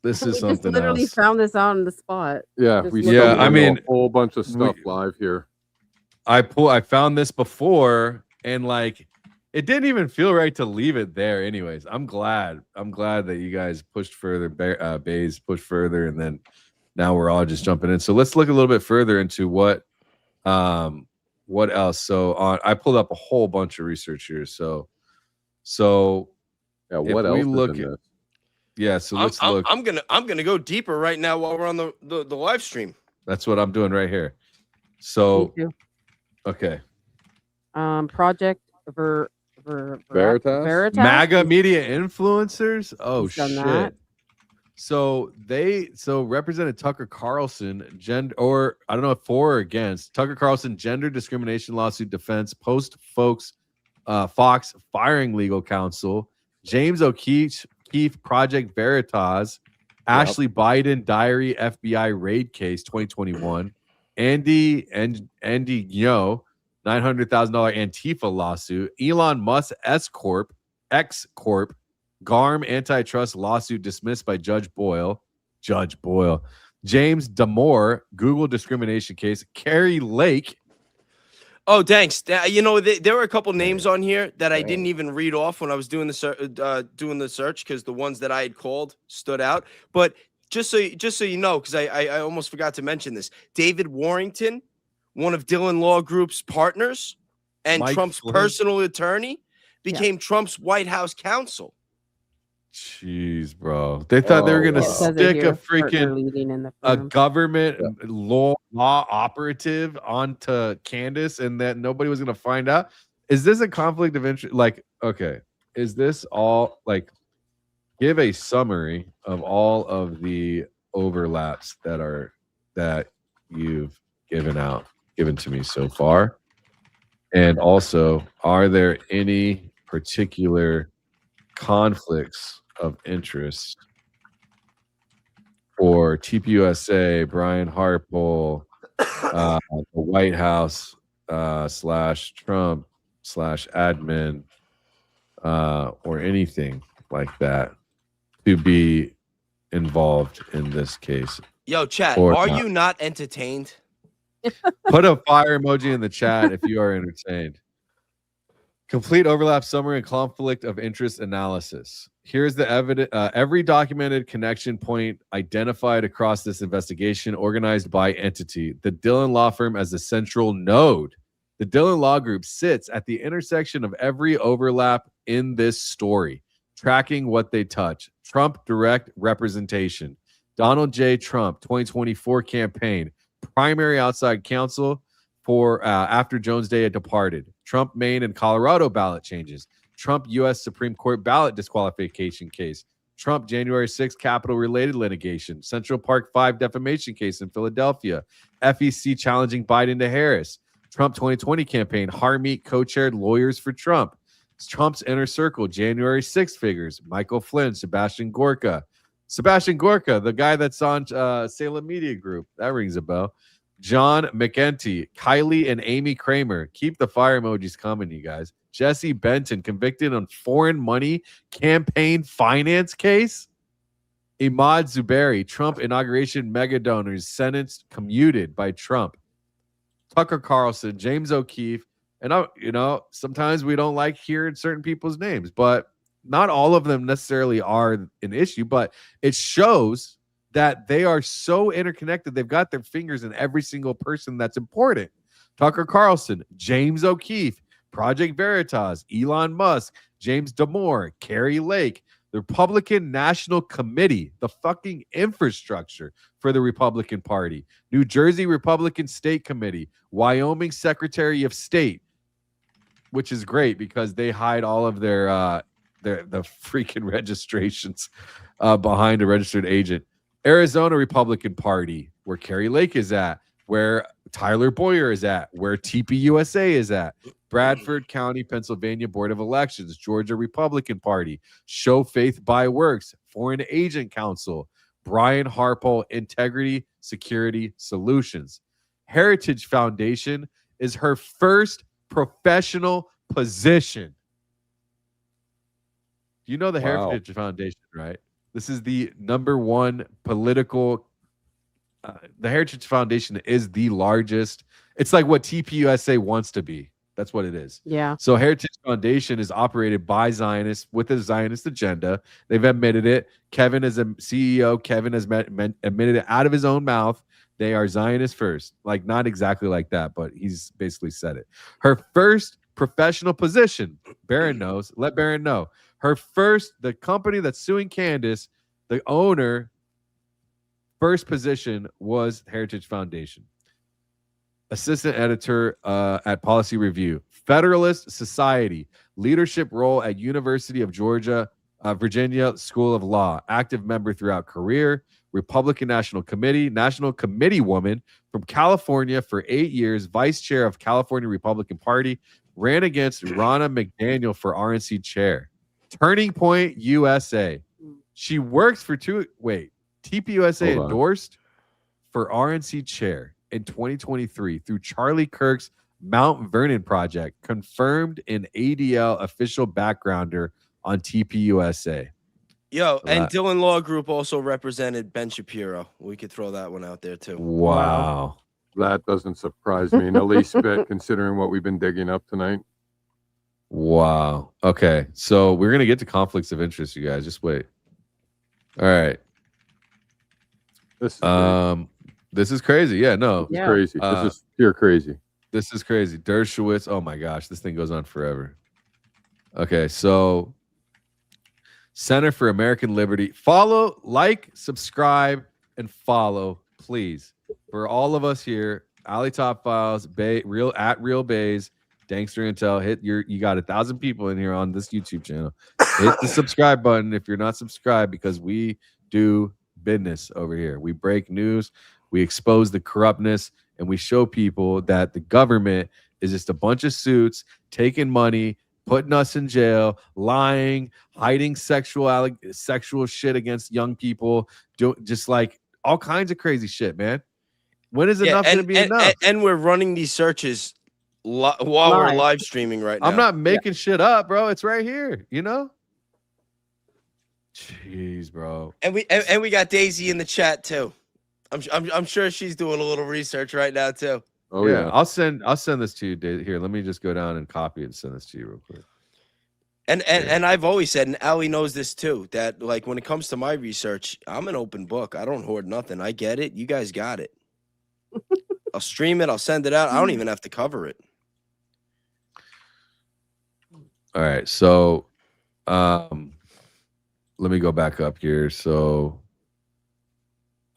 This is We just something literally else. found this out on the spot. Yeah, Just we look Yeah, stumbled I into mean, a whole bunch of stuff live here. I found this before, and like it didn't even feel right to leave it there. Anyways, I'm glad that you guys pushed further, Bays pushed further, and then now we're all just jumping in. So let's look a little bit further into what else. So I pulled up a whole bunch of research here. So Yeah, if what else we is look in at this? yeah, so let's look. I'm gonna go deeper right now while we're on the live stream. That's what I'm doing right here. Me So too. okay. Project Veritas? MAGA media influencers. Oh He's done shit. that. So Representative Tucker Carlson, or I don't know if for or against Tucker Carlson gender discrimination lawsuit defense post Fox firing legal counsel, James O'Keefe Project Veritas, Ashley Biden diary FBI raid case 2021, Andy Ngo $900,000 Antifa lawsuit, Elon Musk X Corp, GARM antitrust lawsuit dismissed by Judge Boyle, James Damore Google discrimination case, Carrie Lake, Oh, thanks. You know, there were a couple Yeah, names on here that I Yeah. didn't even read off when I was doing the search because the ones that I had called stood out. But just so you know, because I almost forgot to mention this. David Warrington, one of Dhillon Law Group's partners and Mike Trump's Flynn. personal attorney, became Trump's White House counsel. Jeez, bro. They thought they were Oh, gonna It wow. says it stick a here, partner freaking leading in the a firm. government Yeah. law operative onto Candace and that nobody was gonna find out. Is this a conflict of interest? Like, okay, is this all like give a summary of all of the overlaps that you've given to me so far? And also, are there any particular conflicts of interest for TPUSA, Brian Harpole, the White House slash Trump slash admin, or anything like that to be involved in this case? Yo, chat, Or are not. you not entertained? Put a fire emoji in the chat if you are entertained. Complete overlap summary and conflict of interest analysis. Here's the evidence. Every documented connection point identified across this investigation, organized by entity. The Dhillon Law Firm as the central node. The Dhillon Law Group sits at the intersection of every overlap in this story, tracking what they touch. Trump direct representation. Donald J. Trump 2024 campaign. Primary outside counsel for after Jones Day had departed. Trump, Maine, and Colorado ballot changes. Trump, U.S. Supreme Court ballot disqualification case. Trump, January 6th Capitol-related litigation. Central Park 5 defamation case in Philadelphia. FEC challenging Biden to Harris. Trump 2020 campaign. Harmeet co-chaired lawyers for Trump. Trump's inner circle, January 6th figures. Michael Flynn, Sebastian Gorka. Sebastian Gorka, the guy that's on Salem Media Group. That rings a bell. John McEntee, Kylie and Amy Kramer. Keep the fire emojis coming, you guys. Jesse Benton, convicted on foreign money campaign finance case. Imad Zuberi, Trump inauguration mega donors, sentenced commuted by Trump. Tucker Carlson, James O'Keefe. And, sometimes we don't like hearing certain people's names, but not all of them necessarily are an issue, but it shows that they are so interconnected. They've got their fingers in every single person that's important. Tucker Carlson, James O'Keefe, Project Veritas, Elon Musk, James Damore, Carrie Lake, the Republican National Committee, the fucking infrastructure for the Republican Party, New Jersey Republican State Committee, Wyoming Secretary of State, which is great because they hide all of the freaking registrations behind a registered agent. Arizona Republican Party, where Carrie Lake is at, where Tyler Boyer is at, where TPUSA is at, Bradford County, Pennsylvania Board of Elections, Georgia Republican Party, Show Faith by Works, Foreign Agent Council, Brian Harpole, Integrity Security Solutions. Heritage Foundation is her first professional position. You know the Wow. Heritage Foundation, right? This is the number one political. The Heritage Foundation is the largest. It's like what TPUSA wants to be. That's what it is. Yeah. So Heritage Foundation is operated by Zionists with a Zionist agenda. They've admitted it. Kevin is a CEO. Kevin has admitted it out of his own mouth. They are Zionist first. Like, not exactly like that, but he's basically said it. Her first professional position, Barron knows. Let Barron know. The company that's suing Candace, the owner, first position was Heritage Foundation. Assistant editor at Policy Review. Federalist Society. Leadership role at University of Georgia, Virginia School of Law. Active member throughout career. Republican National Committee woman from California for 8 years. Vice chair of California Republican Party. Ran against Ronna McDaniel for RNC chair. Turning Point USA. She works for TPUSA Hold on. endorsed for RNC chair in 2023 through Charlie Kirk's Mount Vernon project, confirmed in ADL official backgrounder on TPUSA. Yo, and That- Dhillon Law Group also represented Ben Shapiro. We could throw that one out there too. Wow. That doesn't surprise me in the least bit, considering what we've been digging up tonight. Wow. Okay. So we're gonna get to conflicts of interest, you guys. Just wait. All right. This is crazy. This is crazy. Yeah, no. It's crazy. This is pure crazy. This is crazy. Dershowitz. Oh my gosh, this thing goes on forever. Okay, so Center for American Liberty. Follow, like, subscribe, and follow, please. For all of us here, Alley Top Files, Real Bays, Dankster Intel. You got 1,000 people in here on this YouTube channel. Hit the subscribe button if you're not subscribed, because we do business over here. We break news, we expose the corruptness, and we show people that the government is just a bunch of suits taking money, putting us in jail, lying, hiding sexual shit against young people, just like all kinds of crazy shit, man. When is enough going to be enough? And we're running these searches while we're live streaming right now. I'm not making shit up, bro. It's right here, you know? Jeez, bro. And we got Daisy in the chat too. I'm sure she's doing a little research right now too. Oh yeah. I'll send this to you, Daisy. Here, let me just go down and copy it and send this to you real quick. And I've always said, and Allie knows this too, that like when it comes to my research, I'm an open book. I don't hoard nothing. I get it. You guys got it. I'll stream it. I'll send it out. I don't even have to cover it. All right. So let me go back up here. So,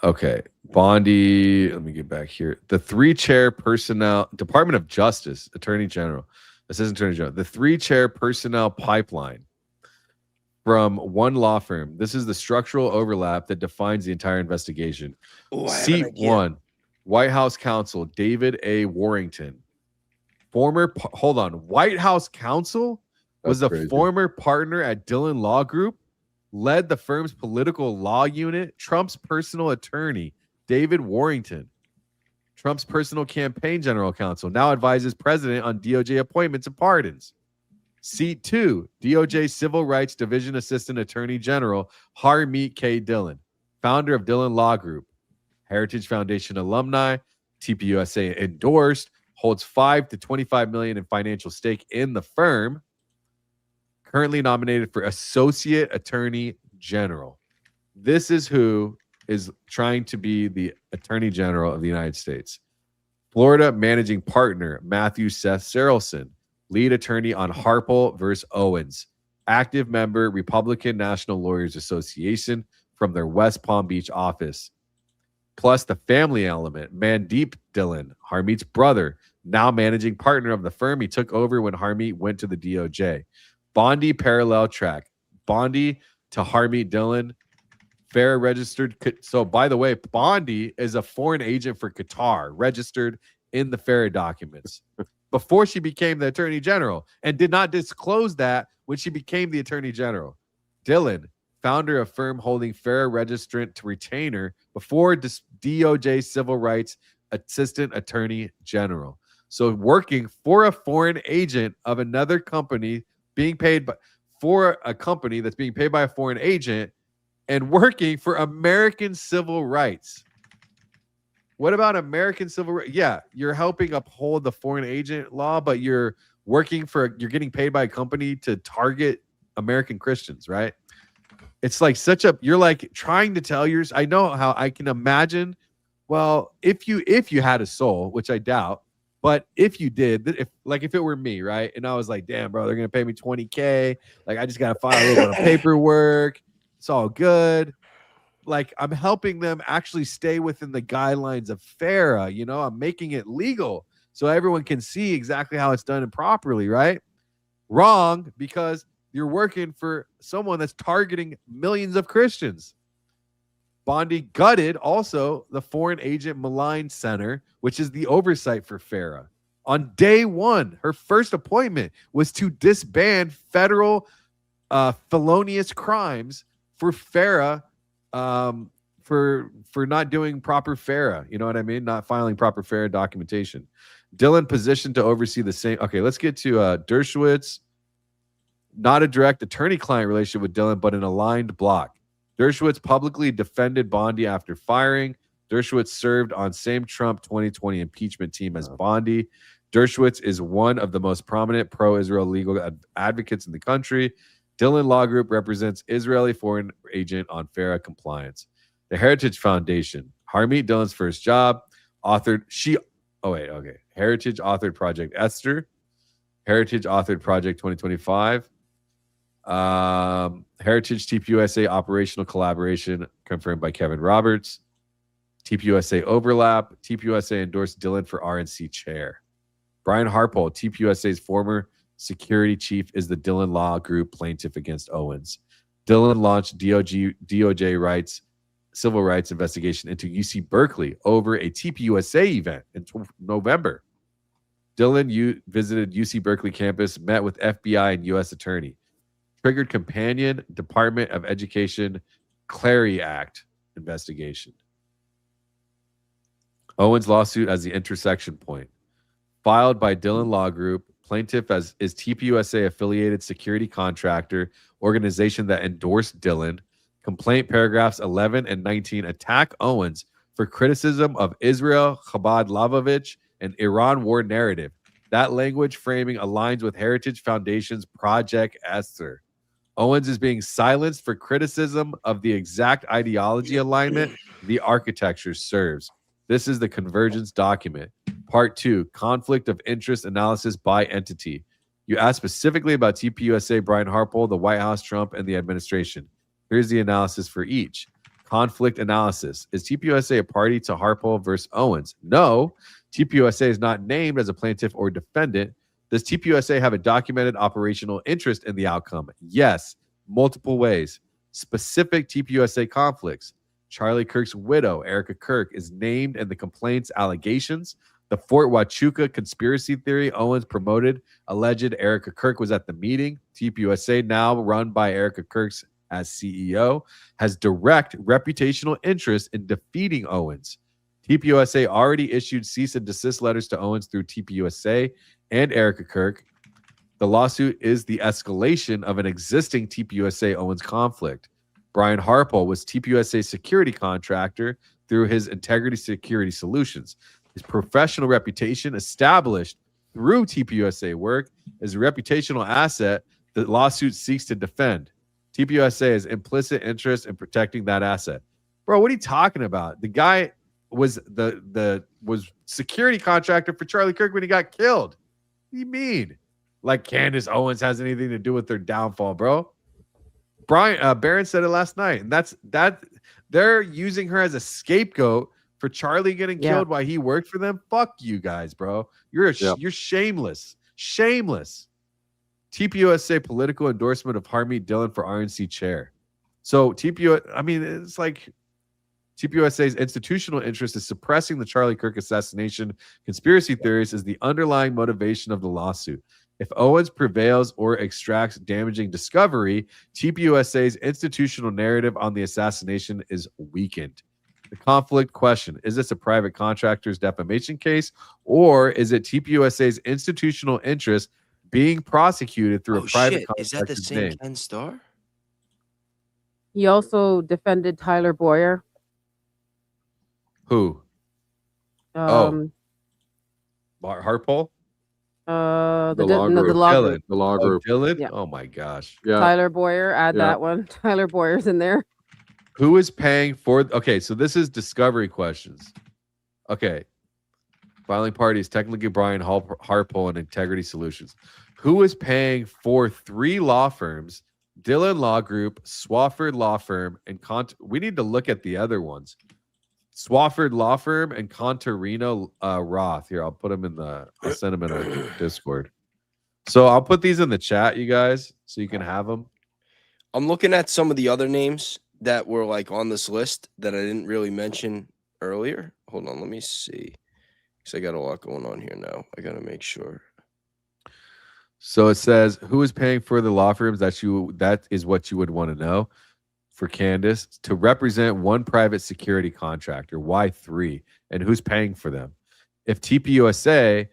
okay. Bondi, let me get back here. The 3-chair personnel, Department of Justice, Attorney General, Assistant Attorney General, the 3-chair personnel pipeline from one law firm. This is the structural overlap that defines the entire investigation. Ooh, Seat 1, White House counsel, David A. Warrington. White House counsel was a former partner at Dhillon Law Group, led the firm's political law unit. Trump's personal attorney, David Warrington. Trump's personal campaign general counsel, now advises president on DOJ appointments and pardons. Seat 2, DOJ Civil Rights Division Assistant Attorney General, Harmeet K. Dhillon, founder of Dhillon Law Group. Heritage Foundation alumni, TPUSA endorsed, holds $5 to $25 million in financial stake in the firm. Currently nominated for Associate Attorney General. This is who is trying to be the Attorney General of the United States. Florida Managing Partner Matthew Seth Sarelson, lead attorney on Harpole versus Owens, active member Republican National Lawyers Association from their West Palm Beach office. Plus the family element, Mandeep Dhillon, Harmeet's brother, now managing partner of the firm he took over when Harmeet went to the DOJ. Bondi parallel track. Bondi to Harmeet Dhillon, FARA registered. So, by the way, Bondi is a foreign agent for Qatar, registered in the FARA documents before she became the Attorney General, and did not disclose that when she became the Attorney General. Dhillon, founder of firm holding FARA registrant to retainer before DOJ Civil Rights Assistant Attorney General. So, working for a foreign agent of another company, being paid for a company that's being paid by a foreign agent, and working for American civil rights. What about American civil rights? Yeah, you're helping uphold the foreign agent law, but you're getting paid by a company to target American Christians, right? It's like you're like trying to tell yours. I know how I can imagine. Well, if you had a soul, which I doubt, but if you did, if it were me, right? And I was like, damn, bro, they're going to pay me $20K. Like, I just got to file a little bit of paperwork. It's all good. Like, I'm helping them actually stay within the guidelines of FARA. You know, I'm making it legal so everyone can see exactly how it's done and properly, right? Wrong, because you're working for someone that's targeting millions of Christians. Bondi gutted also the Foreign Agent Malign Center, which is the oversight for FARA. On day one, her first appointment was to disband federal felonious crimes for FARA, for not doing proper FARA. You know what I mean? Not filing proper FARA documentation. Dhillon positioned to oversee the same. Okay, let's get to Dershowitz. Not a direct attorney-client relationship with Dhillon, but an aligned block. Dershowitz publicly defended Bondi after firing. Dershowitz served on same Trump 2020 impeachment team as Bondi. Dershowitz is one of the most prominent pro-Israel legal advocates in the country. Dhillon Law Group represents Israeli foreign agent on FARA compliance. The Heritage Foundation, Harmeet Dhillon's first job, Heritage authored Project Esther, Heritage authored Project 2025, Heritage TPUSA operational collaboration confirmed by Kevin Roberts, TPUSA overlap, TPUSA endorsed Dhillon for RNC chair. Brian Harpole, TPUSA's former security chief, is the Dhillon Law Group plaintiff against Owens. Dhillon launched DOJ civil rights investigation into UC Berkeley over a TPUSA event in November. Dhillon visited UC Berkeley campus, met with FBI and U.S. attorney, triggered companion Department of Education Clary Act investigation. Owens lawsuit as the intersection point. Filed by Dhillon Law Group, plaintiff is TPUSA affiliated security contractor, organization that endorsed Dhillon. Complaint paragraphs 11 and 19 attack Owens for criticism of Israel, Chabad Lavovich, and Iran war narrative. That language framing aligns with Heritage Foundation's Project Esther. Owens is being silenced for criticism of the exact ideology alignment the architecture serves. This is the convergence document. Part 2, conflict of interest analysis by entity. You asked specifically about TPUSA, Brian Harpole, the White House, Trump, and the administration. Here's the analysis for each. Conflict analysis. Is TPUSA a party to Harpole versus Owens? No. TPUSA is not named as a plaintiff or defendant. Does TPUSA have a documented operational interest in the outcome? Yes. Multiple ways. Specific TPUSA conflicts. Charlie Kirk's widow, Erica Kirk, is named in the complaint's allegations. The Fort Huachuca conspiracy theory Owens promoted alleged Erica Kirk was at the meeting. TPUSA, now run by Erica Kirk's as CEO, has direct reputational interest in defeating Owens. TPUSA already issued cease and desist letters to Owens through TPUSA and Erica Kirk. The lawsuit is the escalation of an existing TPUSA Owens conflict. Brian Harpole was TPUSA's security contractor through his Integrity Security Solutions. His professional reputation established through TPUSA work is a reputational asset the lawsuit seeks to defend. TPUSA has implicit interest in protecting that asset. Bro, what are you talking about? The guy was was security contractor for Charlie Kirk when he got killed. What do you mean? Like Candace Owens has anything to do with their downfall, bro? Barron said it last night, and that's they're using her as a scapegoat for Charlie getting killed while he worked for them. Fuck you guys, bro. You're shameless. Shameless. TPUSA political endorsement of Harmeet Dhillon for RNC chair. So it's like TPUSA's institutional interest is suppressing the Charlie Kirk assassination conspiracy theories is the underlying motivation of the lawsuit. If Owens prevails or extracts damaging discovery, TPUSA's institutional narrative on the assassination is weakened. The conflict question, is this a private contractor's defamation case, or is it TPUSA's institutional interest being prosecuted through a private contractor's Is that the same name? Ken Starr? He also defended Tyler Boyer. Who? Um, Harpole? The law law Dhillon. group. The law group. Dhillon? Yeah. Oh my gosh. Yeah. Tyler Boyer, add that one. Tyler Boyer's in there. Who is paying for? Okay, so this is discovery questions. Okay. Filing parties, technically Brian Harpole and Integrity Solutions. Who is paying for 3 law firms, Dhillon Law Group, Swafford Law Firm, and we need to look at the other ones. Swafford Law Firm and Contarino Roth. Here, I'll send them in our Discord. So I'll put these in the chat, you guys, so you can have them. I'm looking at some of the other names that were like on this list that I didn't really mention earlier. Hold on, let me see. Because I got a lot going on here now. I got to make sure. So it says, who is paying for the law firms? That is what you would want to know for Candace to represent one private security contractor. Why 3? And who's paying for them? If TPUSA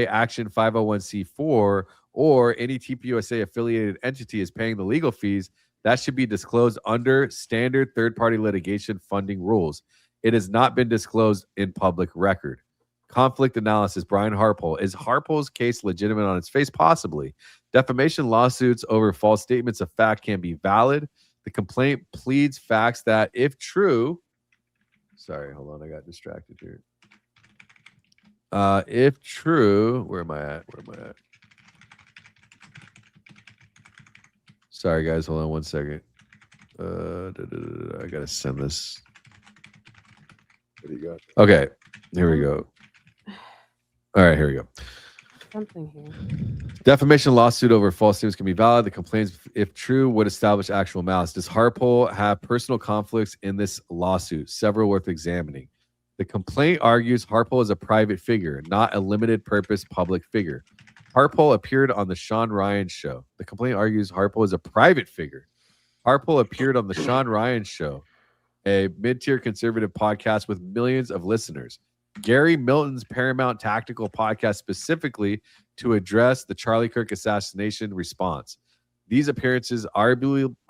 Action 501c4 or any TPUSA affiliated entity is paying the legal fees, that should be disclosed under standard third-party litigation funding rules. It has not been disclosed in public record. Conflict analysis, Brian Harpole. Is Harpole's case legitimate on its face? Possibly. Defamation lawsuits over false statements of fact can be valid. The complaint pleads facts that, if true, sorry, hold on, I got distracted here. If true, where am I at? Sorry, guys, hold on one second. I gotta send this. What do you got? Okay, here we go. All right, here we go. Something here. Defamation lawsuit over false statements can be valid. The complaints, if true, would establish actual malice. Does Harpole have personal conflicts in this lawsuit? Several worth examining. The complaint argues Harpole is a private figure, not a limited purpose public figure. Harpole appeared on the Sean Ryan show. The complaint argues Harpole is a private figure. Harpole appeared on the Sean Ryan show, a mid-tier conservative podcast with millions of listeners. Gary Milton's Paramount Tactical podcast specifically to address the Charlie Kirk assassination response. These appearances arguably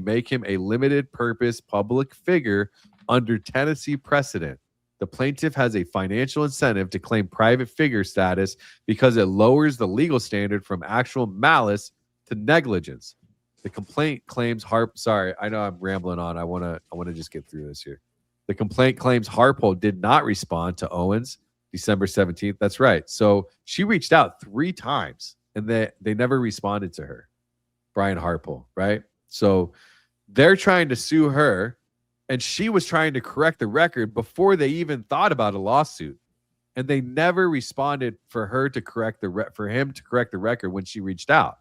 make him a limited purpose public figure under Tennessee precedent. The plaintiff has a financial incentive to claim private figure status because it lowers the legal standard from actual malice to negligence. The complaint claims sorry, I know I'm rambling on. I want to just get through this here. The complaint claims Harpole did not respond to Owens December 17th. That's right. So she reached out 3 times and they never responded to her. Brian Harpole, right? So they're trying to sue her, and she was trying to correct the record before they even thought about a lawsuit. And they never responded for him to correct the record when she reached out.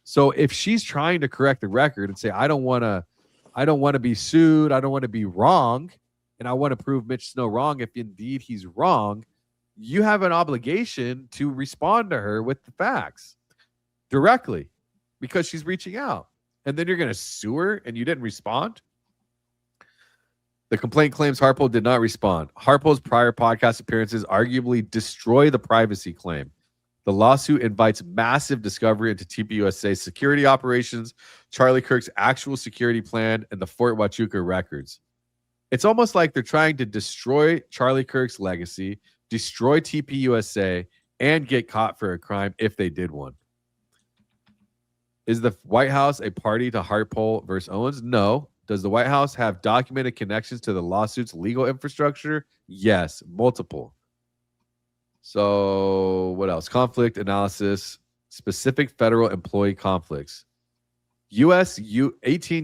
So if she's trying to correct the record and say, I don't want to be sued, I don't want to be wrong, and I want to prove Mitch Snow wrong if indeed he's wrong, you have an obligation to respond to her with the facts directly because she's reaching out. And then you're going to sue her and you didn't respond? The complaint claims Harpole did not respond. Harpole's prior podcast appearances arguably destroy the privacy claim. The lawsuit invites massive discovery into TPUSA's security operations, Charlie Kirk's actual security plan, and the Fort Huachuca records. It's almost like they're trying to destroy Charlie Kirk's legacy, destroy TPUSA, and get caught for a crime if they did one. Is the White House a party to Harpole versus Owens? No. Does the White House have documented connections to the lawsuit's legal infrastructure? Yes, multiple. So what else? Conflict analysis, specific federal employee conflicts. 18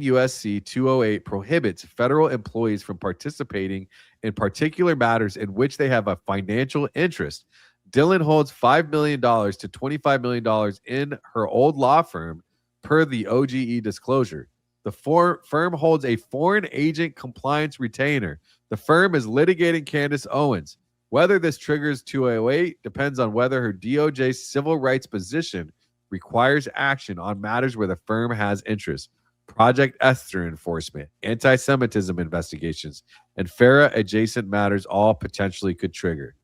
USC 208 prohibits federal employees from participating in particular matters in which they have a financial interest. Dhillon holds $5 million to $25 million in her old law firm per the OGE disclosure. The firm holds a foreign agent compliance retainer. The firm is litigating Candace Owens. Whether this triggers 208 depends on whether her DOJ civil rights position requires action on matters where the firm has interest. Project Esther enforcement, anti-Semitism investigations, and FARA adjacent matters all potentially could trigger.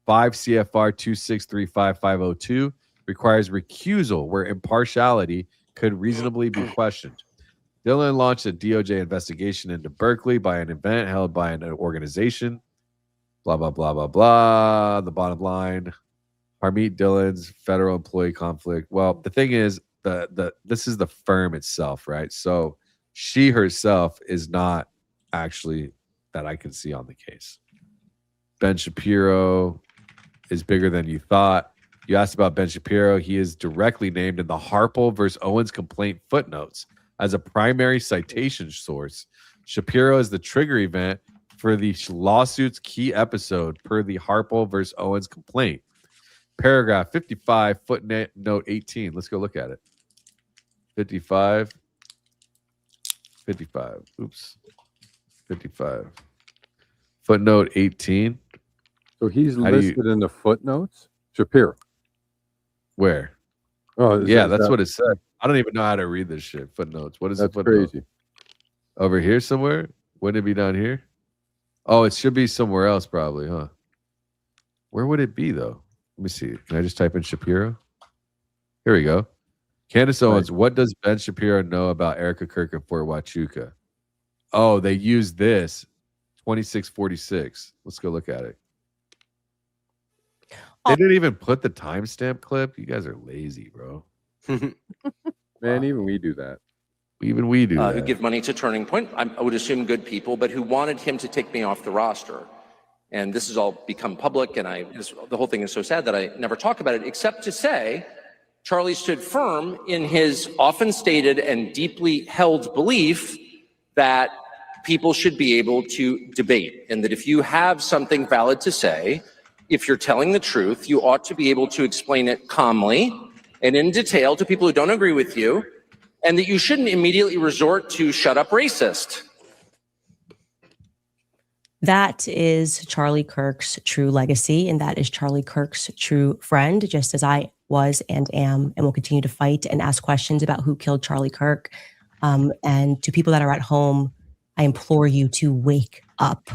5 CFR 2635502 requires recusal where impartiality could reasonably be questioned. Dhillon launched a DOJ investigation into Berkeley by an event held by an organization. Blah, blah, blah, blah, blah. The bottom line, Harmeet Dhillon's federal employee conflict. Well, the thing is, this is the firm itself, right? So she herself is not actually that I can see on the case. Ben Shapiro is bigger than you thought. You asked about Ben Shapiro. He is directly named in the Harpole versus Owens complaint footnotes as a primary citation source. Shapiro is the trigger event for the lawsuit's key episode per the Harpole versus Owens complaint. Paragraph 55, footnote 18. Let's go look at it. 55. Oops. 55. Footnote 18. So he's listed in the footnotes? Shapiro. Where? Oh, yeah, that's what it said. I don't even know how to read this shit. Footnotes. What is that's the footnote? crazy. Over here somewhere? Wouldn't it be down here? Oh, it should be somewhere else probably, huh? Where would it be though? Let me see. Can I just type in Shapiro? Here we go. Candace Owens, what does Ben Shapiro know about Erica Kirk and Fort Huachuca? Oh, they used this 2646. Let's go look at it. They didn't even put the timestamp clip. You guys are lazy, bro. Man, even we do that. Even we do that. Who give money to Turning Point, I would assume good people, but who wanted him to take me off the roster. And this has all become public, and the whole thing is so sad that I never talk about it, except to say Charlie stood firm in his often stated and deeply held belief that people should be able to debate, and that if you have something valid to say, if you're telling the truth, you ought to be able to explain it calmly and in detail to people who don't agree with you, and that you shouldn't immediately resort to shut up racist. That is Charlie Kirk's true legacy, and that is Charlie Kirk's true friend, just as I was and am and will continue to fight and ask questions about who killed Charlie Kirk. And to people that are at home, I implore you to wake up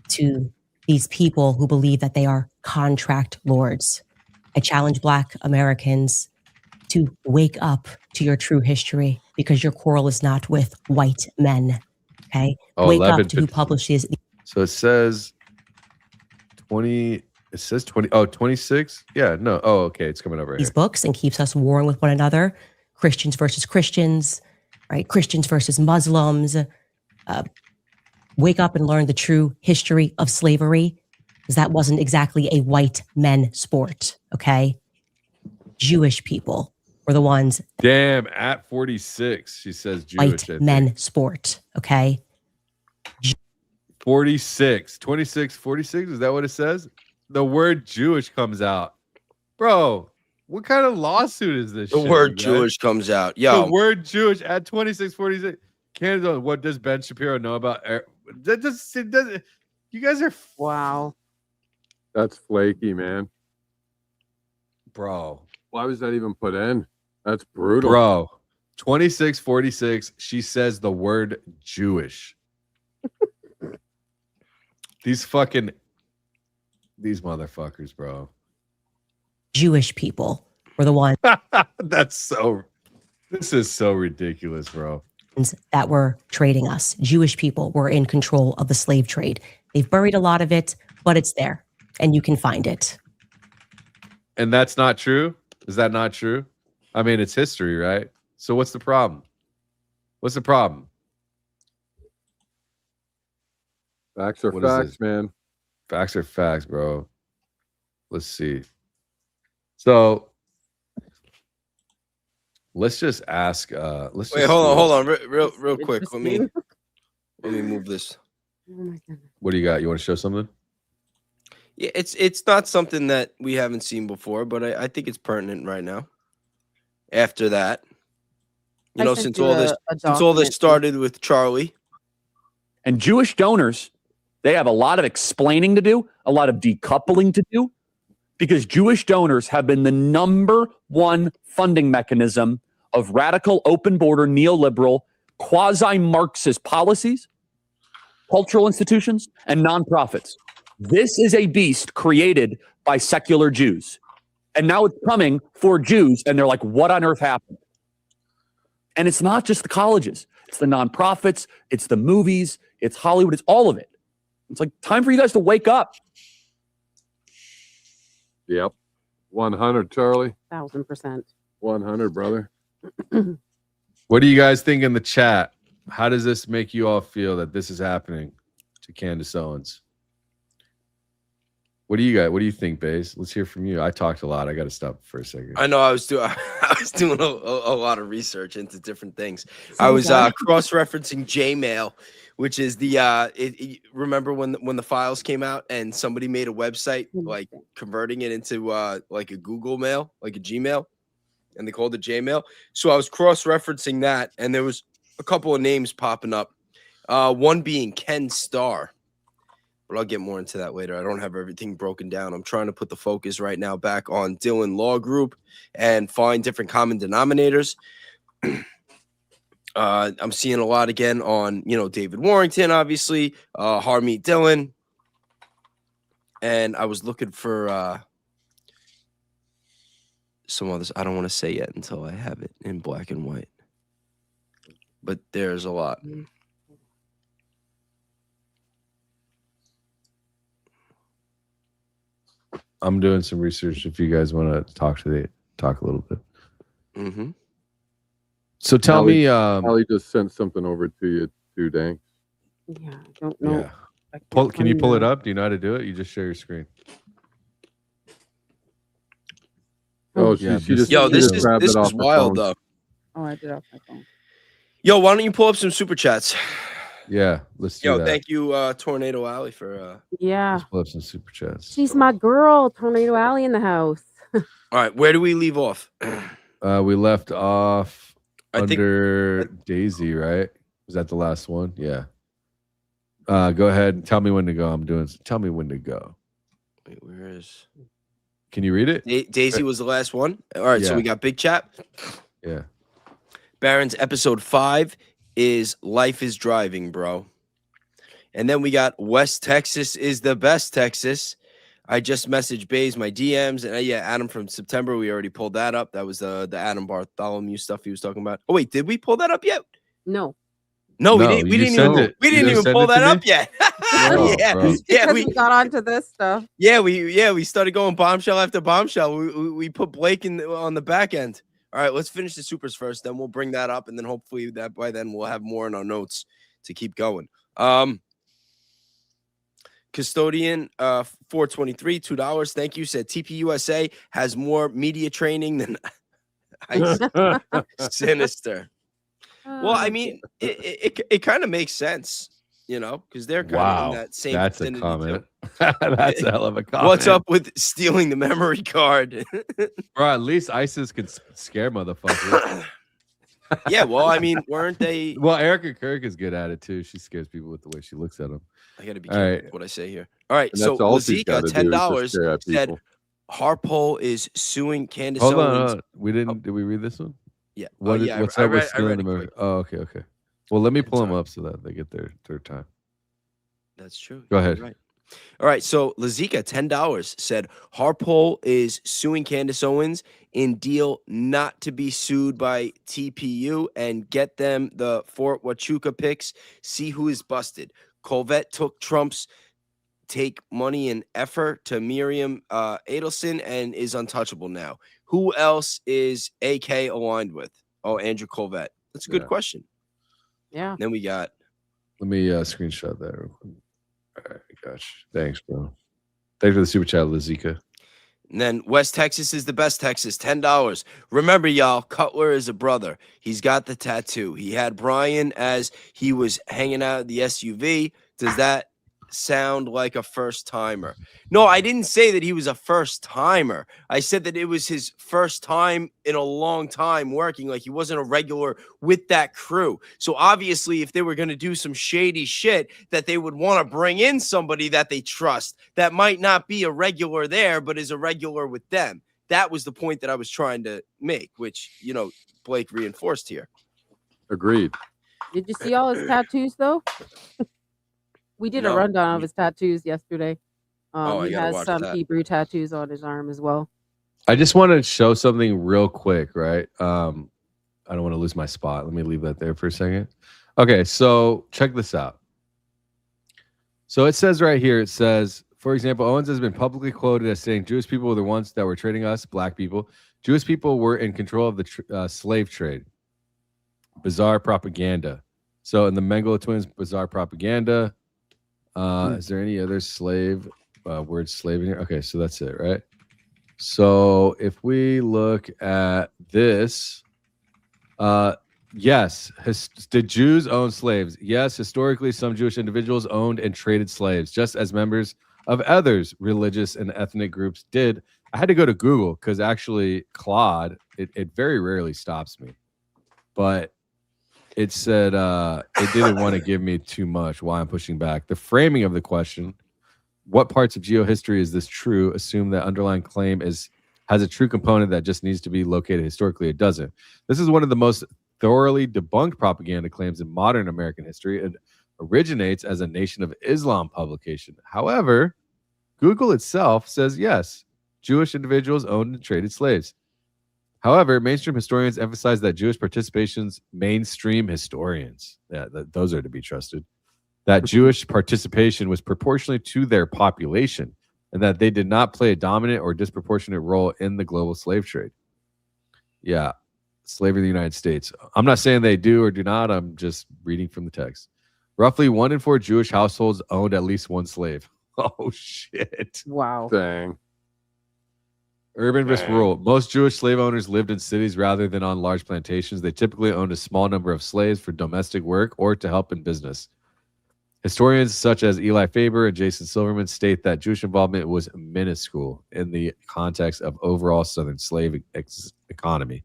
to these people who believe that they are contract lords. I challenge Black Americans to wake up to your true history, because your quarrel is not with white men. Okay? Oh, Wake 11, up to who publishes. So it says 20. It says 20. Oh, 26. Yeah. No. Oh, okay. It's coming over These here. books and keeps us warring with one another. Christians versus Christians, right? Christians versus Muslims. Wake up and learn the true history of slavery, because that wasn't exactly a white men sport. Okay, Jewish people were the ones. Damn. At 46, she says Jewish. White men sport. Okay. 46, 26, 46. Is that what it says? The word Jewish comes out. Bro, what kind of lawsuit is this? The shit, word you guys? Jewish comes out. Yo, The word Jewish at 26, 46. Canada, what does Ben Shapiro know about? That just, it doesn't. You guys are, Wow. That's flaky, man. bro. Why was that even put in? That's brutal. Bro, 26, 46. She says the word Jewish. These motherfuckers, bro. Jewish people were the ones This is so ridiculous, bro. that were trading us. Jewish people were in control of the slave trade. They've buried a lot of it, but it's there and you can find it. And that's not true? Is that not true? I mean, it's history, right? So what's the problem? What's the problem? Facts are What is facts, this? man. Facts are facts, bro. Let's see. So let's just ask. Let's wait, just hold on, real quick. Let me Interesting. move this. Oh my goodness. What do you got? You want to show something? Yeah, it's not something that we haven't seen before, but I think it's pertinent right now. After that, I sent since you all this a since all this document. started with Charlie. And Jewish donors, they have a lot of explaining to do, a lot of decoupling to do, because Jewish donors have been the number one funding mechanism of radical, open border, neoliberal, quasi-Marxist policies, cultural institutions, and nonprofits. This is a beast created by secular Jews. And now it's coming for Jews, and they're like, what on earth happened? And it's not just the colleges. It's the nonprofits. It's the movies. It's Hollywood. It's all of it. It's like time for you guys to wake up. Yep. 100, Charlie. 1,000%. 100, brother. What do you guys think in the chat? How does this make you all feel that this is happening to Candace Owens? What do you got? What do you think, Baze? Let's hear from you. I talked a lot. I got to stop for a second. I know I was doing a lot of research into different things. I So was done. cross-referencing Gmail, which is the remember when the files came out and somebody made a website like converting it into like a Google Mail, like a Gmail, and they called it Jmail. So I was cross-referencing that, and there was a couple of names popping up. One being Ken Starr. But I'll get more into that later. I don't have everything broken down. I'm trying to put the focus right now back on Dhillon Law Group and find different common denominators. I'm seeing a lot again on, David Warrington, obviously, Harmeet Dhillon. And I was looking for some others. I don't want to say yet until I have it in black and white. But there's a lot. I'm doing some research. If you guys want to talk a little bit. Mm-hmm. So tell me, Ali just sent something over to you too, Dank. Yeah, I don't know. yeah. I can't Can you find pull it the- up? Do you know how to do it? You just share your screen. Oh, Yeah, she just Yo, she this just is grabbed this it off is her wild phone. though. Oh, I did it off my phone. Yo, why don't you pull up some super chats? Yeah, let's do Yo, that. thank you, Tornado Alley, for. Yeah, Let's pull up some super chats. she's my girl, Tornado Alley in the house. All right, where do we leave off? We left off I think- under Daisy, right? Was that the last one? Yeah. Go ahead and tell me when to go. Tell me when to go. Wait, where is Can you read it? Daisy? Was the last one. All right, so Yeah. we got big chat. Yeah. Barron's episode 5 is Life is Driving, bro. And then we got West Texas is the best Texas. I just messaged Bays my DMs, and yeah, Adam from September. We already pulled that up. That was the Adam Bartholomew stuff he was talking about. Oh wait, did we pull that up yet? No, No, we No, didn't. We you didn't sent even. it. We You didn't didn't even send pull it to that me? up yet. No, yeah, bro. yeah. because we got onto this stuff. We started going bombshell after bombshell. We put Blake on the back end. All right, let's finish the supers first. Then we'll bring that up, and then hopefully that by then we'll have more in our notes to keep going. Custodian 423, $2. Thank you. Said TPUSA has more media training than Sinister. Well, I mean, it kind of makes sense, you know, because they're kind of in Wow. that same That's a vicinity, comment. too. That's a hell of a comment. What's up with stealing the memory card? Bro, at least ISIS could scare motherfuckers. Yeah, well, I mean, weren't they? Well, Erica Kirk is good at it too. She scares people with the way she looks at them. I got to be All careful right. with what I say here. All right, And so that's all she's Lazika, gotta do is just $10 stare at said people. Harpole is suing Candace Hold Owens. on. We didn't. Did we read this one? Yeah. What is- yeah, what's I up with read stealing it the memory? quick. Oh, okay. Well, let me pull them Sorry. up so that they get their time. That's true. Go You're ahead. Right. All right. So Lazika, $10 said Harpole is suing Candace Owens in deal not to be sued by TPU and get them the Fort Huachuca pics. See who is busted. Colvette took Trump's take money and effort to Miriam Adelson and is untouchable now. Who else is AK aligned with? Oh, Andrew Colvette. That's a good Yeah. question. Yeah. Then we got Let me screenshot that real quick. All right, gosh. Thanks, bro. Thanks for the super chat, Lazika. And then West Texas is the best Texas, $10. Remember, y'all, Cutler is a brother. He's got the tattoo. He had Brian as he was hanging out at the SUV. Does that sound like a first timer? No, I didn't say that he was a first timer. I said that it was his first time in a long time working. Like he wasn't a regular with that crew. So obviously, if they were going to do some shady shit, that they would want to bring in somebody that they trust that might not be a regular there, but is a regular with them. That was the point that I was trying to make, which, you know, Blake reinforced here. Agreed. Did you see all his tattoos though? We did No. a rundown of his tattoos yesterday. Oh, I He gotta has watch some that. Hebrew tattoos on his arm as well. I just want to show something real quick, right? I don't want to lose my spot. Let me leave that there for a second. Okay, so check this out. So it says right here, it says, for example, Owens has been publicly quoted as saying Jewish people were the ones that were trading us, black people. Jewish people were in control of the slave trade. Bizarre propaganda. So in the Mengele twins, bizarre propaganda. Is there any other slave word slave in here? Okay, so that's it, right? So if we look at this, yes, did Jews own slaves? Yes, historically, some Jewish individuals owned and traded slaves, just as members of others religious and ethnic groups did. I had to go to Google because actually Claude, it very rarely stops me, but it said it didn't want to give me too much why I'm pushing back. The framing of the question, what parts of geohistory is this true? Assume that underlying claim has a true component that just needs to be located historically. It doesn't. This is one of the most thoroughly debunked propaganda claims in modern American history. It originates as a Nation of Islam publication. However, Google itself says yes, Jewish individuals owned and traded slaves. However, mainstream historians emphasize that Jewish participation's mainstream historians, those are to be trusted, that Jewish participation was proportionally to their population. and that they did not play a dominant or disproportionate role in the global slave trade. Yeah, slavery in the United States. I'm not saying they do or do not. I'm just reading from the text. Roughly 1 in 4 Jewish households owned at least one slave. Oh, shit. Wow. Dang. Urban versus Dang. rural. Most Jewish slave owners lived in cities rather than on large plantations. They typically owned a small number of slaves for domestic work or to help in business. Historians such as Eli Faber and Jason Silverman state that Jewish involvement was minuscule in the context of overall Southern slave economy.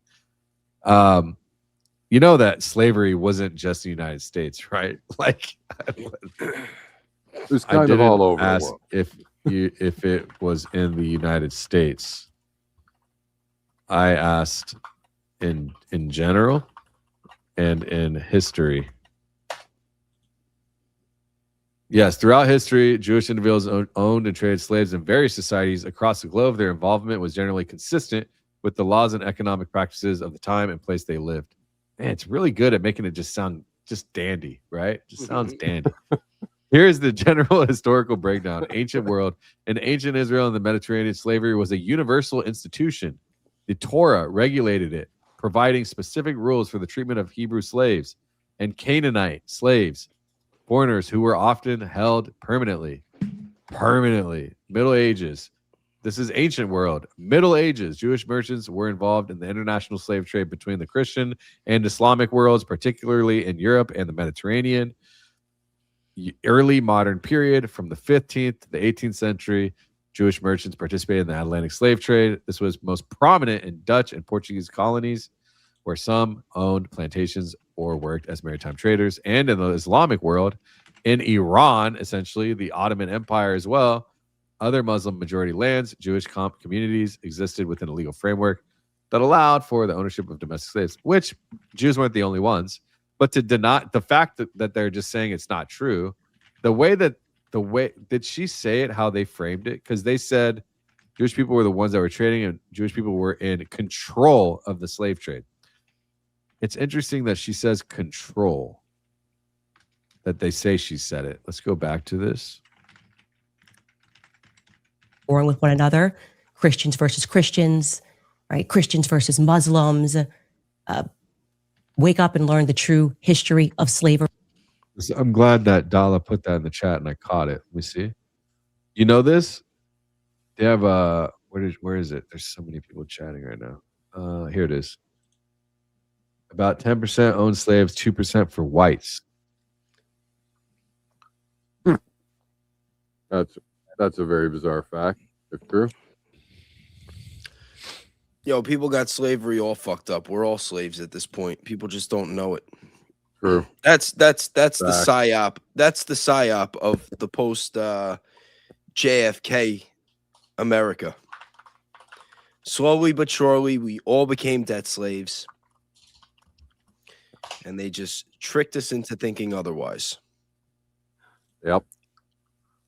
You know that slavery wasn't just the United States, right? Like, It was kind of all over the world. If it was in the United States. I asked in general and in history. Yes, throughout history, Jewish individuals owned and traded slaves in various societies across the globe. Their involvement was generally consistent with the laws and economic practices of the time and place they lived. Man, it's really good at making it just sound just dandy, right? Just sounds dandy. Here's the general historical breakdown. Ancient world. In ancient Israel and the Mediterranean, slavery was a universal institution. The Torah regulated it, providing specific rules for the treatment of Hebrew slaves and Canaanite slaves, foreigners who were often held permanently. Middle Ages. This is ancient world. Middle Ages. Jewish merchants were involved in the international slave trade between the Christian and Islamic worlds, particularly in Europe and the Mediterranean. Early modern period, from the 15th to the 18th century, Jewish merchants participated in the Atlantic slave trade. This was most prominent in Dutch and Portuguese colonies, where some owned plantations or worked as maritime traders, and in the Islamic world, in Iran, essentially the Ottoman Empire as well, other Muslim majority lands, Jewish communities existed within a legal framework that allowed for the ownership of domestic slaves, which Jews weren't the only ones. But to deny the fact that they're just saying it's not true, the way did she say it, how they framed it? Because they said Jewish people were the ones that were trading and Jewish people were in control of the slave trade. It's interesting that she says control, that they say she said it. Let's go back to this. Warring with one another, Christians versus Christians, right? Christians versus Muslims. Wake up and learn the true history of slavery. I'm glad that Dala put that in the chat and I caught it. Let me see. You know this? They have where is it? There's so many people chatting right now. Here it is. About 10% own slaves, 2% for whites. That's a very bizarre fact, if true. Yo, people got slavery all fucked up. We're all slaves at this point. People just don't know it. True. That's the psyop. That's the psyop of the post JFK America. Slowly but surely, we all became debt slaves. And they just tricked us into thinking otherwise. Yep.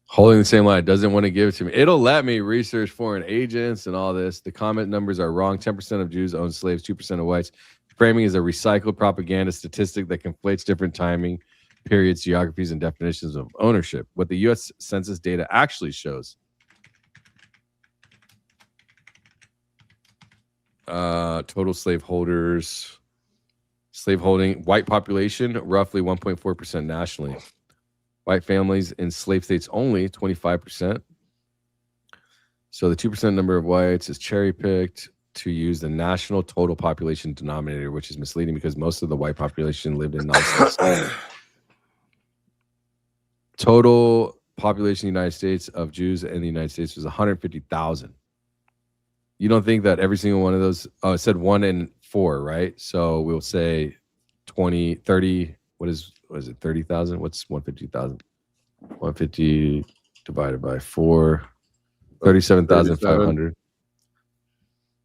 Holding the same line, doesn't want to give it to me. It'll let me research foreign agents and all this. The comment numbers are wrong. 10% of Jews own slaves, 2% of whites. Framing is a recycled propaganda statistic that conflates different timing periods, geographies, and definitions of ownership. What the U.S. Census data actually shows. Total slaveholders. Slaveholding, white population, roughly 1.4% nationally. White families in slave states only, 25%. So the 2% number of whites is cherry-picked to use the national total population denominator, which is misleading because most of the white population lived in non-slave. Total population in the United States of Jews in the United States was 150,000. You don't think that every single one of those, it said 1 in 4, right? So we'll say 20, 30, what is it, 30,000? What's 150,000? 150 divided by 4, 37,500.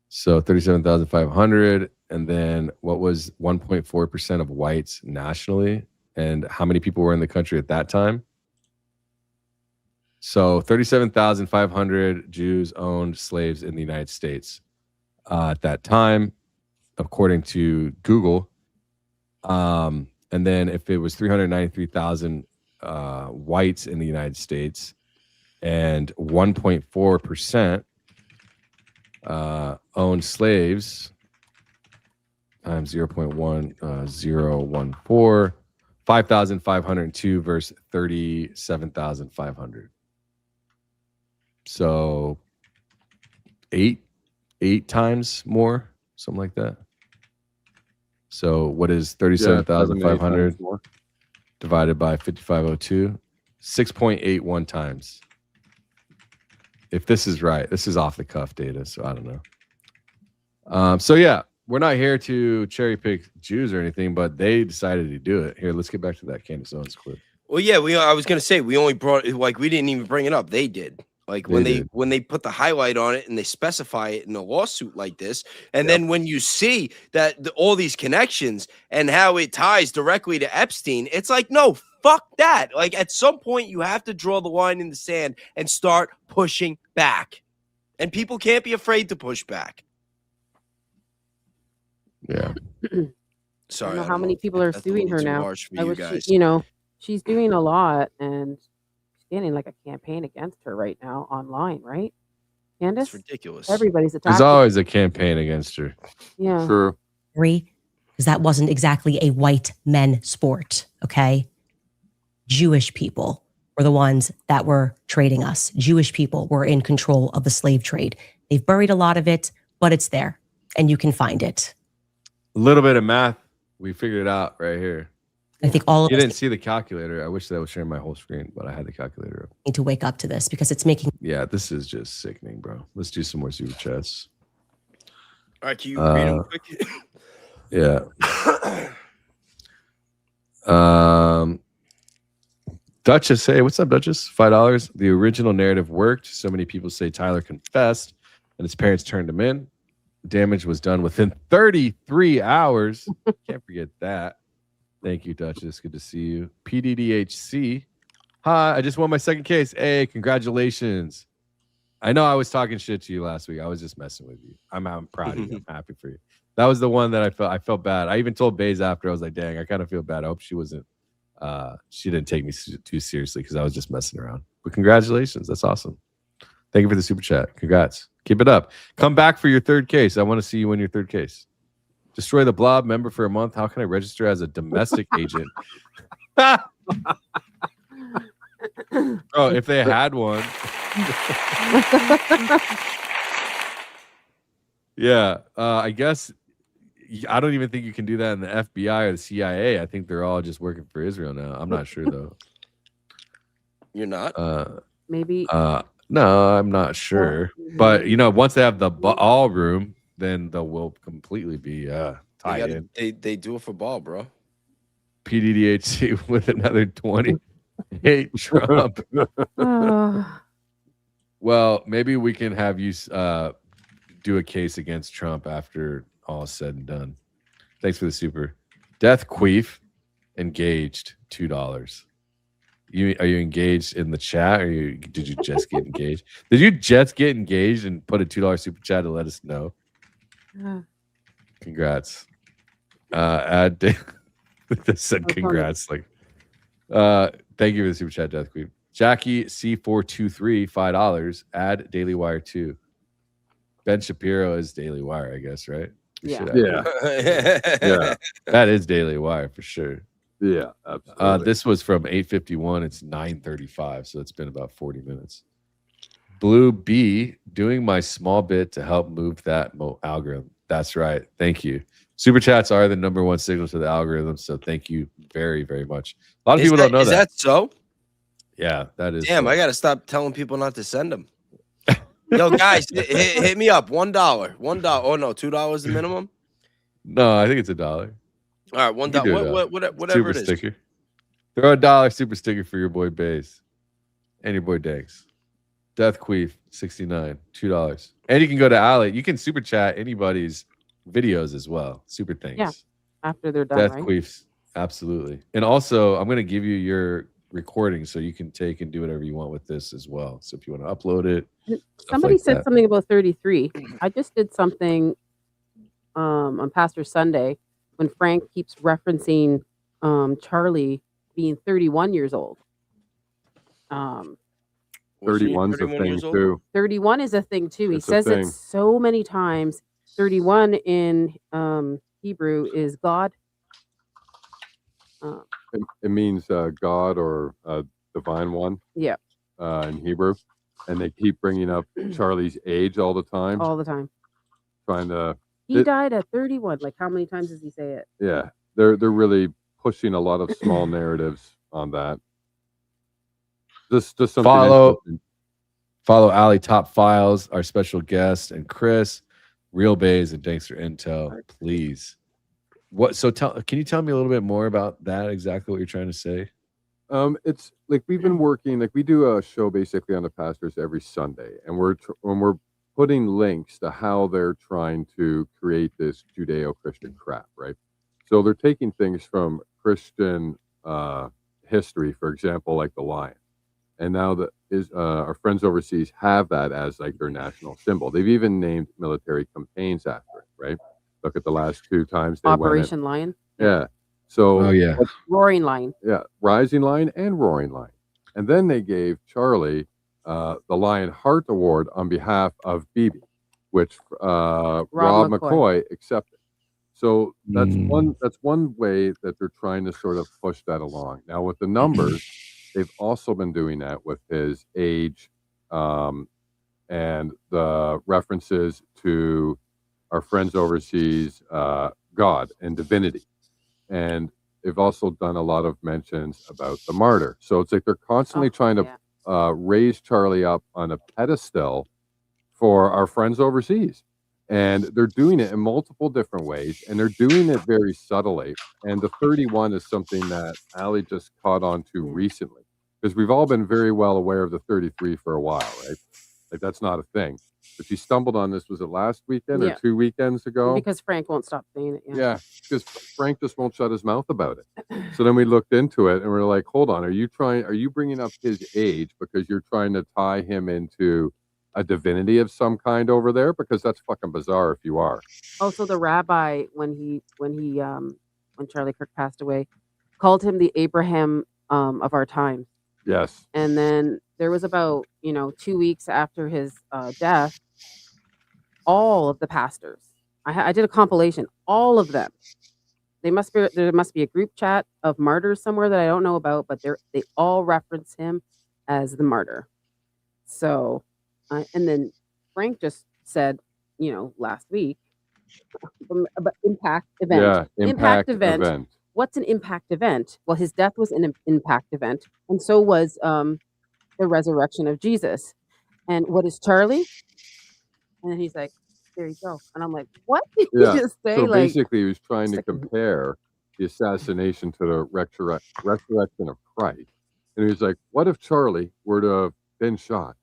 So 37,500. And then what was 1.4% of whites nationally? And how many people were in the country at that time? So 37,500 Jews owned slaves in the United States at that time, according to Google. And then if it was 393,000 whites in the United States, and 1.4% owned slaves times 0.1014, 5,502 versus 37,500. So eight times more, something like that. So what is 37,500 divided by 5,502? 6.81 times. If this is right, this is off the cuff data, so I don't know. So yeah, we're not here to cherry pick Jews or anything, but they decided to do it. Here, let's get back to that Candace Owens clip. Well, yeah, I was gonna say we only brought like we didn't even bring it up. They did. Like when they put the highlight on it and they specify it in a lawsuit like this, and then when you see that all these connections and how it ties directly to Epstein, it's like, no, fuck that. Like at some point you have to draw the line in the sand and start pushing back, and people can't be afraid to push back. Yeah. Sorry, I don't know how many people are suing her now. Guys. She's doing a lot and getting like a campaign against her right now online, right? Candace? It's ridiculous. Everybody's attacking. There's always a campaign against her. Yeah. True. Because that wasn't exactly a white men sport, okay? Jewish people were the ones that were trading us. Jewish people were in control of the slave trade. They've buried a lot of it, but it's there, and you can find it. A little bit of math. We figured it out right here. I think all of You us didn't see the calculator. I wish that was sharing my whole screen, but I had the calculator up. need to wake up to this because it's making Yeah, this is just sickening, bro. Let's do some more super chats. All right, can you read them quick? Yeah. Duchess, hey, what's up, Duchess? $5. The original narrative worked. So many people say Tyler confessed and his parents turned him in. Damage was done within 33 hours. Can't forget that. Thank you, Duchess. Good to see you. PDDHC. Hi, I just won my second case. Hey, congratulations. I know I was talking shit to you last week. I was just messing with you. I'm proud of you. I'm happy for you. That was the one that I felt bad. I even told Baze after. I was like, dang, I kind of feel bad. I hope she wasn't she didn't take me too seriously because I was just messing around. But congratulations. That's awesome. Thank you for the super chat. Congrats. Keep it up. Come back for your third case. I want to see you win your third case. Destroy the blob member for a month. How can I register as a domestic agent? Oh, if they had one. Yeah. I guess I don't even think you can do that in the FBI or the CIA. I think they're all just working for Israel now. I'm not sure though. You're not? Maybe. No, I'm not sure. But once they have the ballroom, then they will completely be tied in. They do it for ball, bro. PDDHC with another 20. Hate Trump. Well, maybe we can have you do a case against Trump after all is said and done. Thanks for the super. Death Queef engaged $2. Are you engaged in the chat, or did you just get engaged? Did you just get engaged and put a $2 super chat to let us know? Congrats. Add this said congrats. Like, thank you for the super chat, Death Queen. Jackie C423, $5. Add Daily Wire 2. Ben Shapiro is Daily Wire, I guess, right? Yeah. Yeah. That is Daily Wire for sure. Yeah, absolutely. This was from 8:51. It's 9:35, so it's been about 40 minutes. Blue B, doing my small bit to help move that algorithm. That's right. Thank you. Super chats are the #1 signal to the algorithm, so thank you very, very much. A lot of people don't know that. Is that so? Yeah, that is. Damn, so. I got to stop telling people not to send them. Yo, guys, hit me up. $1. $1. Oh, no, $2 the minimum? No, I think it's $1. All right, $1. Whatever it is. Sticker. Throw a $1 super sticker for your boy Baze and your boy Danks. Death Queef 69, $2. And you can go to Alley. You can super chat anybody's videos as well. Super thanks. Yeah, after they're done. Death right? Queefs, absolutely. And also, I'm going to give you your recording so you can take and do whatever you want with this as well. So if you want to upload it. Somebody said something about 33. I just did something on Pastor Sunday when Frank keeps referencing Charlie being 31 years old. Wasn't he 31's a 31 thing years old? too. 31 is a thing too. He It's a says thing. it so many times. 31 in Hebrew is God. It means God or divine one. Yeah. In Hebrew, and they keep bringing up Charlie's age all the time, All the time. trying to. He died at 31. Like, how many times does he say it? Yeah, they're really pushing a lot of small narratives on that. Just something. Follow Ali Top Files, our special guest, and Chris, Real Bays, and thanks for intel, please. What? So can you tell me a little bit more about that? Exactly what you're trying to say? It's like we've been working, like we do a show basically on the pastors every Sunday, and when we're putting links to how they're trying to create this Judeo-Christian crap, right? So they're taking things from Christian history, for example, like the lion, and now our friends overseas have that as like their national symbol. They've even named military campaigns after it, right? Look at the last 2 times they Operation Lion. Yeah. So Oh yeah, Roaring Lion. yeah, Rising Lion and Roaring Lion. And then they gave Charlie the Lion Heart Award on behalf of Bibi, which Rob McCoy accepted. So that's one way that they're trying to sort of push that along. Now with the numbers, they've also been doing that with his age and the references to our friends overseas, God and divinity. And they've also done a lot of mentions about the martyr. So it's like they're constantly trying to raise Charlie up on a pedestal for our friends overseas. And they're doing it in multiple different ways, and they're doing it very subtly. And the 31 is something that Ali just caught on to recently, because we've all been very well aware of the 33 for a while, right? Like that's not a thing. But she stumbled on this, was it last weekend or 2 weekends ago? Because Frank won't stop saying it. Yeah, because Frank just won't shut his mouth about it. So then we looked into it and we're like, hold on, are you bringing up his age because you're trying to tie him into a divinity of some kind over there? Because that's fucking bizarre if you are. Oh, so the rabbi, when Charlie Kirk passed away, called him the Abraham of our time. Yes. And then there was about 2 weeks after his death, all of the pastors, I did a compilation, all of them. There must be a group chat of martyrs somewhere that I don't know about, but they all reference him as the martyr. So, and then Frank just said, last week, about impact event. Yeah, impact event. What's an impact event? Well, his death was an impact event, and so was the resurrection of Jesus. And what is Charlie? And then he's like, there you go. And I'm like, what did you just say? So basically, he was trying to compare the assassination to the resurrection of Christ. And he was like, what if Charlie were to have been shot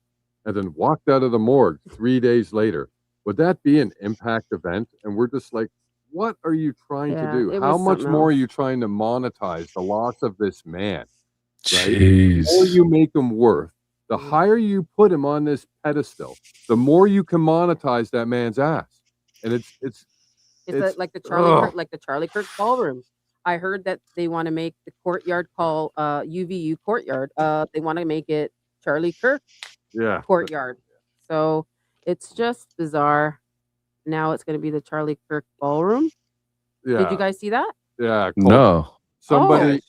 and then walked out of the morgue 3 days later? Would that be an impact event? And we're just like, what are you trying to do? How much more are you trying to monetize the loss of this man? Right? Jeez. The more you make him worth, the higher you put him on this pedestal, the more you can monetize that man's ass. And it's like the Charlie Kirk ballroom. I heard that they want to make the courtyard call UVU courtyard. They want to make it Charlie Kirk courtyard. So it's just bizarre. Now it's going to be the Charlie Kirk ballroom. Yeah. Did you guys see that? Yeah. No. Somebody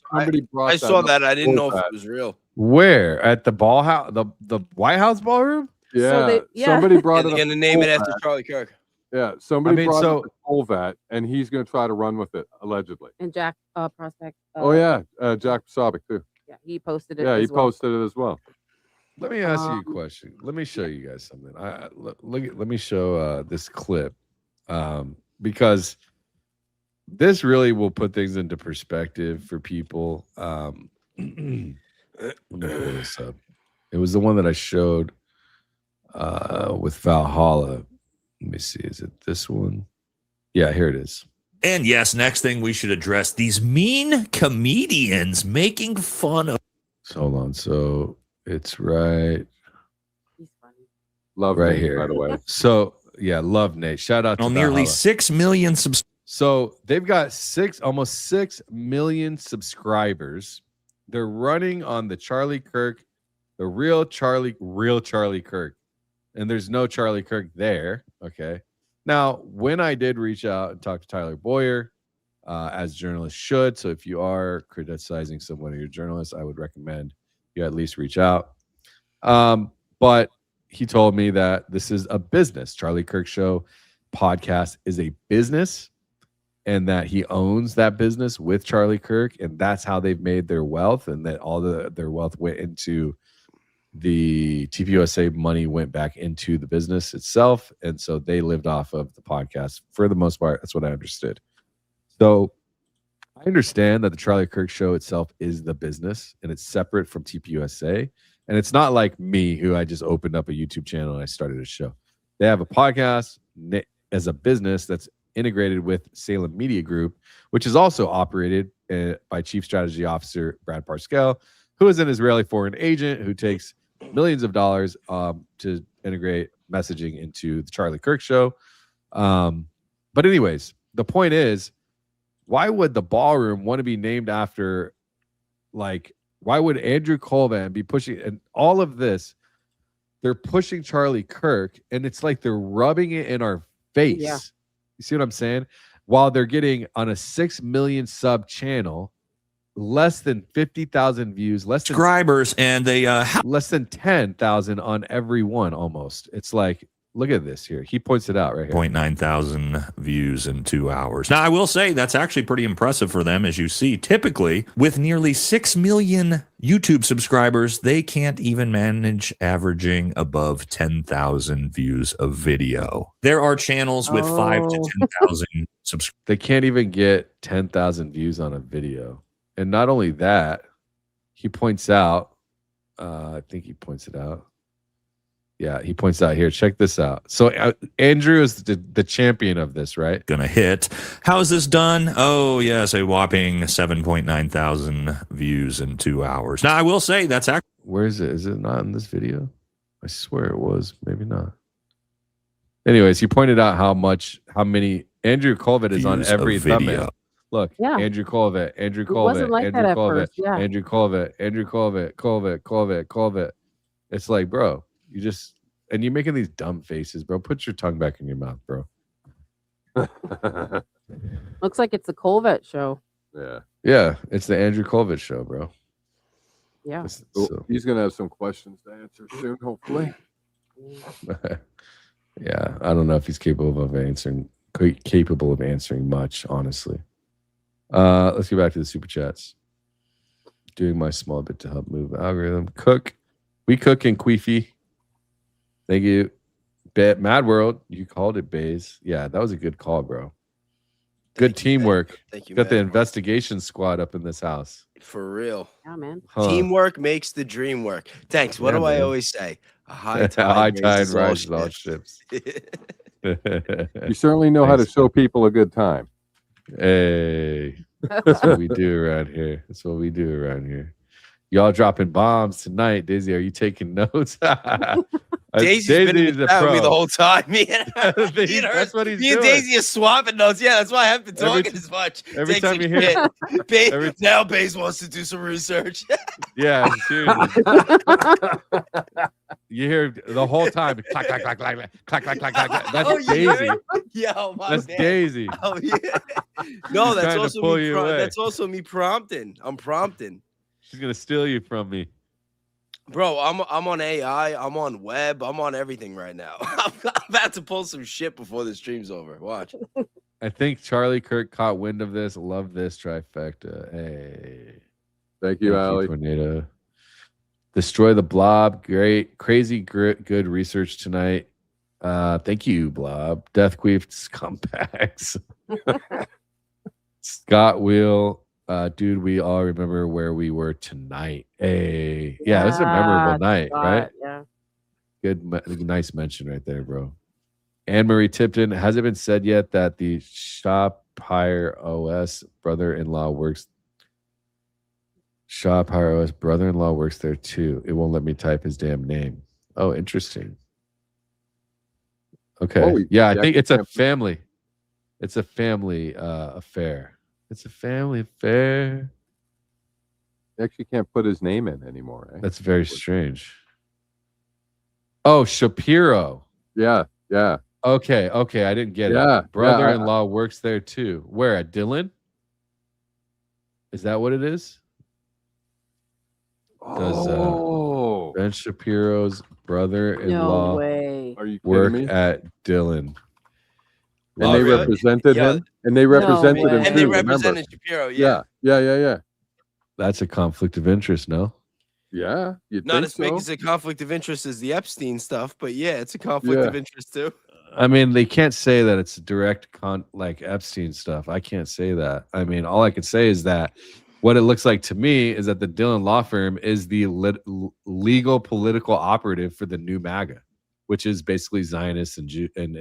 brought. I saw that. I didn't know if it was real. Where? At the ball house, the White House ballroom? Yeah. Somebody brought it. Going to name it after Charlie Kirk. Yeah. Somebody brought it to Colvat, and he's going to try to run with it allegedly. And Jack Prospect. Jack Sobick too. Yeah, he posted it. Yeah, he posted it as well. Let me ask you a question. Let me show you guys something. Let me show this clip because this really will put things into perspective for people. Let me pull this up. It was the one that I showed with Valhalla. Let me see. Is it this one? Yeah, here it is. And yes, next thing we should address these mean comedians making fun of. Hold on. So it's right. He's funny. Love right Nate, here. by the way. So yeah, love Nate. Shout out to nearly Valhalla. 6 million subscribers. So they've got almost 6 million subscribers. They're running on the Charlie Kirk The real Charlie Kirk. And there's no Charlie Kirk there. Okay. Now, when I did reach out and talk to Tyler Boyer, as journalists should, so if you are criticizing someone or you're a journalist, I would recommend you at least reach out. But he told me that this is a business. Charlie Kirk Show podcast is a business, and that he owns that business with Charlie Kirk, and that's how they've made their wealth, and that all their wealth went into the TPUSA money went back into the business itself, and so they lived off of the podcast for the most part. That's what I understood. So I understand that the Charlie Kirk Show itself is the business, and it's separate from TPUSA, and it's not like me, who I just opened up a YouTube channel and I started a show. They have a podcast as a business that's integrated with Salem Media Group, which is also operated by Chief Strategy Officer Brad Parscale, who is an Israeli foreign agent who takes millions of dollars to integrate messaging into the Charlie Kirk Show. But anyways, the point is, why would the ballroom want to be named after, like, why would Andrew Colvan be pushing, and all of this, they're pushing Charlie Kirk, and it's like they're rubbing it in our face. Yeah. You see what I'm saying? While they're getting on a 6 million sub channel, less than 50,000 views, less than Subscribers, and they less than 10,000 on every one almost. It's like, look at this here. He points it out right here. 0.9,000 views in 2 hours. Now, I will say that's actually pretty impressive for them. As you see, typically with nearly 6 million YouTube subscribers, they can't even manage averaging above 10,000 views of video. There are channels with 5 to 10,000 subscribers. They can't even get 10,000 views on a video. And not only that, he points out, I think he points it out. Yeah, he points out here. Check this out. So Andrew is the champion of this, right? Gonna hit. How is this done? Oh, yes, a whopping 7.9 thousand views in 2 hours. Now, I will say that's actually. Where is it? Is it not in this video? I swear it was. Maybe not. Anyways, he pointed out how many Andrew Colvett is on Views every of video. thumbnail. Look, Yeah. Andrew Colvett, Andrew It wasn't Colvett, like Andrew that at Colvett, first, yeah. Andrew Colvett, Andrew Colvett. It's like, bro, you just, and you're making these dumb faces, bro. Put your tongue back in your mouth, bro. Looks like it's a Colvett show. Yeah. Yeah, it's the Andrew Colvett show, bro. Yeah. So, He's going to have some questions to answer soon, hopefully. yeah, I don't know if he's capable of answering much, honestly. Let's get back to the super chats. Doing my small bit to help move the algorithm. We cook in Queefy. Thank you. Mad World, you called it, Baze. Yeah, that was a good call, bro. Good teamwork. Thank you. Got the man. investigation squad up in this house. For real. Yeah, man. Huh. Teamwork makes the dream work. Thanks. What Yeah, do I man. always say? A high A tide, high tide raises rises all ships. You certainly know how to Thanks. show people a good time. Hey, that's what we do around here. That's what we do around here. Y'all dropping bombs tonight. Daisy, are you taking notes? Daisy's been in the chat with me the whole time. That's what he's Me and doing. Daisy are swapping notes. Yeah, that's why I haven't been Every talking as much. every Takes time a you hear- shit. every- Now Baze wants to do some research. Yeah, seriously. You hear the whole time. Clack, clack, clack, clack, clack, clack, clack, clack, clack. That's Oh, you Daisy. heard? Yo, my That's man. Daisy. Oh, yeah. No, She's that's trying to also pull me. you away. That's also me prompting. I'm prompting. She's gonna steal you from me. Bro, I'm on AI, I'm on web, I'm on everything right now. I'm about to pull some shit before the stream's over. Watch. I think Charlie Kirk caught wind of this. Love this trifecta. Hey. Thank you, Ali. Tornado. Destroy the blob. Great. Crazy good research tonight. Thank you, Blob. Death Queef scumbags. Scott Wheel. Dude, we all remember where we were tonight. Hey. Yeah, this is a memorable night, right? Yeah. Nice mention right there, bro. Anne-Marie Tipton, has it been said yet that the Shopwire OS brother-in-law works there too? It won't let me type his damn name. Oh, interesting. Okay. Oh, yeah, I yeah, think it's a yeah. family. It's a family affair. It's a family affair. actually can't put his name in anymore. Eh? That's very strange. Oh, Shapiro. Yeah. Okay. I didn't get it. Brother-in-law works there too. Where, at Dhillon? Is that what it is? Does Ben Shapiro's No brother-in-law way. Are you kidding work me? at Dhillon? And they really? represented Yeah. him. And they represented way. him And too. they remember? represented Shapiro. Yeah. Yeah. That's a conflict of interest, no? Yeah. You'd Not think as big so. as a conflict of interest as the Epstein stuff, but yeah, it's a conflict Yeah. of interest too. I mean, they can't say that it's direct like Epstein stuff. I can't say that. I mean, all I can say is that what it looks like to me is that the Dhillon law firm is the legal political operative for the new MAGA, which is basically Zionists and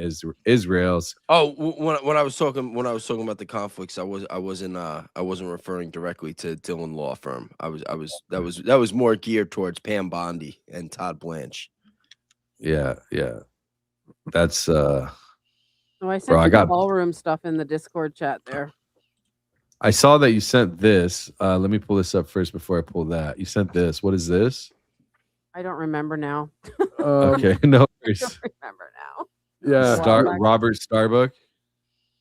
Israel's. Oh, when I was talking about the conflicts, I wasn't referring directly to Dhillon law firm. That was more geared towards Pam Bondi and Todd Blanche. Yeah. That's Oh, I sent Bro, I you got- the ballroom stuff in the Discord chat there. I saw that you sent this. Let me pull this up first before I pull that. You sent this. What is this? I don't remember now. Okay, no I worries. don't remember now. Yeah. Star- Robert Starbuck.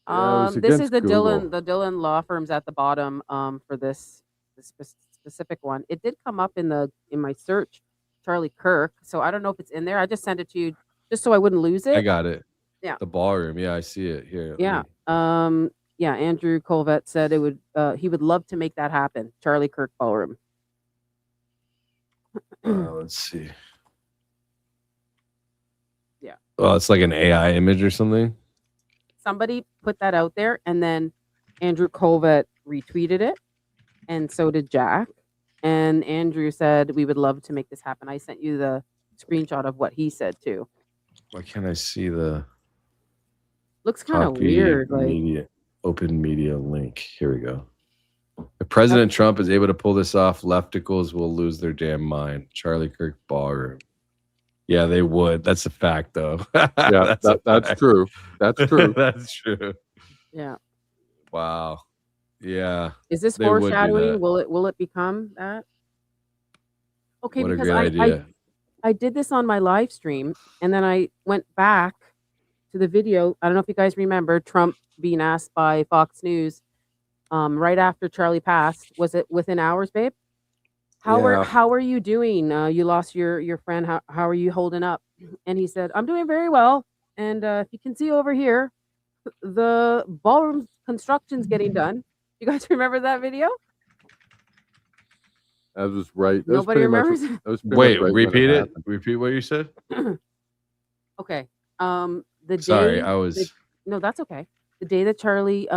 Yeah, it was This is against the Google. Dhillon law firms at the bottom for this specific one. It did come up in my search, Charlie Kirk. So I don't know if it's in there. I just sent it to you just so I wouldn't lose it. I got it. Yeah. The ballroom. Yeah, I see it here. Yeah. Yeah. Andrew Colvett said he would love to make that happen. Charlie Kirk ballroom. Let's see. Yeah. Oh, it's like an AI image or something. Somebody put that out there, and then Andrew Colvett retweeted it, and so did Jack. And Andrew said, we would love to make this happen. I sent you the screenshot of what he said too. Why can't I see the Looks kind of copy weird. Like, media open media link? Here we go. If President Trump is able to pull this off, lefticals will lose their damn mind. Charlie Kirk ballroom. Yeah, they would. That's a fact, though. Yeah, that's true. That's true. That's true. yeah. Wow. Yeah. Is this They would do foreshadowing? that. Will it become that? Okay, What a because great idea. I did this on my live stream, and then I went back to the video. I don't know if you guys remember Trump being asked by Fox News right after Charlie passed. Was it within hours, babe? Yeah. How are you doing? You lost your friend. How are you holding up? And he said, I'm doing very well. And if you can see over here, the ballroom construction's getting done. You guys remember that video? That was right. That was Nobody pretty much- remembers. that was pretty Wait, much right when repeat it. happened. Repeat what you said. Okay. The Sorry, day I was. no, that's okay. The day that Charlie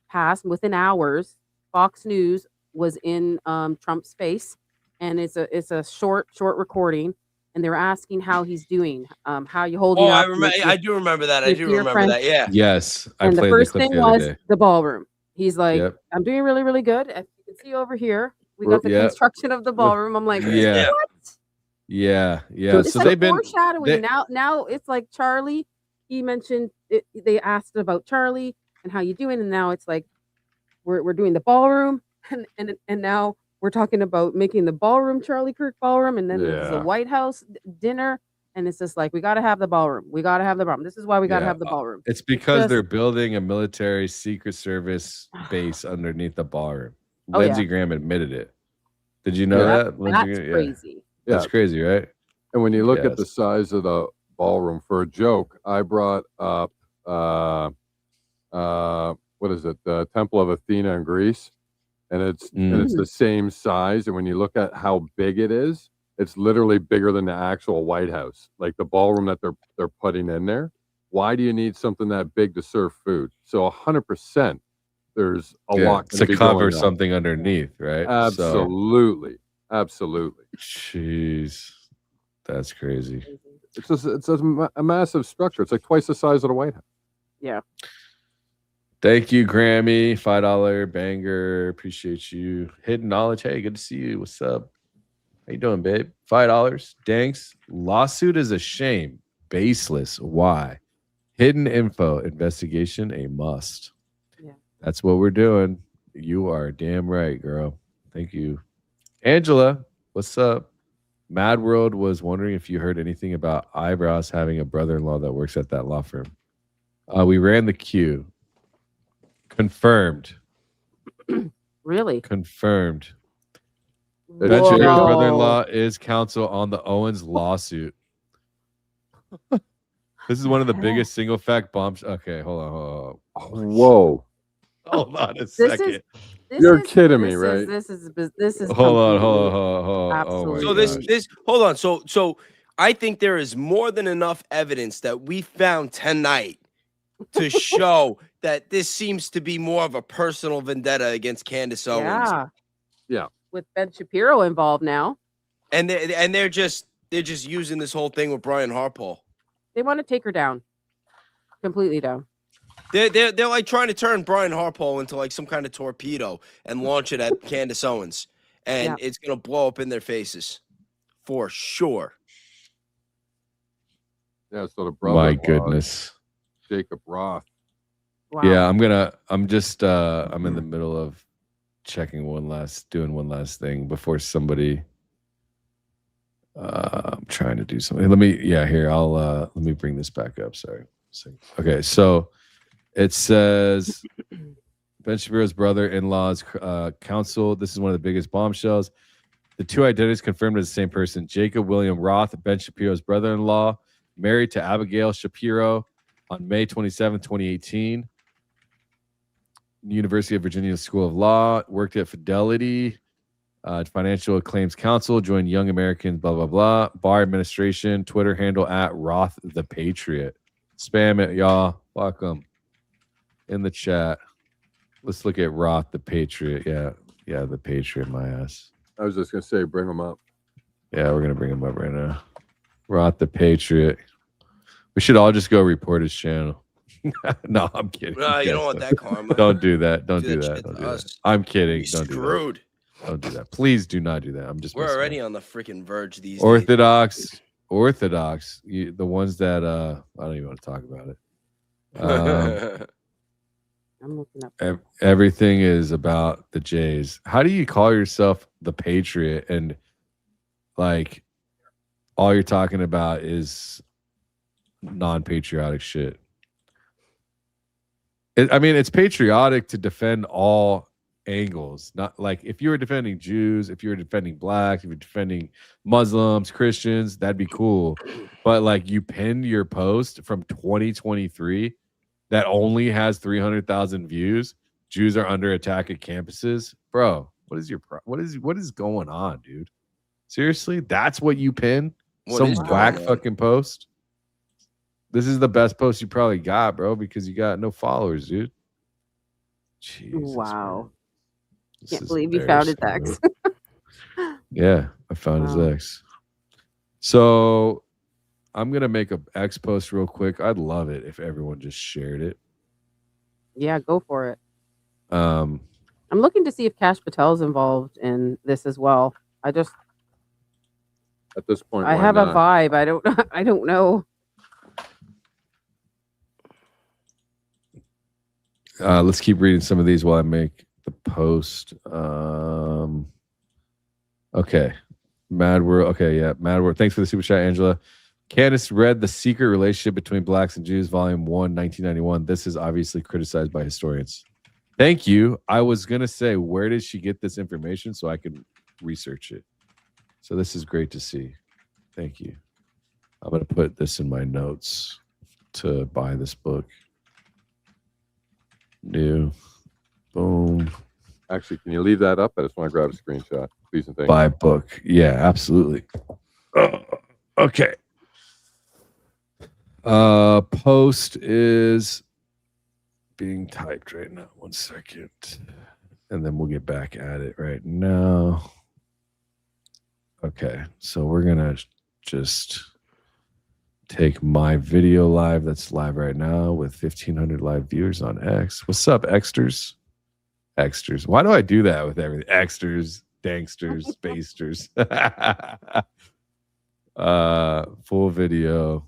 passed, within hours, Fox News was in Trump's face, and it's a short recording, and they were asking how he's doing, how you holding Oh, up. I remember. I do remember that. I with do your remember friend. that. Yeah. Yes, I And the played first the clip thing the other was day. the ballroom. He's like, Yep. I'm doing really, really good. As you can see over here, we Well, got the yeah. construction of the ballroom. I'm like, Yeah. what? Yeah. It's So like they've been. foreshadowing. they- Now it's like Charlie. He mentioned it, they asked about Charlie and how you doing, and now it's like we're doing the ballroom, and now we're talking about making the ballroom Charlie Kirk ballroom, and then there's the Yeah. White House dinner, and it's just like we got to have the ballroom. We got to have the ballroom. This is why we got to Yeah, have the ballroom. It's because just- they're building a military Secret Service base underneath the ballroom. Oh, yeah. Lindsey Graham admitted it. Did you know Yeah. that? Lindsey That's Graham? Yeah. crazy. That's crazy, right? And when you look Yes. at the size of the ballroom, for a joke, I brought up what is it? The Temple of Athena in Greece, and it's the same size. And when you look at how big it is, it's literally bigger than the actual White House, like the ballroom that they're putting in there. Why do you need something that big to serve food? So 100%, there's a lot to gonna be cover going on. something underneath, right? Absolutely, absolutely. Jeez, that's crazy. It's a massive structure. It's like twice the size of the White House. Yeah. Thank you, Grammy. $5 banger. Appreciate you. Hidden knowledge. Hey, good to see you. What's up? How you doing, babe? $5. Thanks. Lawsuit is a shame. Baseless. Why? Hidden info. Investigation a must. Yeah. That's what we're doing. You are damn right, girl. Thank you. Angela, what's up? Mad World was wondering if you heard anything about Eyebrows having a brother-in-law that works at that law firm. We ran the queue. Confirmed. Really? Confirmed. Ben Ben Shapiro's Whoa. brother-in-law is counsel on the Owens lawsuit. This is one of the biggest single fact bombs. Okay, hold on. Whoa. Hold on a This second. is. You're kidding me, right? This is Hold on. completely- Oh my absolutely. So gosh. this hold on. So I think there is more than enough evidence that we found tonight to show that this seems to be more of a personal vendetta against Candace Owens. Yeah. With Ben Shapiro involved now, And they're just using this whole thing with Brian Harpole. they want to take her down, completely down. They're like trying to turn Brian Harpole into like some kind of torpedo and launch it at Candace Owens, and it's gonna blow up in their faces, for sure. Yeah, so the brother. My goodness. Jacob Roth. Wow. Yeah, I'm in the middle of doing one last thing before somebody. I'm trying to do something. Let me bring this back up. Sorry. Okay, so it says Ben Shapiro's brother-in-law's counsel. This is one of the biggest bombshells. The two identities confirmed as the same person. Jacob William Roth, Ben Shapiro's brother-in-law, married to Abigail Shapiro on May 27, 2018. University of Virginia School of Law, worked at Fidelity, Financial Claims Counsel, joined Young Americans, blah, blah, blah. Bar administration, Twitter handle at Roth the Patriot. Spam it, y'all. Fuck them. In the chat. Let's look at Roth the Patriot. Yeah, the Patriot, my ass. I was just going to say, bring him up. Yeah, we're going to bring him up right now. Roth the Patriot. We should all just go report his channel. No, I'm kidding. No, you don't want that karma. Don't do that. Don't do that that. shit Don't to do that. us. I'm kidding. You're Don't do that. screwed. Don't do that. Please do not do that. I'm just We're messing already with on the freaking verge these you. days. Orthodox. The ones that I don't even want to talk about it. I'm looking up. Everything is about the Jays. How do you call yourself the Patriot and like all you're talking about is non-patriotic shit? It's patriotic to defend all angles. Not like if you were defending Jews, if you were defending blacks, if you're defending Muslims, Christians, that'd be cool. But like you pinned your post from 2023 that only has 300,000 views. Jews are under attack at campuses, bro. What is going on, dude? Seriously, that's what you pin? Some whack fucking post. This is the best post you probably got, bro, because you got no followers, dude. Jesus, Wow. man. Can't believe you found his ex. Yeah, I found his Wow. ex. So I'm gonna make a X post real quick. I'd love it if everyone just shared it. Yeah, go for it. Um, I'm looking to see if Cash Patel's involved in this as well. At this point, I why have not? a vibe. I don't know. let's keep reading some of these while I make the post. Okay. Mad World. Okay, yeah. Mad World. Thanks for the super chat, Angela. Candace read The Secret Relationship Between Blacks and Jews, Volume 1, 1991. This is obviously criticized by historians. Thank you. I was going to say, where did she get this information so I could research it? So this is great to see. Thank you. I'm going to put this in my notes to buy this book. New. Boom. Actually, can you leave that up? I just want to grab a screenshot. Please and thank Buy you. book. Yeah, absolutely. Okay. Post is being typed right now. 1 second. And then we'll get back at it right now. Okay. So we're going to just take my video live that's live right now with 1,500 live viewers on X. What's up, Xters? Xters. Why do I do that with everything? Xters, danksters, spacesters. Full video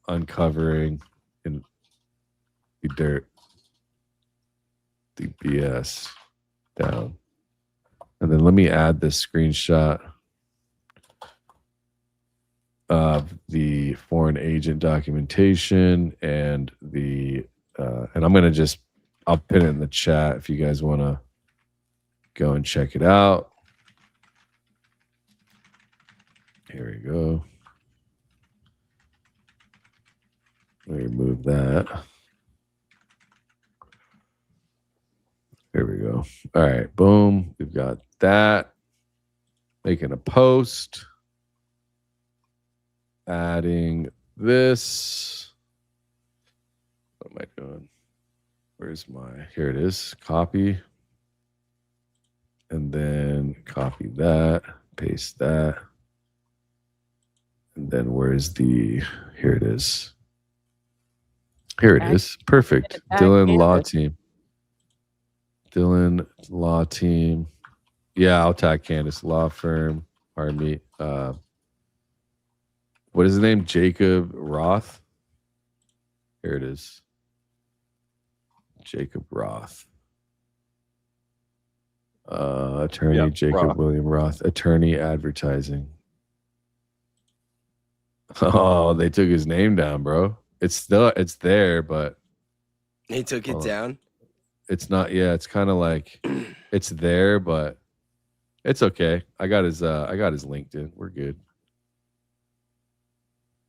uncovering in the dirt, the BS down. And then let me add this screenshot of the foreign agent documentation and the and I'm gonna just I'll pin it in the chat if you guys want to go and check it out. Here we go. Let me remove that. Here we go. All right, boom. We've got that. Making a post. Adding this. What am I doing? Where's my, here it is. Copy. And then copy that. Paste that. And then where's the, here it is. Here it is. Perfect. Dhillon Law Team. Dhillon Law Team. Yeah, I'll tag Candace Law Firm. Army. What is his name? Jacob Roth. Here it is. Jacob Roth. Attorney Yep, Jacob Roth. William Roth. Attorney advertising. Oh, they took his name down, bro. It's there, but He took it down. it's not. Yeah, it's kind of like it's there, but it's okay. I got his LinkedIn. We're good.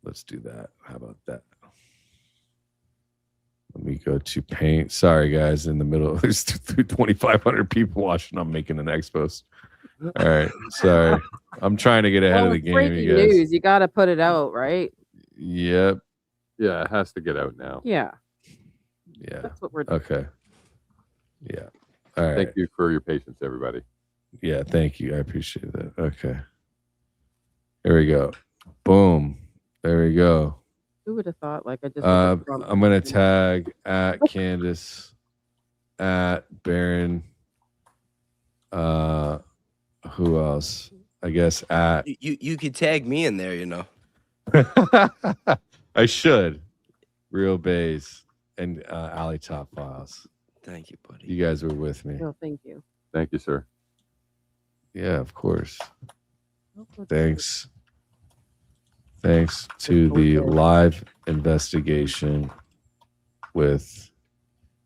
Let's do that. How about that? Let me go to Paint. Sorry, guys, in the middle. There's 2,500 people watching. I'm making an expose. All right, sorry. I'm trying to get ahead of the game, breaking you guys. news. You got to put it out, right? Yep. Yeah, it has to get out now. Yeah, Yeah. that's what we're doing. Okay. Yeah. All right. Thank you for your patience, everybody. Yeah, thank you. I appreciate that. Okay. Here we go. Boom. There we go. Who would have thought? Like I just. I'm gonna tag at Candace, at Baron. Who else? I guess at. You could tag me in there, you know. I should. Real Bays and Alley Top Files. Thank you, buddy. You guys were with me. No, thank you. Thank you, sir. Yeah, of course. Thanks. Thanks to the live investigation with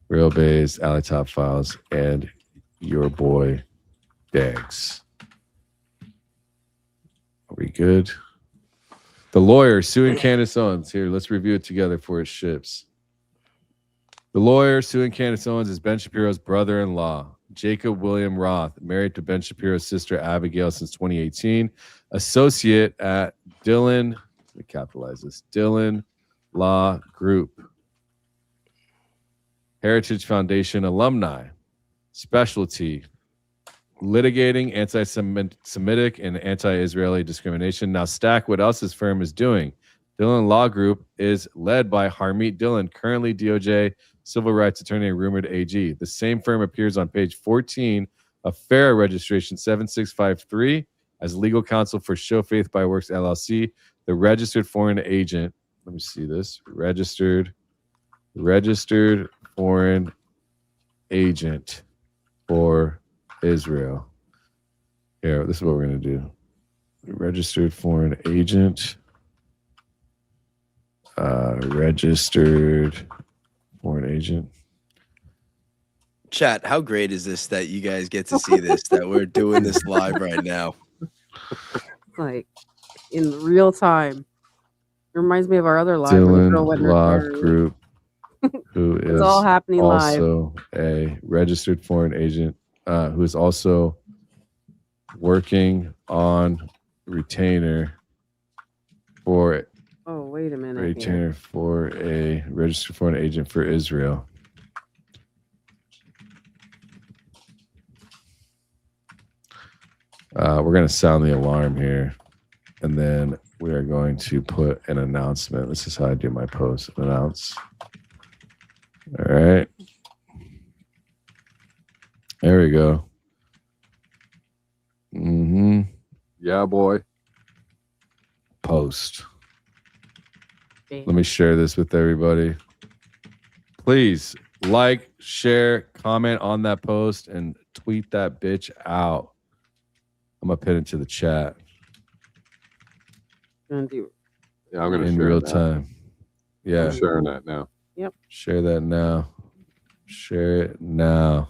Real Bays, Alley Top Files, and your boy Dags. Are we good? The lawyer suing Candace Owens. Here, let's review it together before it ships. The lawyer suing Candace Owens is Ben Shapiro's brother-in-law, Jacob William Roth, married to Ben Shapiro's sister Abigail since 2018, associate at Dhillon, let me capitalize this, Dhillon Law Group, Heritage Foundation alumni, specialty, litigating anti-Semitic and anti-Israeli discrimination. Now stack what else his firm is doing. Dhillon Law Group is led by Harmeet Dhillon, currently DOJ civil rights attorney and rumored AG. The same firm appears on page 14 of FARA registration 7653 as legal counsel for Show Faith by Works LLC, the registered foreign agent. Let me see this. Registered foreign agent for Israel. Here, this is what we're going to do. Registered foreign agent. Registered foreign agent. Chat, how great is this that you guys get to see this, that we're doing this live right now? Like in real time. It reminds me of our other live. Dhillon Law Group, who is It's all happening live. also a registered foreign agent, who is also working on retainer for Oh, wait a minute. here. retainer for a registered foreign agent for Israel. We're going to sound the alarm here, and then we are going to put an announcement. This is how I do my post. Announce. All right. There we go. Yeah, boy. Post. Okay. Let me share this with everybody. Please like, share, comment on that post, and tweet that bitch out. I'm gonna pin it to the chat Gonna do. Yeah, I'm gonna in share real that. time. Yeah, I'm sharing that now. share that now. Share it now.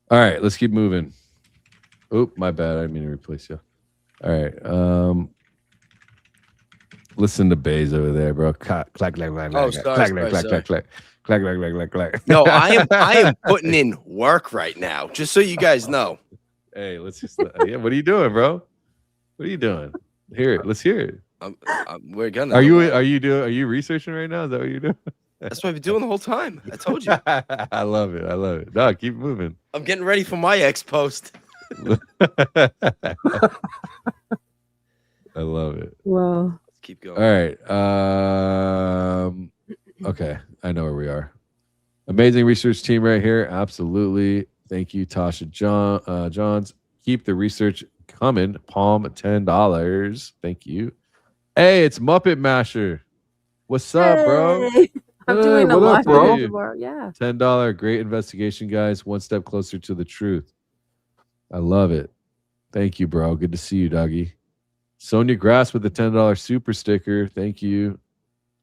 All right, let's keep moving. Oop, my bad. I didn't mean to replace you. All right. Listen to Bays over there, bro. Clack, clack, clack, clack, Oh, clack, sorry, clack, sorry, clack, sorry. clack, clack, clack, clack, clack, clack, clack. No, I am putting in work right now, just so you guys know. Hey, let's just. Yeah, what are you doing, bro? What are you doing? Hear it. Let's hear it. We're gonna. Are you researching right now? Is that what you're doing? That's what I've been doing the whole time. I told you. I love it. I love it. No, keep moving. I'm getting ready for my ex post. I love it. Well, Let's keep All going. right. Okay, I know where we are. Amazing research team right here. Absolutely. Thank you, Tasha Johns. Keep the research coming. Palm $10. Thank you. Hey, it's Muppet Masher. What's up, bro? hey, I'm doing a what up, live bro? video tomorrow. Yeah. $10. Great investigation, guys. One step closer to the truth. I love it. Thank you, bro. Good to see you, doggy. Sonia Grass with the $10 super sticker. Thank you.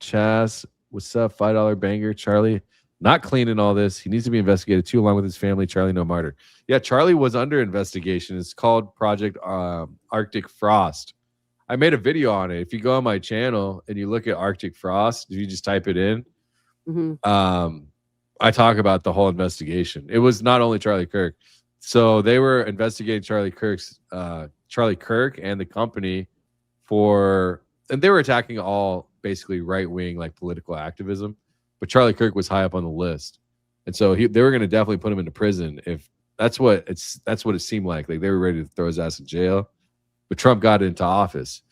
Chaz, what's up? $5 banger. Charlie, not cleaning all this. He needs to be investigated too, along with his family. Charlie, no martyr. Yeah, Charlie was under investigation. It's called Project Arctic Frost. I made a video on it. If you go on my channel and you look at Arctic Frost, if you just type it in, I talk about the whole investigation. It was not only Charlie Kirk. So they were investigating Charlie Kirk and the company and they were attacking all basically right-wing like political activism, but Charlie Kirk was high up on the list, and so they were going to definitely put him into prison if that's what it seemed like they were ready to throw his ass in jail, but Trump got into office.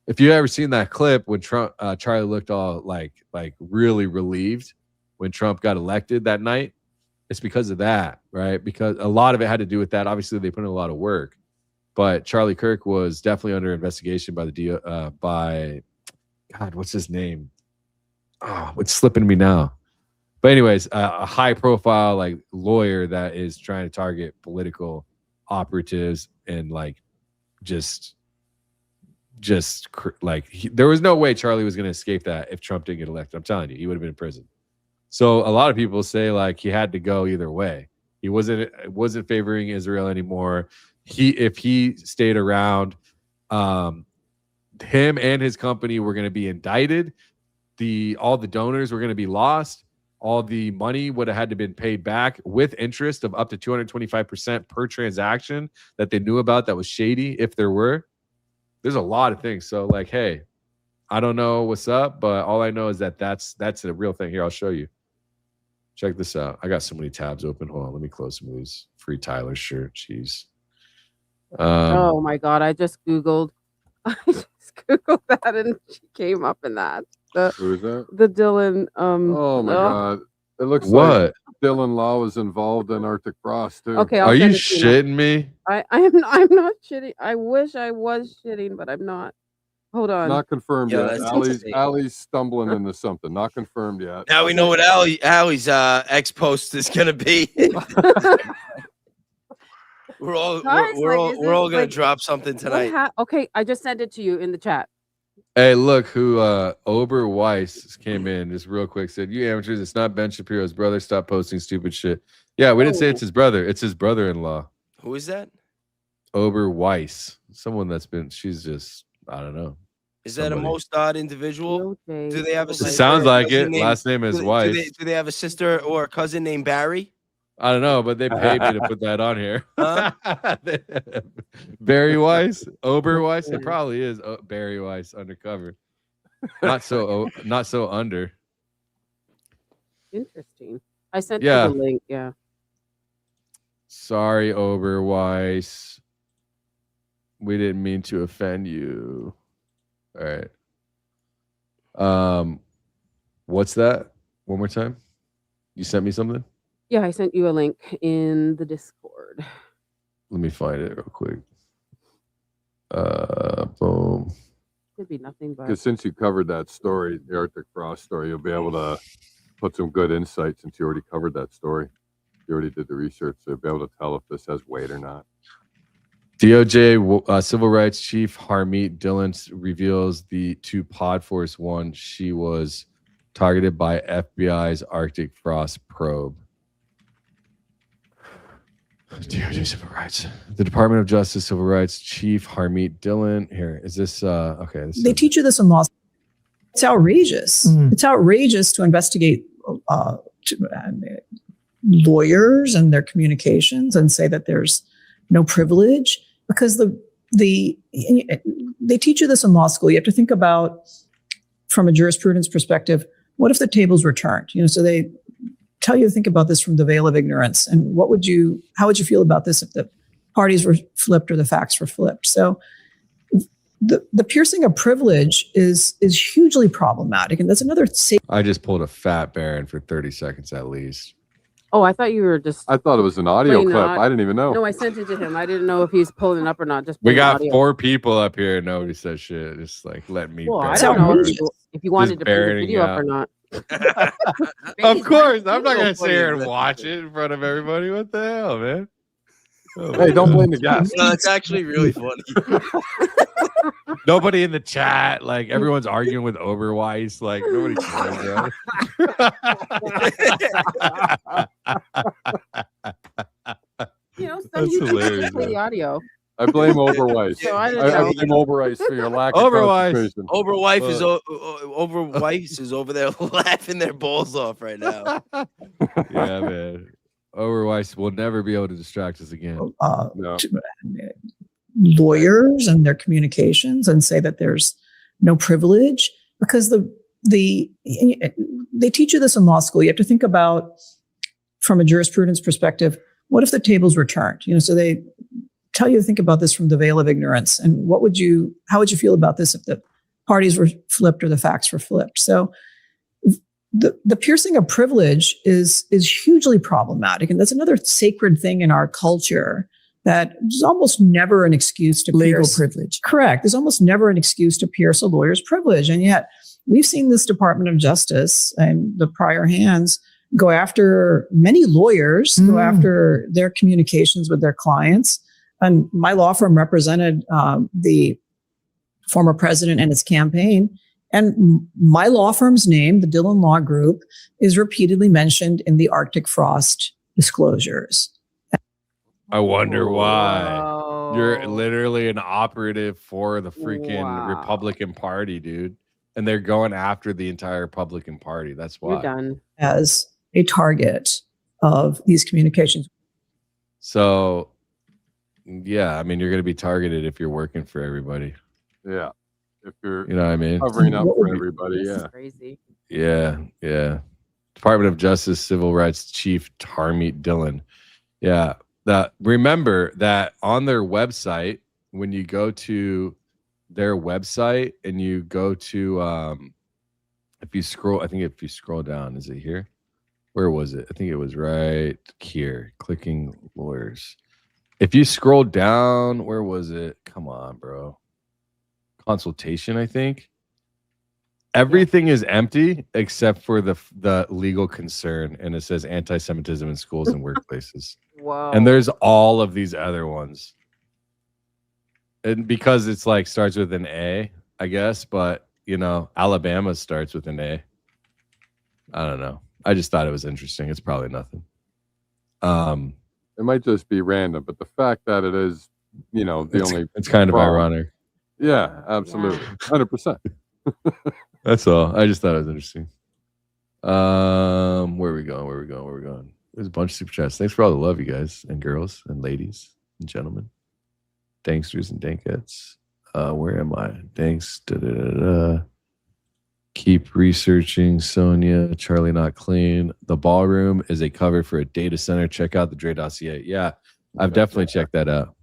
If you ever seen that clip when Charlie looked all like really relieved when Trump got elected that night, it's because of that, right? Because a lot of it had to do with that. Obviously, they put in a lot of work, but Charlie Kirk was definitely under investigation by by God, what's his name? Oh, it's slipping me now. But anyways, a high-profile like lawyer that is trying to target political operatives and like just there was no way Charlie was going to escape that if Trump didn't get elected. I'm telling you, he would have been in prison. So a lot of people say like he had to go either way. He wasn't favoring Israel anymore. If he stayed around, him and his company were going to be indicted. All the donors were going to be lost. All the money would have had to been paid back with interest of up to 225% per transaction that they knew about that was shady, if there were. There's a lot of things. So like, hey, I don't know what's up, but all I know is that that's a real thing. Here, I'll show you. Check this out. I got so many tabs open. Hold on, let me close some of these. Free Tyler shirt. Jeez. Oh my God! I just Googled that, and she came up in that. Who is that? The Dhillon. Oh my God! It looks like What? Dhillon Law was involved in Arctic Frost too. Okay, Are you send it to shitting me? I'm not shitting. I wish I was shitting, but I'm not. Hold on. Not confirmed Yeah, yet. that's insane. Ali's stumbling into something. Not confirmed yet. Now we know what Allie's ex post is gonna be. we're all Guys, we're like, all gonna drop something tonight. Okay, I just sent it to you in the chat. Hey, look who Ober Weiss came in just real quick. Said, "You amateurs, it's not Ben Shapiro's brother. Stop posting stupid shit." Yeah, we didn't say it's his brother. It's his brother-in-law. Who is that? Ober Weiss. Someone she's just, I don't know. Is that a Somebody. most odd individual? Okay. Do they have a It sister? sounds or like cousin it. named- Last name is do Weiss. they have a sister or a cousin named Barry? I don't know, but they paid me to put that on here. Huh? Barry Weiss, Ober Weiss. It probably is Barry Weiss undercover. Not so under. Interesting. I sent Yeah. you the link. Yeah. Sorry, Ober Weiss. We didn't mean to offend you. All right. What's that? One more time. You sent me something? Yeah, I sent you a link in the Discord. Let me find it real quick. Boom. Could be nothing but Because since you covered that story, the Arctic Frost story, you'll be able to put some good insight since you already covered that story. You already did the research, so you'll be able to tell if this has weight or not. DOJ Civil Rights Chief Harmeet Dhillon reveals to Pod Force One she was targeted by FBI's Arctic Frost probe. DOJ Civil Rights. The Department of Justice Civil Rights Chief Harmeet Dhillon. Here, is this okay? They teach you this in law. It's outrageous. It's outrageous to investigate lawyers and their communications and say that there's no privilege, because they teach you this in law school. You have to think about, from a jurisprudence perspective, what if the tables were turned? So they tell you to think about this from the veil of ignorance. And how would you feel about this if the parties were flipped or the facts were flipped? So the piercing of privilege is hugely problematic. And that's another. I just pulled a fat Baron for 30 seconds at least. Oh, I thought you were just. I thought it was an audio Playing clip. the- I didn't even know. No, I sent it to him. I didn't know if he's pulling it up or not. Just We playing got audio. 4 people up here. Nobody says shit. Just like let me. Well, I Baron don't know first. if you wanted to play the Baroning video up out. or not. Of course, I'm not so gonna sit funny, here and isn't it? watch it in front of everybody. What the hell, man? Oh, Hey, don't blame the guest. No, it's actually really funny. Nobody in the chat, like everyone's arguing with Overweiss, like nobody Some That's YouTubers hilarious, play the man. audio. I blame Overweiss. So I I didn't know. blame Overweiss for your lack of Overweiss. concentration. Overweiss is over there laughing their balls off right now. Yeah, man. Overweiss will never be able to distract us again. No. Lawyers and their communications and say that there's no privilege, because they teach you this in law school. You have to think about, from a jurisprudence perspective, what if the tables were turned? So they tell you to think about this from the veil of ignorance. And how would you feel about this if the parties were flipped or the facts were flipped? So the piercing of privilege is hugely problematic. And that's another sacred thing in our culture, that there's almost never an excuse to pierce privilege. Correct. There's almost never an excuse to pierce a lawyer's privilege. And yet we've seen this Department of Justice and the prior hands go after many lawyers, go after their communications with their clients. And my law firm represented the former president and his campaign. And my law firm's name, the Dhillon Law Group, is repeatedly mentioned in the Arctic Frost disclosures. I wonder why. Wow. You're literally an operative for the freaking Wow. Republican Party, dude. And they're going after the entire Republican Party. That's why. You're done. As a target of these communications. So, yeah, I mean, you're going to be targeted if you're working for everybody. Yeah. If you're You know what I mean? covering up What for would be- everybody, This is yeah. crazy. Yeah, yeah. Department of Justice Civil Rights Chief Harmeet Dhillon. Yeah. Remember that on their website, when you go to their website and you go to if you scroll down, is it here? Where was it? I think it was right here. Clicking lawyers. If you scroll down, where was it? Come on, bro. Consultation, I think. Everything is empty except for the legal concern, and it says anti-Semitism in schools and workplaces. Whoa. And there's all of these other ones. And because it's like starts with an A, I guess, but Alabama starts with an A. I don't know. I just thought it was interesting. It's probably nothing. It might just be random, but the fact that it is, the only. It's kind of problem. ironic. Yeah, absolutely. 100%. That's all. I just thought it was interesting. Where are we going? There's a bunch of super chats. Thanks for all the love, you guys and girls and ladies and gentlemen. Danksters and dankettes. Where am I? Thanks. Keep researching, Sonia. Charlie Not Clean. The Ballroom is a cover for a data center. Check out the Dre Dossier. Yeah, I've definitely checked that out.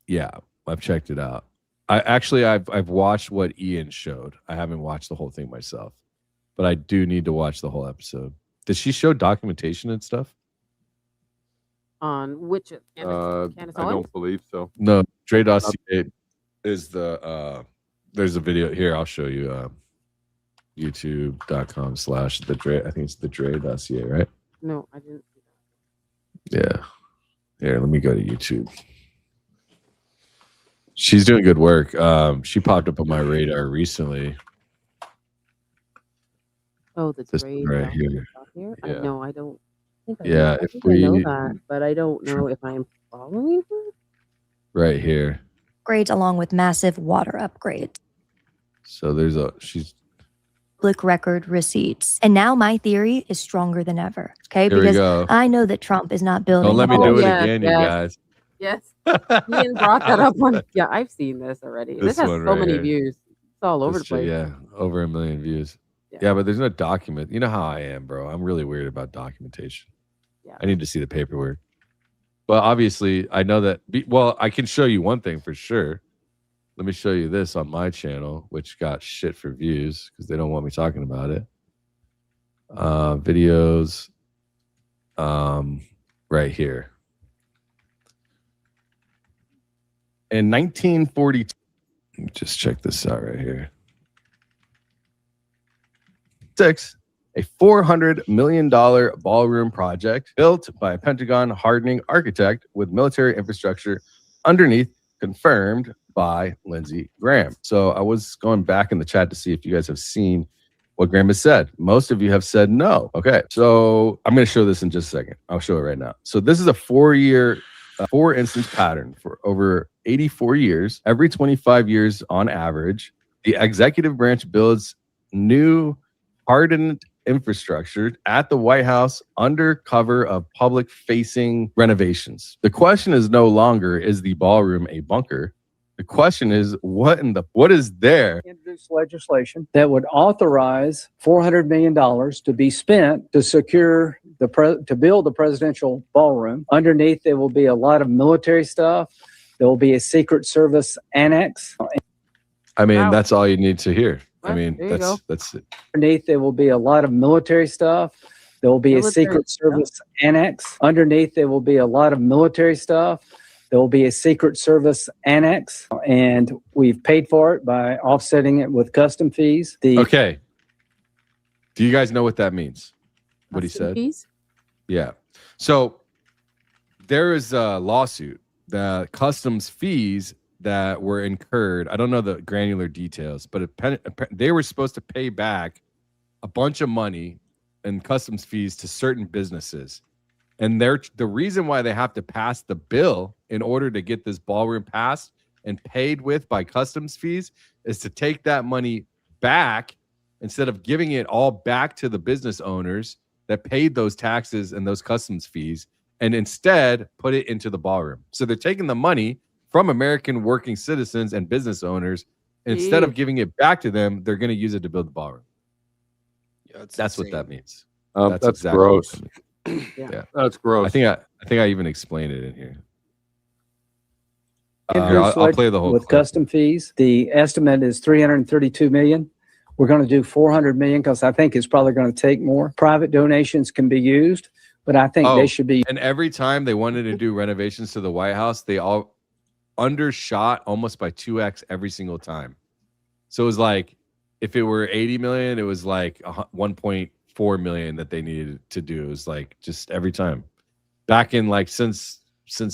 Yeah, I've checked it out. I've watched what Ian showed. I haven't watched the whole thing myself, but I do need to watch the whole episode. Did she show documentation and stuff? On which Candace I Owens? don't believe so. No, Dre Dossier is there's a video here. I'll show you. YouTube.com/the Dre. I think it's the Dre Dossier, right? No, I didn't. Yeah. Here, let me go to YouTube. She's doing good work. She popped up on my radar recently. Oh, the This trade right here. here. Yeah. No, I don't think I Yeah, know. I if think I know we that, but I don't know if I'm following her. right here. Upgrades along with massive water upgrades. So there's she's Public record receipts. And now my theory is stronger than ever. Okay. here we Because go. I know that Trump is not building. Don't let me all do it these- again, you guys. Yes. Ian brought that up on. Yeah, I've seen this already. This This has one so right many here. views. It's all over the This shit, place. yeah, over 1 million views. Yeah. Yeah, but there's no document. You know how I am, bro. I'm really weird about documentation. Yeah. I need to see the paperwork. But obviously, I know that. Well, I can show you one thing for sure. Let me show you this on my channel, which got shit for views because they don't want me talking about it. Videos, right here. In 1942, let me just check this out right here. A $400 million ballroom project built by a Pentagon hardening architect with military infrastructure underneath, confirmed by Lindsey Graham. So I was going back in the chat to see if you guys have seen what Graham has said. Most of you have said no. Okay, so I'm going to show this in just a second. I'll show it right now. So this is a 4-instance pattern for over 84 years. Every 25 years on average, the executive branch builds new hardened infrastructure at the White House under cover of public-facing renovations. The question is no longer, is the ballroom a bunker? The question is, what is there? Introduce legislation that would authorize $400 million to be spent to secure to build the presidential ballroom. Underneath, there will be a lot of military stuff. There will be a Secret Service annex. I mean, Wow. that's all you need to hear. I Well, mean, there you go. that's it. Underneath, there will be a lot of military stuff. There will be a Military Secret stuff? Service annex. Underneath, there will be a lot of military stuff. There will be a Secret Service annex, and we've paid for it by offsetting it with custom fees. Okay. Do you guys know what that means? What he Custom said? fees? Yeah. So there is a lawsuit, the customs fees that were incurred. I don't know the granular details, but they were supposed to pay back a bunch of money in customs fees to certain businesses. And the reason why they have to pass the bill in order to get this ballroom passed and paid with by customs fees is to take that money back instead of giving it all back to the business owners that paid those taxes and those customs fees, and instead put it into the ballroom. So they're taking the money from American working citizens and business owners. Instead of giving it back to them, they're going to use it to build the ballroom. Yeah, That's what that means. That's exactly gross. what that means. Yeah. That's gross. I think I even explained it in here. Introduce I'll play the whole with clip. custom fees. The estimate is $332 million. We're going to do $400 million because I think it's probably going to take more. Private donations can be used, but I think they should be. And every time they wanted to do renovations to the White House, they all undershot almost by 2x every single time. So it was like, if it were 80 million, it was like 1.4 million that they needed to do. It was like just every time. Back in like since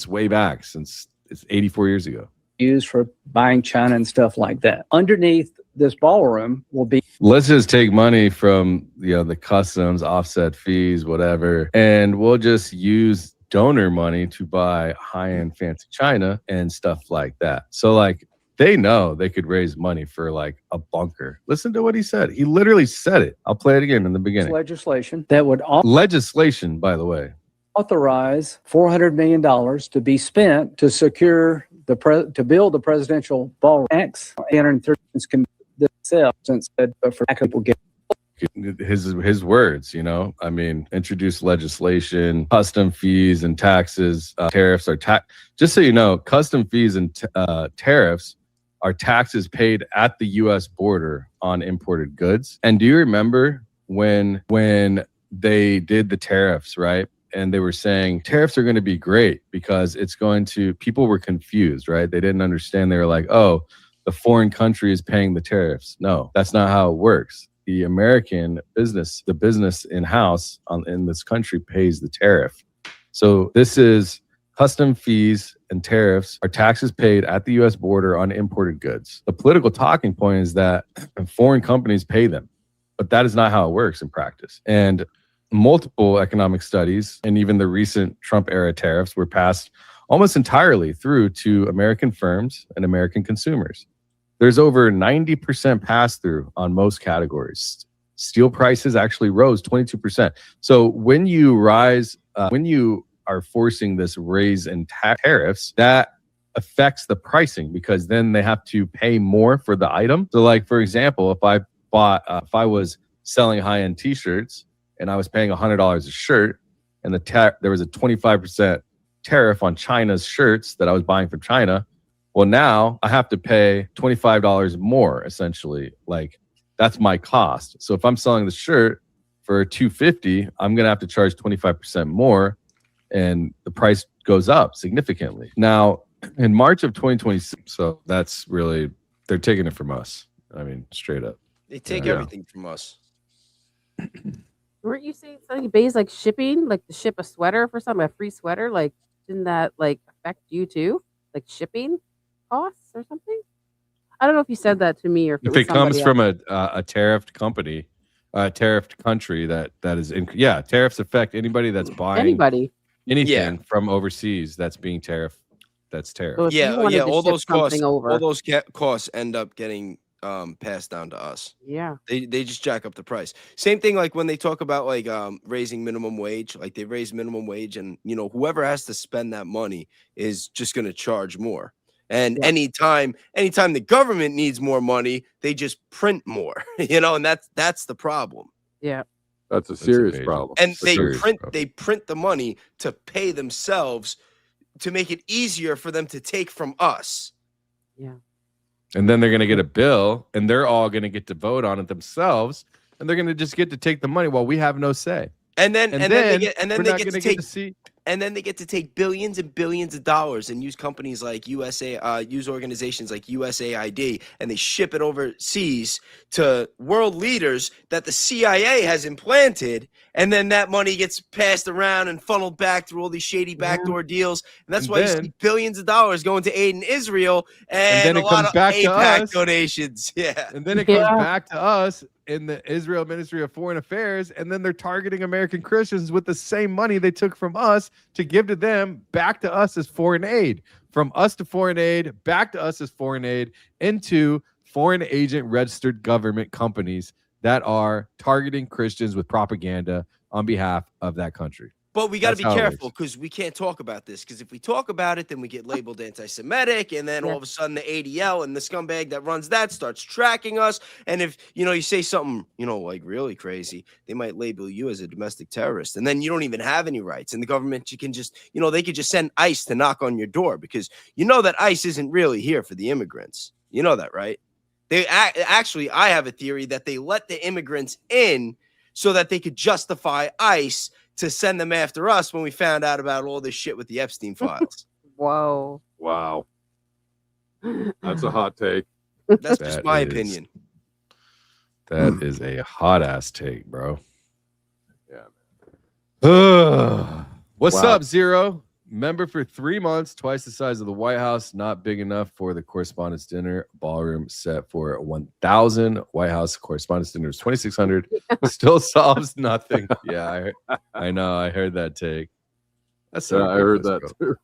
way back, since it's 84 years ago. Used for buying China and stuff like that. Underneath this ballroom will be. Let's just take money from the customs, offset fees, whatever, and we'll just use donor money to buy high-end fancy China and stuff like that. So like they know they could raise money for like a bunker. Listen to what he said. He literally said it. I'll play it again in the beginning. Legislation that would Legislation, by the way. Authorize $400 million to be spent to secure to build the presidential ballroom. X 830 can themselves since said, but for people get his words, I mean, introduce legislation, custom fees and taxes, tariffs are just so you know, custom fees and tariffs are taxes paid at the U.S. border on imported goods. And do you remember when they did the tariffs, right? And they were saying tariffs are going to be great because people were confused, right? They didn't understand. They were like, oh, the foreign country is paying the tariffs. No, that's not how it works. The American business, the business in-house in this country pays the tariff. So this is custom fees and tariffs are taxes paid at the U.S. border on imported goods. The political talking point is that foreign companies pay them, but that is not how it works in practice. And multiple economic studies and even the recent Trump era tariffs were passed almost entirely through to American firms and American consumers. There's over 90% pass through on most categories. Steel prices actually rose 22%. So when you when you are forcing this raise in tariffs, that affects the pricing because then they have to pay more for the item. So like, for example, if I was selling high-end t-shirts and I was paying $100 a shirt and there was a 25% tariff on China's shirts that I was buying from China, well, now I have to pay $25 more, essentially. Like, that's my cost. So if I'm selling the shirt for $250, I'm going to have to charge 25% more, and the price goes up significantly. Now, in March of 2026, so that's really, they're taking it from us. I mean, straight up. They take everything from us. Weren't you saying something based like shipping, like to ship a sweater for something, a free sweater? Like, didn't that like affect you too? Like shipping costs or something? I don't know if you said that to me or if it comes from a tariffed company, a tariffed country that is in, tariffs affect anybody that's buying anything from overseas that's being tariffed. That's tariff. So all those costs end up getting passed down to us. Yeah, they just jack up the price. Same thing like when they talk about like raising minimum wage, like they raise minimum wage, and whoever has to spend that money is just going to charge more. And anytime the government needs more money, they just print more, and that's the problem. Yeah. That's a serious problem. And they print the money to pay themselves to make it easier for them to take from us. Yeah. And then they're going to get a bill and they're all going to get to vote on it themselves, and they're going to just get to take the money while we have no say. And then they get to take billions and billions of dollars and use companies like use organizations like USAID, and they ship it overseas to world leaders that the CIA has implanted, and then that money gets passed around and funneled back through all these shady backdoor deals, and that's why you see billions of dollars going to aid in Israel and a lot of AIPAC donations. Yeah, and then it comes back to us in the Israel Ministry of Foreign Affairs, and then they're targeting American Christians with the same money they took from us to give to them back to us as foreign aid, from us to foreign aid, back to us as foreign aid, into foreign agent registered government companies that are targeting Christians with propaganda on behalf of that country. But we got to be careful because we can't talk about this, because if we talk about it, then we get labeled anti-Semitic, and then all of a sudden the ADL and the scumbag that runs that starts tracking us. And if you say something like really crazy, they might label you as a domestic terrorist, and then you don't even have any rights. And the government, you can just they could just send ICE to knock on your door, because that ICE isn't really here for the immigrants. You know that, right? They actually, I have a theory that they let the immigrants in so that they could justify ICE to send them after us when we found out about all this shit with the Epstein files. Whoa. Wow. That's a hot take. That's just my opinion. That is a hot ass take, bro. Yeah. What's up, Zero? Member for 3 months, twice the size of the White House. Not big enough for the Correspondents' Dinner. Ballroom set for 1,000. White House Correspondents' Dinner is 2,600. Still solves nothing. Yeah, I know. I heard that take. That's I heard that too.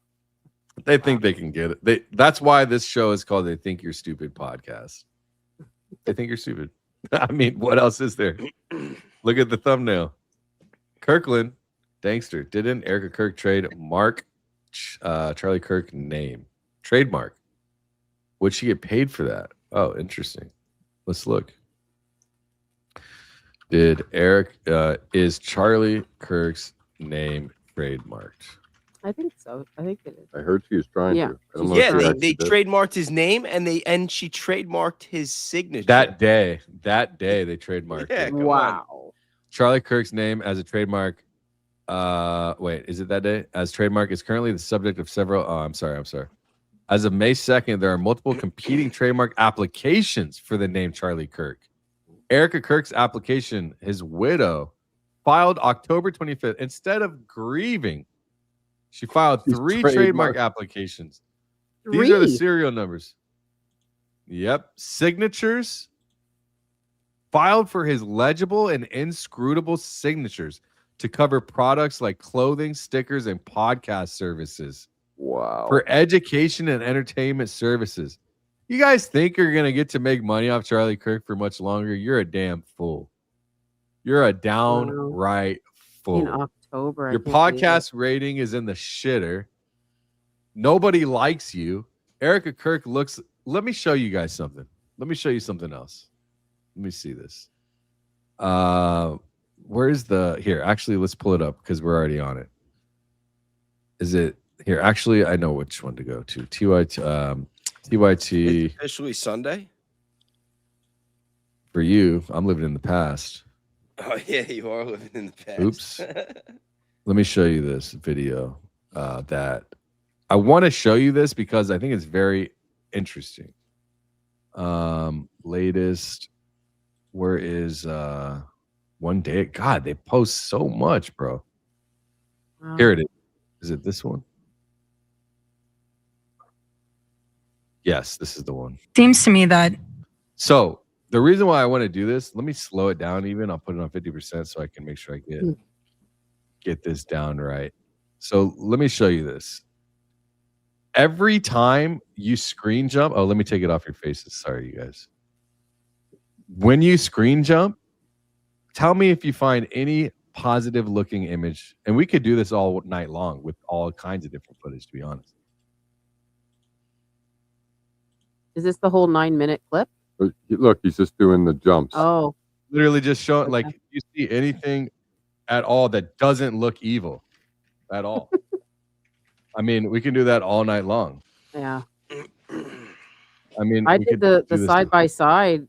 They think they can get it. That's why this show is called "They Think You're Stupid" podcast. They think you're stupid. I mean, what else is there? Look at the thumbnail. Kirkland, Dankster. Didn't Erica Kirk trademark Charlie Kirk name? Trademark. Would she get paid for that? Oh, interesting. Let's look. Is Charlie Kirk's name trademarked? I think so. I think it is. I heard she was trying to. They trademarked his name, and she trademarked his signature. That day they trademarked it. Wow. Charlie Kirk's name as a trademark. Wait, is it that day? As trademark is currently the subject of several. Oh, I'm sorry. As of May 2nd, there are multiple competing trademark applications for the name Charlie Kirk. Erica Kirk's application, his widow, filed October 25th. Instead of grieving She filed She's 3 trademarked. trademark applications. These are the 3. serial numbers. Yep. Signatures filed for his legible and inscrutable signatures to cover products like clothing, stickers, and podcast services. Wow. For education and entertainment services. You guys think you're going to get to make money off Charlie Kirk for much longer? You're a damn fool. You're a downright fool. In October. I Your can't believe it. podcast rating is in the shitter. Nobody likes you. Erica Kirk looks. Let me show you guys something. Let me show you something else. Let me see this. Where's the here? Actually, let's pull it up because we're already on it. Is it here? Actually, I know which one to go to. TYT It's officially Sunday. for you. I'm living in the past. Oh yeah, you are living in the past. Oops. Let me show you this video that I want to show you this because I think it's very interesting. Latest, where is one day? God, they post so much, bro. Wow. Here it is. Is it this one? Yes, this is the one. Seems to me that So the reason why I want to do this, let me slow it down even. I'll put it on 50% so I can make sure I get this down right. So let me show you this. Every time you screen jump, oh, let me take it off your faces. Sorry, you guys. When you screen jump, tell me if you find any positive looking image. And we could do this all night long with all kinds of different footage, to be honest. Is this the whole 9-minute clip? Look, he's just doing the jumps. Oh, Literally just showing, like, Okay. if you see anything at all that doesn't look evil at all. I mean, we can do that all night long. yeah. I mean, I we did could the do this side by side.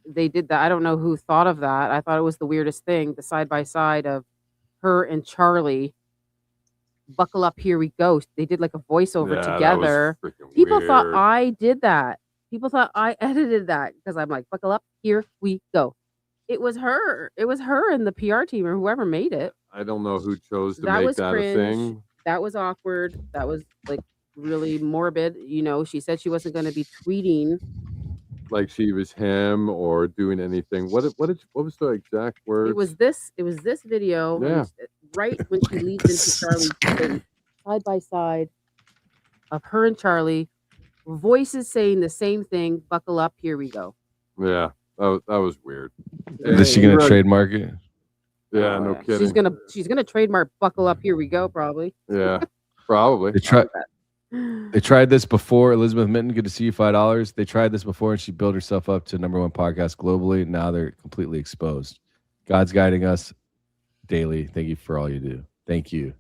They did that. I don't know who thought of that. I thought it was the weirdest thing. The side by side of her and Charlie. Buckle up, here we go. They did like a voiceover Yeah, that was together. freaking People thought weird. I did that. People thought I edited that because I'm like, buckle up, here we go. It was her. It was her and the PR team or whoever made it. I don't know who chose to That make was that cringe. a thing. That was awkward. That was like really morbid. You know, she said she wasn't going to be tweeting. Like she was him or doing anything. What was the exact words? It was this video. Yeah. Right when she leads into Charlie's side by side of her and Charlie, voices saying the same thing. Buckle up, here we go. Yeah, that was weird. Is she gonna trademark it? Yeah, Oh, no yeah. kidding. She's gonna trademark buckle up, here we go, probably. Yeah, probably. They tried this before. Elizabeth Minton, good to see you. $5. They tried this before, and she built herself up to #1 podcast globally. Now they're completely exposed. God's guiding us daily. Thank you for all you do. Thank you,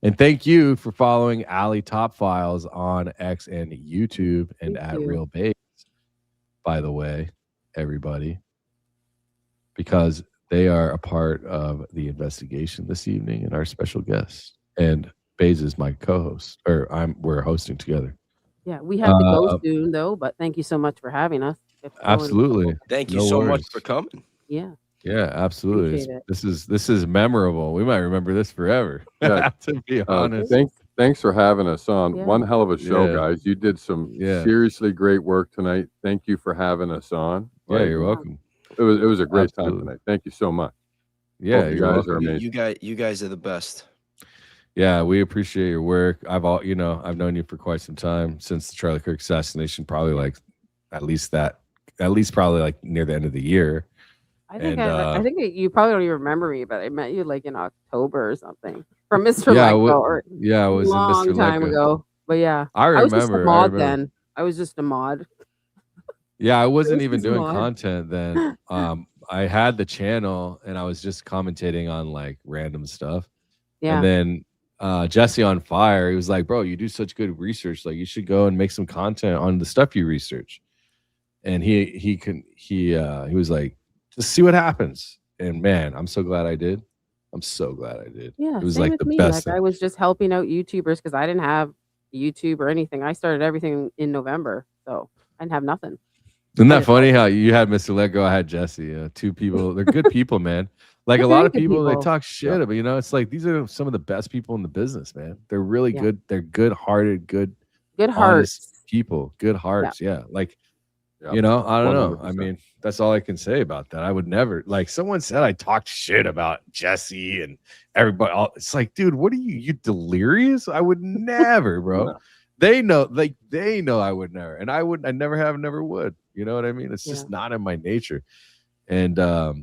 and thank you for following Allie Top Files on X and YouTube and Thank at you. Real Babes. By the way, everybody, because they are a part of the investigation this evening and our special guest. And Baze is my co-host, or we're hosting together. Yeah, we have to go soon though, but thank you so much for having us. It's going Absolutely. well. Thank you No so much worries. for coming. Yeah. Yeah, absolutely. Appreciate it. This is memorable. We might remember this forever. Yeah. To be honest. Thanks for having us on. Yeah. One hell of a show, Yeah. guys. You did some Yeah. seriously great work tonight. Thank you for having us on. Yeah, Like, you're welcome. It was a great time Absolutely. thank Thank you so much. Yeah, Both you you're guys welcome. are amazing. You guys are the best. Yeah, we appreciate your work. I've known you for quite some time, since the Charlie Kirk assassination, probably like at least probably like near the end of the year. I think And, I think you probably don't even remember me, but I met you like in October or something from Mr. Yeah, Lego or yeah, it was in long Mr. time Lego. ago. But yeah, I was just a remember. mod then. I was just a mod. Yeah, I wasn't was even just doing mod. content then. I had the channel and I was just commentating on like random stuff. Yeah. And then Jesse on Fire, he was like, "Bro, you do such good research. Like, you should go and make some content on the stuff you research." And he was like, "Just see what happens." And man, I'm so glad I did. I'm so glad I did. Yeah, it was same like with the me. best. Like I was just helping out YouTubers because I didn't have YouTube or anything. I started everything in November, so I didn't have nothing. Isn't that funny how you had Mr. Let Go, I had Jesse? Two people. They're good people, man. Like They're a lot very of good people, they people. talk shit, but it's like these are some of the best people in the business, man. They're really Yeah. good. They're good-hearted, good, Good honest hearts. people, good Yeah. hearts. Yeah, like Yeah, I don't know. 100%. I mean, that's all I can say about that. I would never like someone said I talked shit about Jesse and everybody. It's like, dude, what are you delirious? I would never, bro. No. They know I would never, and I never have, never would. You know what I mean? It's Yeah. just not in my nature. And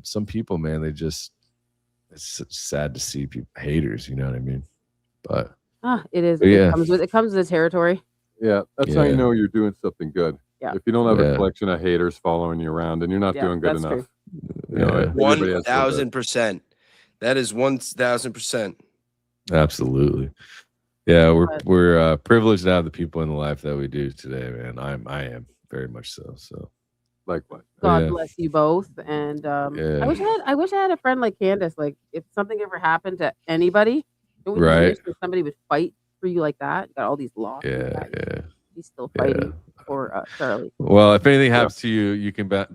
some people, man, it's sad to see people haters. You know what I mean? But It is. But yeah. It comes with the territory. Yeah, that's how you Yeah. know you're doing something good. Yeah. If you don't have Yeah. a collection of haters following you around, then you're not Yeah, doing good that's enough. true. You know, Yeah. everybody has to have that. 1,000%. That is 1,000%. Absolutely. Yeah, But- we're privileged to have the people in the life that we do today, man. I am very much so. So Likewise. God Yeah. bless you both. And Yeah. I wish I had a friend like Candace. Like if something ever happened to anybody, it would Right. be nice if somebody would fight for you like that. Got all these laws. Yeah. He's still Yeah. fighting for Charlie. Well, if anything happens to you, you can bet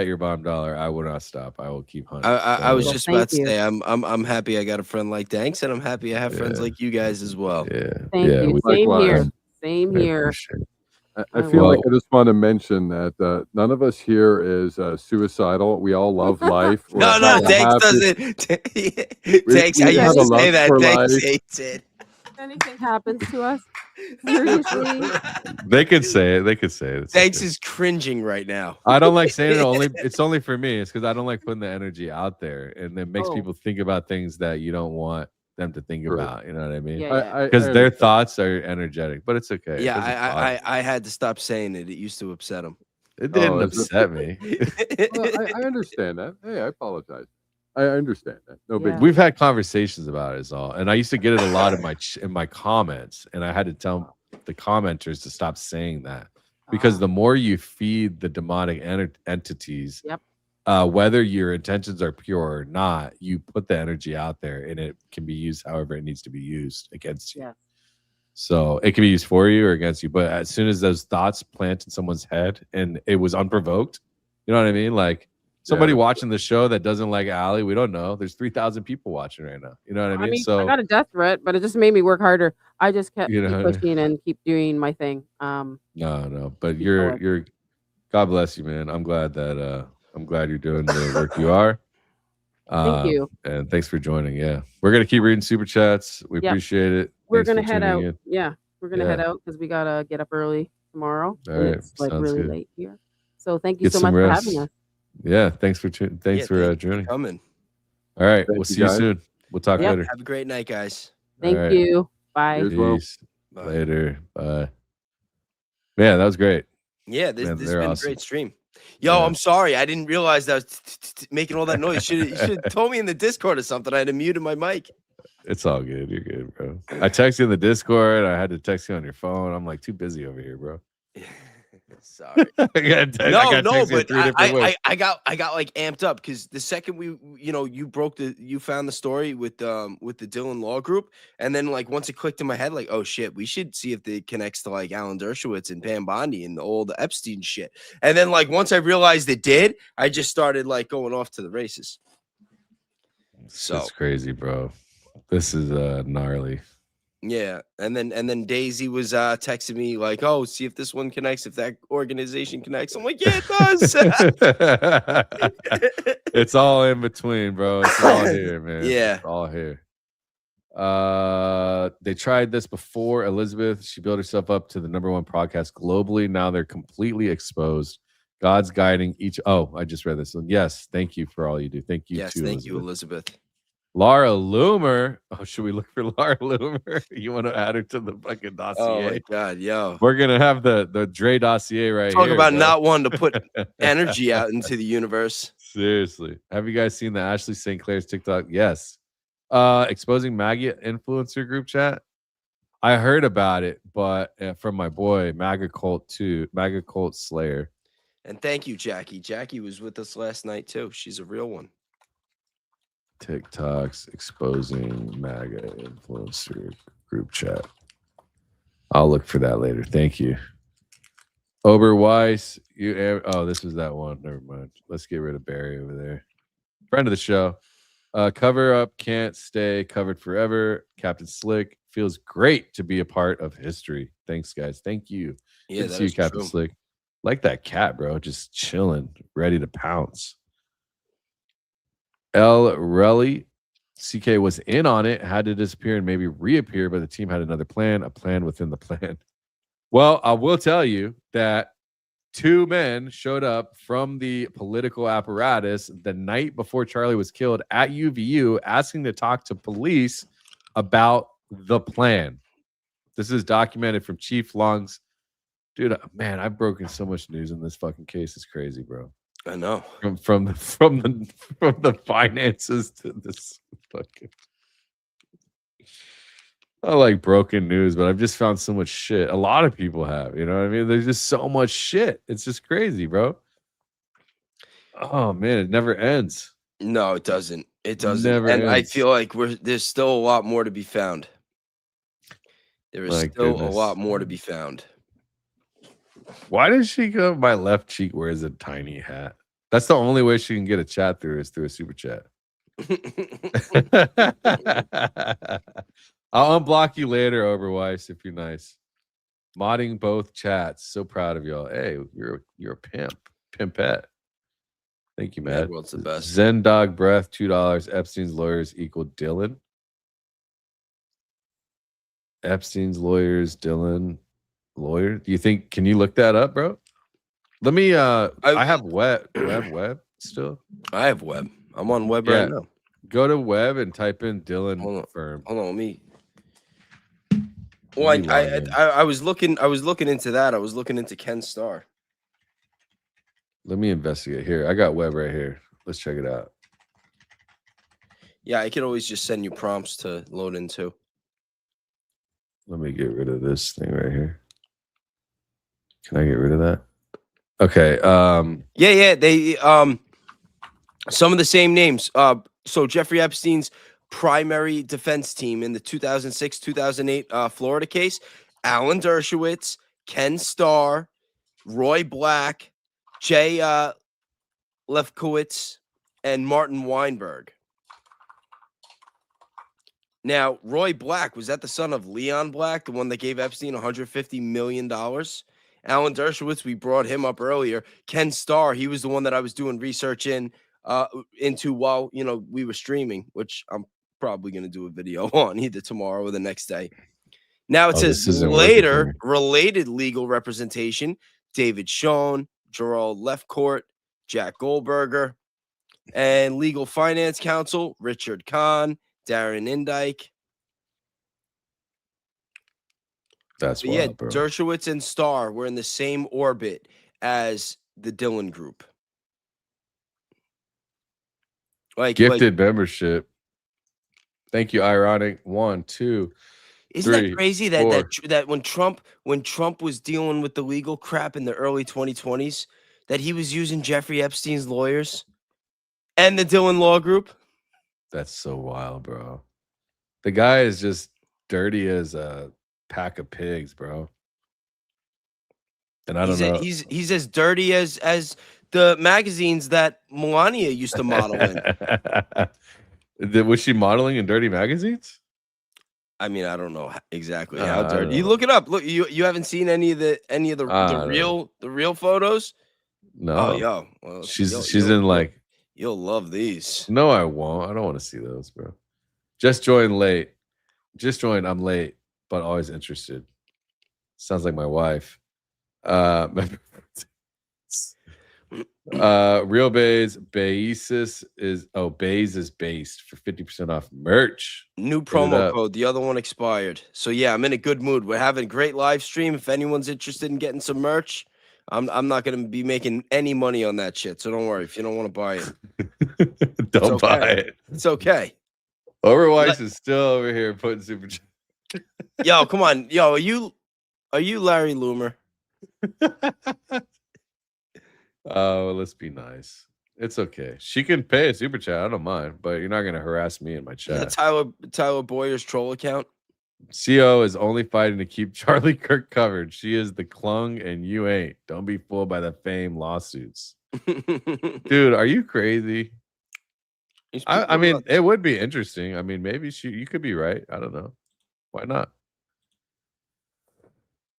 your bomb dollar. I will not stop. I will keep hunting. I was Well, just thank about to you. say I'm happy I got a friend like Danks, and I'm happy I have friends Yeah. like you guys as well. Yeah. Thank yeah. you. we- Same Likewise. here. Same I here. appreciate it. I I feel like will. I just want to mention that none of us here is suicidal. We all love life. We're No, happy- Danks happy- doesn't. Danks, I we used have to a say love that. for Danks life. hates it. If anything happens to us, seriously. They could say it. They could say it. It's Danks okay. is cringing right now. I don't like saying it. It's only for me. It's because I don't like putting the energy out there, and it makes Oh. people think about things that you don't want them to think True. about. You know what I mean? Yeah. Because I their understand. thoughts are energetic, but it's okay. It Yeah, doesn't bother I had to stop saying it. It used to upset him. It didn't is it- upset me. Well, I understand that. Hey, I apologize. I understand that. No big Yeah. We've had conversations about it, is all. And I used to get it a lot in my comments, and I had to tell the commenters to stop saying that because the more you feed the demonic entities, Yep. Whether your intentions are pure or not, you put the energy out there, and it can be used however it needs to be used against you. Yeah. So it can be used for you or against you. But as soon as those thoughts plant in someone's head and it was unprovoked, you know what I mean? Like somebody Yeah. watching the show that doesn't like Allie, we don't know. There's 3,000 people watching right now. You know what I mean? I So got a death threat, but it just made me work harder. I just kept You keep know, pushing and keep doing my thing. no. But Keep you're going. God bless you, man. I'm glad you're doing the work you are. Thank you. And thanks for joining. Yeah. We're gonna keep reading super chats. We Yep. appreciate it. We're Thanks for gonna head tuning out. in. Yeah, we're gonna Yeah. head out because we gotta get up early tomorrow. All and right, it's like sounds really good. late here. So thank you Get so some much for rest. having us. Yeah, thanks for Yeah, thank you joining. for coming. All right, Thank we'll you, see you guys. soon. We'll talk Yep. later. Have a great night, guys. Thank right. you. Bye. You as well. Peace. Bye. Later. Bye. Man, that was great. Yeah, this Man, has they're been a awesome. great stream. Yo, Yeah. I'm sorry. I didn't realize that I was making all that noise. You should have told me in the Discord or something. I had to mute my mic. It's all good. You're good, bro. I texted you in the Discord. I had to text you on your phone. I'm like too busy over here, bro. Sorry. I got No, texted in but 3 different ways. I got like amped up because the second you found the story with the Dhillon Law Group, and then like once it clicked in my head, like, oh shit, we should see if it connects to like Alan Dershowitz and Pam Bondi and all the Epstein shit. And then like once I realized it did, I just started like going off to the races. So It's crazy, bro. This is gnarly. yeah, and then Daisy was texting me like, oh, see if this one connects, if that organization connects. I'm like, yeah, it does. It's all in between, bro. It's all here, man. Yeah. It's all here. They tried this before. Elizabeth, she built herself up to the #1 podcast globally. Now they're completely exposed. God's guiding each. Oh, I just read this one. Yes, thank you for all you do. Thank you. Yes, too, thank you, Elizabeth. Elizabeth. Laura Loomer. Oh, should we look for Laura Loomer? You want to add her to the fucking dossier? Oh my god, yo. We're gonna have the Dre dossier right Talk here. about bro. not wanting to put energy out into the universe. Seriously. Have you guys seen the Ashley St. Clair's TikTok? Yes. Exposing MAGA influencer group chat. I heard about it, but from my boy MAGA Cult Slayer. And thank you, Jackie. Jackie was with us last night too. She's a real one. TikToks exposing MAGA influencer group chat. I'll look for that later. Thank you. Oberweiss, this was that one. Never mind. Let's get rid of Barry over there. Friend of the show. Cover up can't stay covered forever. Captain Slick, feels great to be a part of history. Thanks, guys. Thank you. Yeah, Good to that see you, is Captain true. Slick. Like that cat, bro. Just chilling, ready to pounce. L. Relly, CK was in on it, had to disappear and maybe reappear, but the team had another plan, a plan within the plan. Well, I will tell you that 2 men showed up from the political apparatus the night before Charlie was killed at UVU asking to talk to police about the plan. This is documented from Chief Long's. Dude, man, I've broken so much news in this fucking case. It's crazy, bro. I know. From the finances to this fucking. I like broken news, but I've just found so much shit. A lot of people have, you know what I mean? There's just so much shit. It's just crazy, bro. Oh man, it never ends. No, it doesn't. It doesn't. Never And I ends. feel like there's still a lot more to be found. There is My still a goodness. lot more to be found. Why does she go? My left cheek wears a tiny hat. That's the only way she can get a chat through is through a super chat. I'll unblock you later, Overweiss, if you're nice. Modding both chats. So proud of y'all. Hey, you're a pimp. Pimpette. Thank you, Matt. World's the best. Zen Dog Breath, $2. Epstein's lawyers equal Dhillon. Epstein's lawyers, Dhillon. Lawyer. Do you think, can you look that up, bro? Let me I have web still. I have web. I'm on web right now. Go to web and type in Dhillon firm. Hold on, let me. Well, I was looking into that. I was looking into Ken Starr. Let me investigate here. I got web right here. Let's check it out. Yeah, I could always just send you prompts to load into. Let me get rid of this thing right here. Can I get rid of that? Okay. Yeah, they some of the same names. So Jeffrey Epstein's primary defense team in the 2006-2008 Florida case, Alan Dershowitz, Ken Starr, Roy Black, Jay Lefkowitz, and Martin Weinberg. Now, Roy Black, was that the son of Leon Black, the one that gave Epstein $150 million? Alan Dershowitz, we brought him up earlier. Ken Starr, he was the one that I was doing research into while we were streaming, which I'm probably going to do a video on either tomorrow or the next day. Now it says later related legal representation: David Schoen, Gerald Lefcourt, Jack Goldberger, and legal finance counsel Richard Kahn, Darren Indike. That's wild, yeah, bro. Dershowitz and Starr were in the same orbit as the Dhillon group. Gifted membership. Thank you, Ironic. 1, 2. Isn't that crazy that when Trump was dealing with the legal crap in the early 2020s, that he was using Jeffrey Epstein's lawyers and the Dhillon Law Group? That's so wild, bro. The guy is just dirty as a pack of pigs, bro. And I don't know. He's as dirty as the magazines that Melania used to model in. Was she modeling in dirty magazines? I mean, I don't know exactly how dirty. You look it up. Look, you haven't seen any of the real photos? No. Oh, yo. Well, she's in like. You'll love these. No, I won't. I don't want to see those, bro. Just joined late. Just joined. I'm late, but always interested. Sounds like my wife. Real Bays Basis is Bays is based for 50% off merch. New promo code. The other one expired. So yeah, I'm in a good mood. We're having a great live stream. If anyone's interested in getting some merch, I'm not gonna be making any money on that shit. So don't worry if you don't want to buy it. Don't buy it. It's okay. Overweiss is still over here putting super. Yo, come on. Yo, are you Larry Loomer? Oh, let's be nice. It's okay. She can pay a super chat. I don't mind, but you're not going to harass me in my chat. Tyler Boyer's troll account. CO is only fighting to keep Charlie Kirk covered. She is the clung and you ain't. Don't be fooled by the fame lawsuits. Dude, are you crazy? I mean, it would be interesting. I mean, maybe you could be right. I don't know. Why not?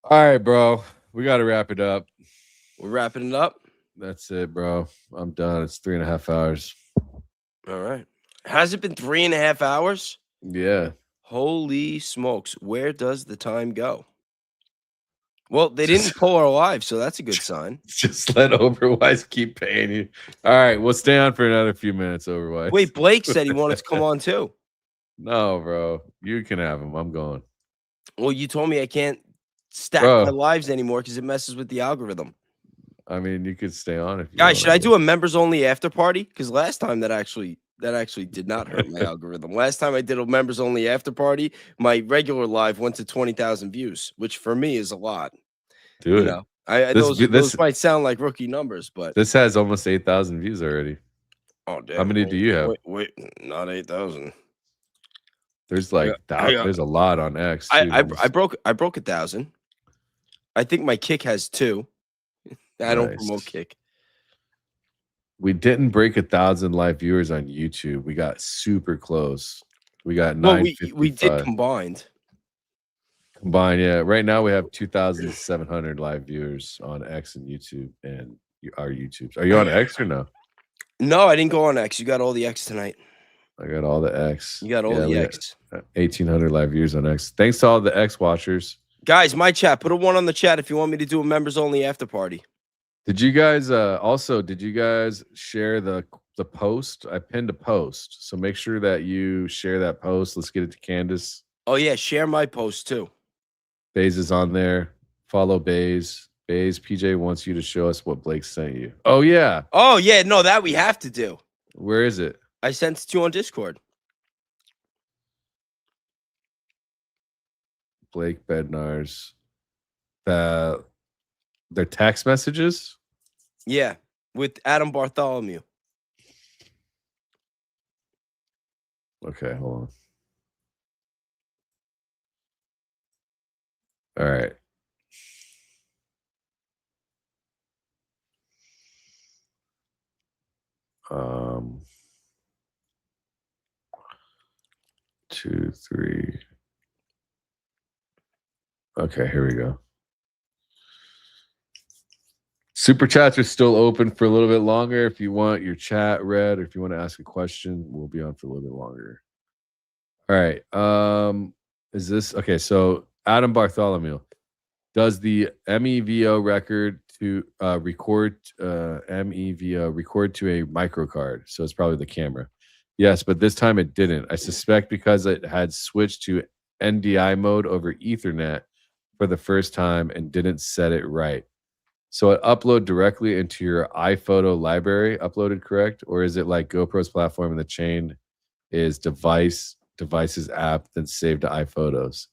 All right, bro. We got to wrap it up. We're wrapping it up. That's it, bro. I'm done. It's 3.5 hours. All right. Has it been 3.5 hours? Yeah. Holy smokes. Where does the time go? Well, they didn't pull our live, so that's a good sign. Just let Overwise keep paying you. All right, we'll stay on for another few minutes, Overwise. Wait, Blake said he wanted to come on too. No, bro. You can have him. I'm going. Well, you told me I can't stack my lives anymore because it messes with the algorithm. I mean, you could stay on if you Guys, should I do a members only after party? Because last time that actually did not hurt my algorithm. Last time I did a members only after party, my regular live went to 20,000 views, which for me is a lot. Dude, those might sound like rookie numbers, but this has almost 8,000 views already. Oh, damn. How many do you have? Wait, not 8,000. There's like there's a lot on X. Too. I broke 1,000. I think my Kick has 2. I don't promote Kick. We didn't break 1,000 live viewers on YouTube. We got super close. We got 955. We did combined. Combined, yeah. Right now we have 2,700 live viewers on X and YouTube and our YouTubes. Are you on X or no? No, I didn't go on X. You got all the X tonight. I got all the X. You got all the X. 1,800 live viewers on X. Thanks to all the X watchers. Guys, my chat. Put a 1 on the chat if you want me to do a members only after party. Did you guys share the post? I pinned a post. So make sure that you share that post. Let's get it to Candace. Oh yeah, share my post too. Baze is on there. Follow Baze. Baze, PJ wants you to show us what Blake sent you. Oh yeah. Oh yeah, no, that we have to do. Where is it? I sent it to you on Discord. Blake Bednar's. Their text messages? Yeah, with Adam Bartholomew. Okay, hold on. All right. Two, three. Okay, here we go. Super chats are still open for a little bit longer. If you want your chat read or if you want to ask a question, we'll be on for a little bit longer. All right. Is this okay? So Adam Bartholomew, does the MEVO record to record MEVO record to a microcard? So it's probably the camera. Yes, but this time it didn't. I suspect because it had switched to NDI mode over Ethernet for the first time and didn't set it right. So it upload directly into your iPhoto library, uploaded correct? Or is it like GoPro's platform and the chain is devices app, then saved to iPhotos?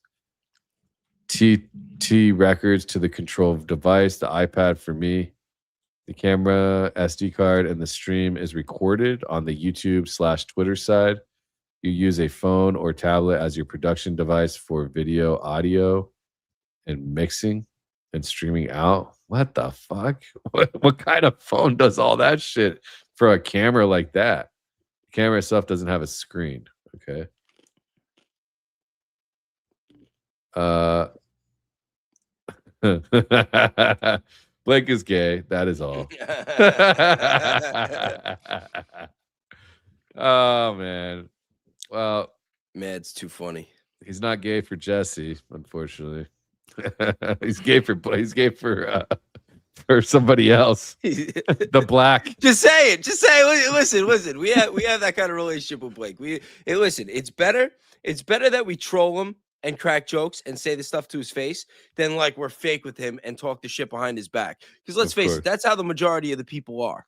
TT records to the control device, the iPad for me, the camera, SD card, and the stream is recorded on the YouTube/Twitter side. You use a phone or tablet as your production device for video, audio, and mixing and streaming out. What the fuck? What kind of phone does all that shit for a camera like that? The camera itself doesn't have a screen. Okay. Blake is gay. That is all. Oh man. Well, man, it's too funny. He's not gay for Jesse, unfortunately. He's gay for somebody else. The black. Just say it. Just say it. Listen. We have that kind of relationship with Blake. Listen, it's better that we troll him and crack jokes and say the stuff to his face than like we're fake with him and talk the shit behind his back. Because let's face it, that's how the majority of the people are.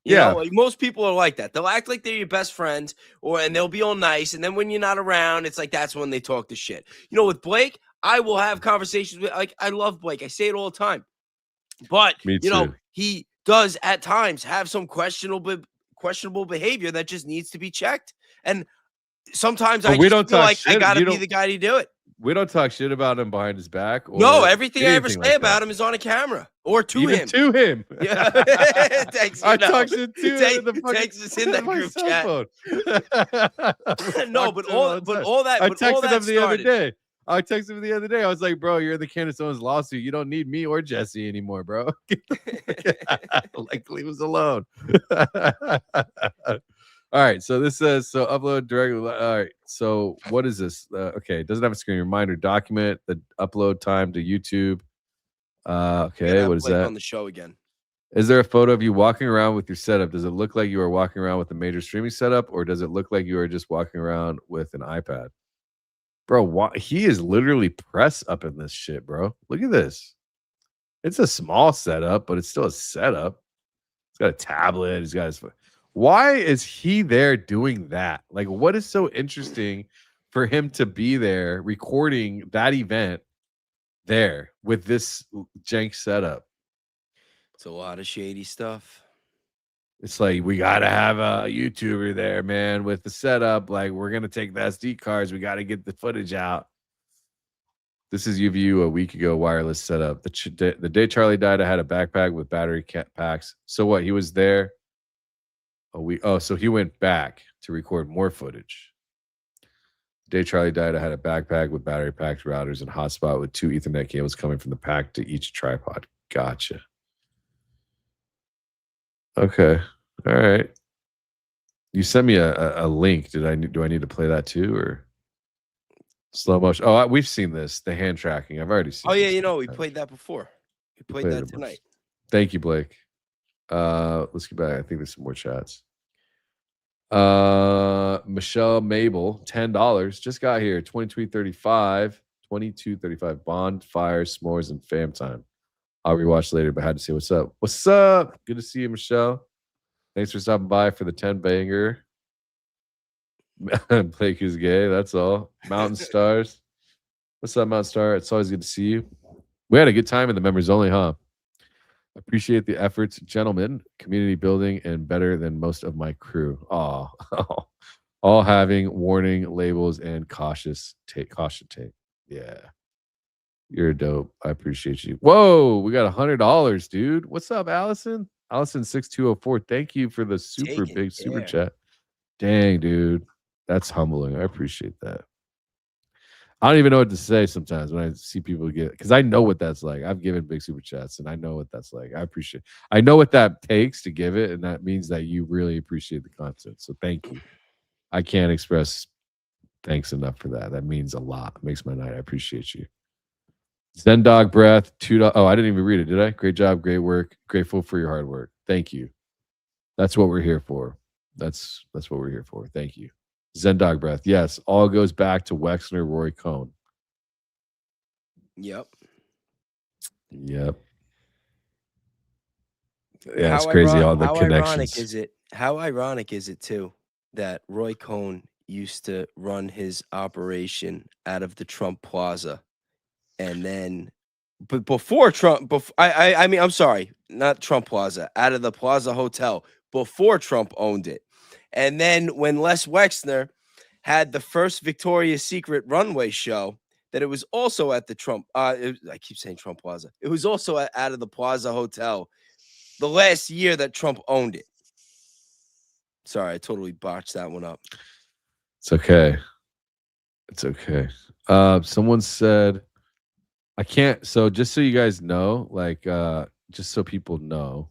You know, like most people are like that. They'll act like they're your best friends, and they'll be all nice. And then when you're not around, it's like that's when they talk the shit. You know, with Blake, I will have conversations with, like, I love Blake. I say it all the time. But you know, he does at times have some questionable behavior that just needs to be checked. And sometimes I just feel like I gotta be the guy to do it. We don't talk shit about him behind his back. Or No, everything I ever anything say like about that. him is on a camera or to Even him. to him. Yeah, text, I talk shit to him in the fucking text us in that my group cell chat. phone. No, but all that. I But all texted that him the other started. day. I texted him the other day. I was like, bro, you're in the Candace Owens lawsuit. You don't need me or Jesse anymore, bro. Like, leave us alone. All right. So this says, so upload directly. All right. So what is this? Okay. It doesn't have a screen reminder. Document the upload time to YouTube. Okay. What is Blake that? on the show again? Is there a photo of you walking around with your setup? Does it look like you are walking around with a major streaming setup, or does it look like you are just walking around with an iPad? Bro, he is literally press up in this shit, bro. Look at this. It's a small setup, but it's still a setup. He's got a tablet. He's got his. Why is he there doing that? Like, what is so interesting for him to be there recording that event there with this jank setup? It's a lot of shady stuff. It's like, we got to have a YouTuber there, man, with the setup. Like, we're going to take the SD cards. We got to get the footage out. This is UVU a week ago, wireless setup. The day Charlie died, I had a backpack with battery packs. So what? He was there a week. Oh, so he went back to record more footage. The day Charlie died, I had a backpack with battery packs, routers, and hotspot with 2 Ethernet cables coming from the pack to each tripod. Gotcha. Okay. All right. You sent me a link. Do I need to play that too, or slow motion? Oh, we've seen this. The hand tracking. I've already seen. Oh yeah, this. we played that before. We played that tonight. Thank you, Blake. Let's get back. I think there's some more chats. Michelle Mabel, $10. Just got here. 22:35. Bonfire, s'mores, and fam time. I'll rewatch later, but had to say what's up. What's up? Good to see you, Michelle. Thanks for stopping by for the 10 banger. Blake is gay. That's all. Mountain Stars. What's up, Mountain Star? It's always good to see you. We had a good time in the members only, huh? Appreciate the efforts, gentlemen. Community building and better than most of my crew. Oh, all having warning labels and caution tape. Yeah. You're dope. I appreciate you. Whoa, we got $100, dude. What's up, Allison? Allison 6204. Thank you for the big super chat. Dang, dude. That's humbling. I appreciate that. I don't even know what to say sometimes when I see people get, because I know what that's like. I've given big super chats and I know what that's like. I know what that takes to give it, and that means that you really appreciate the content. So thank you. I can't express thanks enough for that. That means a lot. It makes my night. I appreciate you. Zen Dog Breath, $2. Oh, I didn't even read it, did I? Great job, great work. Grateful for your hard work. Thank you. That's what we're here for. That's what we're here for. Thank you. Zen Dog Breath. Yes, all goes back to Wexner, Roy Cohn. Yep. Yeah, it's crazy. All the connections. How ironic is it too that Roy Cohn used to run his operation out of the Trump Plaza, and then, but before Trump, I'm sorry, not Trump Plaza, out of the Plaza Hotel before Trump owned it. And then when Les Wexner had the first Victoria's Secret runway show, that it was also at the Trump, I keep saying Trump Plaza. It was also out of the Plaza Hotel the last year that Trump owned it. Sorry, I totally botched that one up. It's okay. It's okay. Someone said, I can't. So just so you guys know, like, just so people know,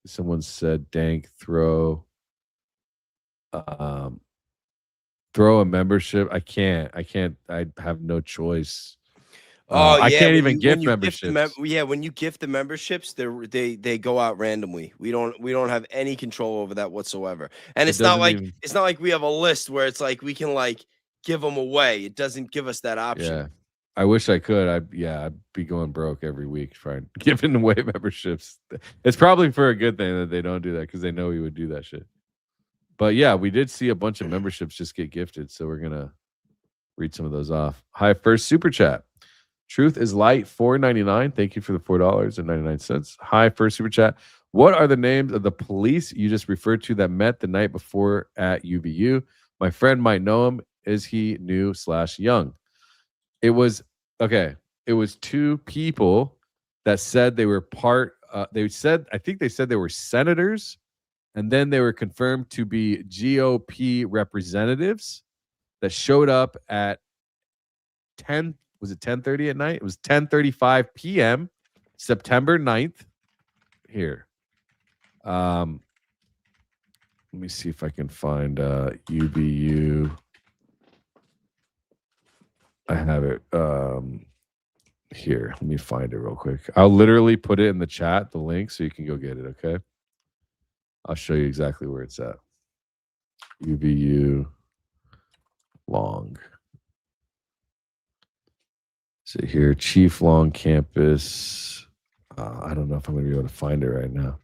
someone said, Dank, throw a membership. I can't. I have no choice. I can't even gift memberships. When you gift the memberships, they go out randomly. We don't have any control over that whatsoever. And it's not like we have a list where it's like we can like give them away. It doesn't give us that option. Yeah. I wish I could. I'd be going broke every week trying giving away memberships. It's probably for a good thing that they don't do that, because they know we would do that shit. But yeah, we did see a bunch of memberships just get gifted, so we're gonna read some of those off. Hi, first super chat. Truth is Light, $4.99. Thank you for the $4.99. Hi, first super chat. What are the names of the police you just referred to that met the night before at UVU? My friend might know him. Is he new/young? It was okay. It was two people that said they were part. They said, I think they said they were senators, and then they were confirmed to be GOP representatives that showed up at 10. Was it 10:30 at night? It was 10:35 p.m. September 9th. Here. Let me see if I can find UBU. I have it here. Let me find it real quick. I'll literally put it in the chat, the link, so you can go get it, okay? I'll show you exactly where it's at. UBU Long. So here, Chief Long Campus. I don't know if I'm going to be able to find it right now.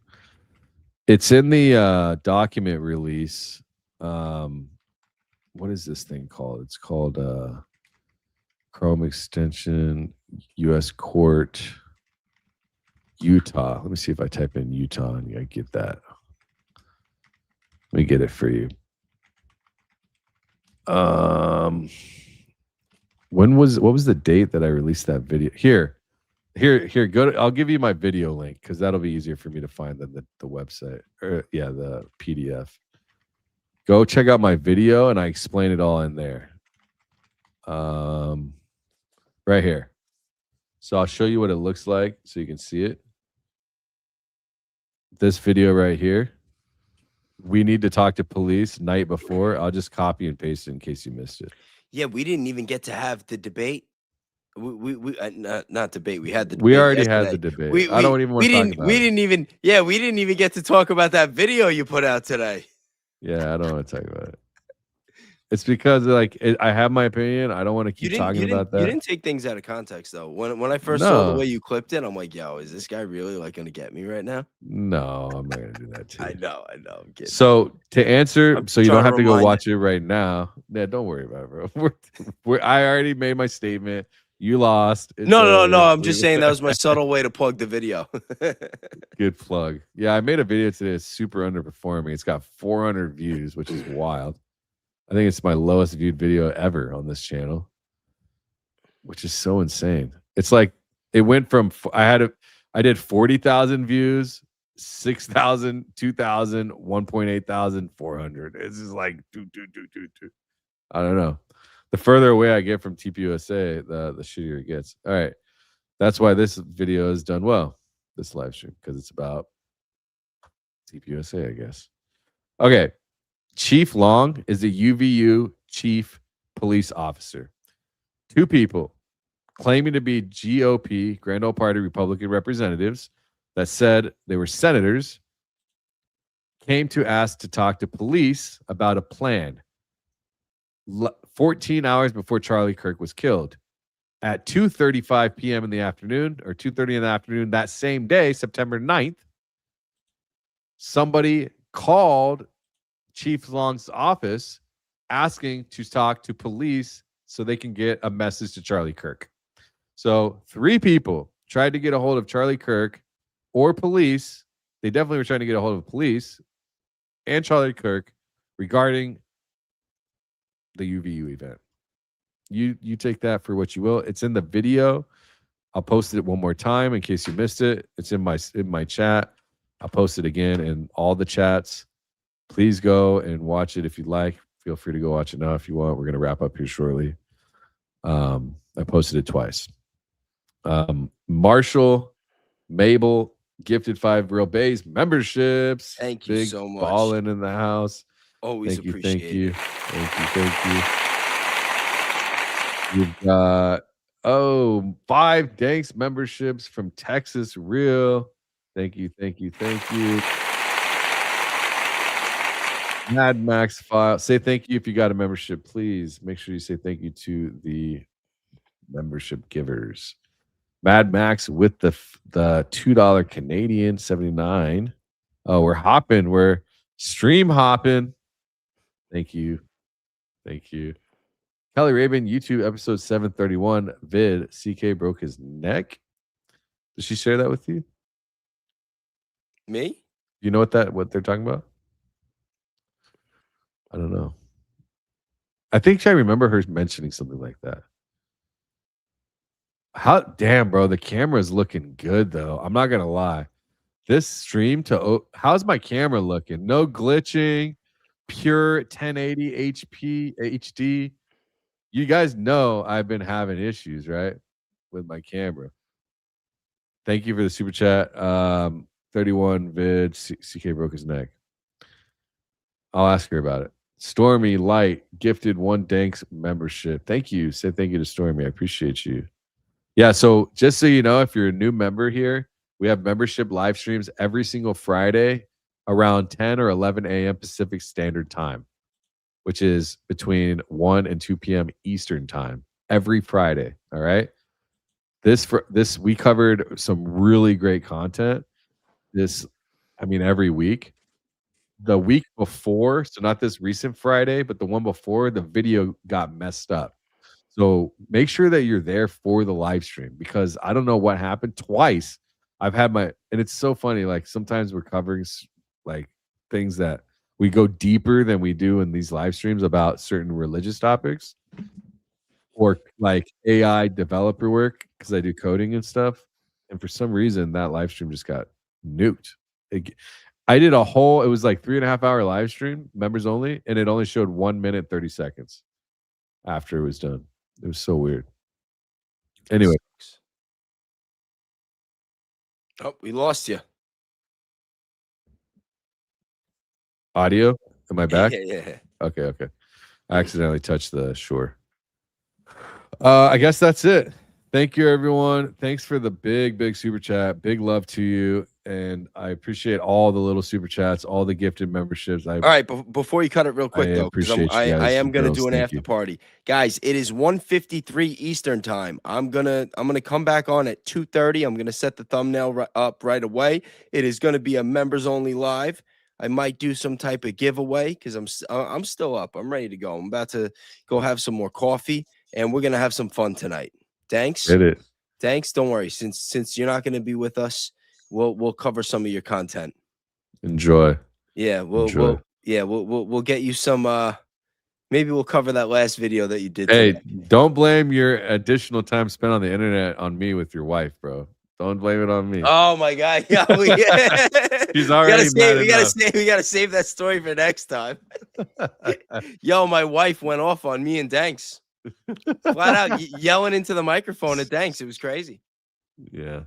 It's in the document release. What is this thing called? It's called Chrome Extension, U.S. Court, Utah. Let me see if I type in Utah and I get that. Let me get it for you. What was the date that I released that video? Here, go to, I'll give you my video link because that'll be easier for me to find than the website. Or yeah, the PDF. Go check out my video and I explain it all in there. Right here. So I'll show you what it looks like so you can see it. This video right here. We need to talk to police night before. I'll just copy and paste it in case you missed it. Yeah, we didn't even get to have the debate. We not debate. We had the debate. We already yesterday. had the debate. I don't even want to talk about it. We didn't even get to talk about that video you put out today. Yeah, I don't want to talk about it. It's because like I have my opinion. I don't want to keep talking about that. You didn't take things out of context though. When I first saw the way you clipped it, I'm like, yo, is this guy really like gonna get me right now? No, I'm not gonna do that to you. I know. I'm kidding. So to answer, I'm so you trying don't to have to go remind watch it right now. Yeah, don't worry about it, bro. I already made my statement. You lost. It's No. over. I'm just saying that was my subtle way to plug the video. Good plug. Yeah, I made a video today. It's super underperforming. It's got 400 views, which is wild. I think it's my lowest viewed video ever on this channel, which is so insane. It's like it went from I did 40,000 views, 6,000, 2,000, 1.8 thousand, 400. It's just like do. I don't know. The further away I get from TPUSA, the shittier it gets. All right. That's why this video is done well, this live stream, because it's about TPUSA, I guess. Okay. Chief Long is a UVU chief police officer. Two people claiming to be GOP, Grand Old Party Republican representatives that said they were senators came to ask to talk to police about a plan 14 hours before Charlie Kirk was killed. At 2:35 p.m. in the afternoon, or 2:30 in the afternoon that same day, September 9th, somebody called Chief Long's office asking to talk to police so they can get a message to Charlie Kirk. So 3 people tried to get a hold of Charlie Kirk or police. They definitely were trying to get a hold of police and Charlie Kirk regarding the UVU event. You take that for what you will. It's in the video. I'll post it one more time in case you missed it. It's in my chat. I'll post it again in all the chats. Please go and watch it if you'd like. Feel free to go watch it now if you want. We're going to wrap up here shortly. I posted it twice. Marshall, Mabel, gifted 5 Real Bays memberships. Thank you Big so much. Ballin' in the house. Always Thank you. appreciate it. Thank you. You've got 5 Danks memberships from Texas Real. Thank you. Mad Max File. Say thank you if you got a membership, please. Make sure you say thank you to the membership givers. Mad Max with the $2 Canadian 79. Oh, we're hopping. We're stream hopping. Thank you. Kelly Rabin, YouTube episode 731 vid. CK broke his neck. Did she share that with you? Me? You know what they're talking about? I don't know. I think I remember her mentioning something like that. Damn, bro, the camera's looking good though. I'm not gonna lie. This stream how's my camera looking? No glitching, pure 1080 HP HD. You guys know I've been having issues, right? With my camera. Thank you for the super chat. 31 vid, CK broke his neck. I'll ask her about it. Stormy Light gifted 1 Danks membership. Thank you. Say thank you to Stormy. I appreciate you. Yeah, so just so you know, if you're a new member here, we have membership live streams every single Friday around 10 or 11 a.m. Pacific Standard Time, which is between 1 and 2 p.m. Eastern Time every Friday. All right. This we covered some really great content. Every week. The week before, so not this recent Friday, but the one before, the video got messed up. So make sure that you're there for the live stream, because I don't know what happened twice. And it's so funny. Like sometimes we're covering like things that we go deeper than we do in these live streams about certain religious topics, or like AI developer work, because I do coding and stuff. And for some reason, that live stream just got nuked. I did it was like 3.5 hour live stream, members only, and it only showed 1 minute 30 seconds after it was done. It was so weird. Anyway. Oh, we lost you. Audio? Am I back? Yeah. Okay. I accidentally touched the shore. I guess that's it. Thank you, everyone. Thanks for the big super chat. Big love to you. And I appreciate all the little super chats, all the gifted memberships. All right, before you cut it real quick, though, because I am going to do an after party. Guys, it is 1:53 Eastern time. I'm gonna come back on at 2:30. I'm going to set the thumbnail up right away. It is going to be a members only live. I might do some type of giveaway because I'm still up. I'm ready to go. I'm about to go have some more coffee, and we're going to have some fun tonight. Thanks. Did it. Thanks. Don't worry. Since you're not going to be with us, we'll cover some of your content. Enjoy. Yeah, we'll get you some. Maybe we'll cover that last video that you did. Hey, today. Don't blame your additional time spent on the internet on me with your wife, bro. Don't blame it on me. Oh my God! Yeah, She's already we gotta save that story for next time. Yo, my wife went off on me and Danks. Flat out yelling into the microphone at Danks. It was crazy. Yeah.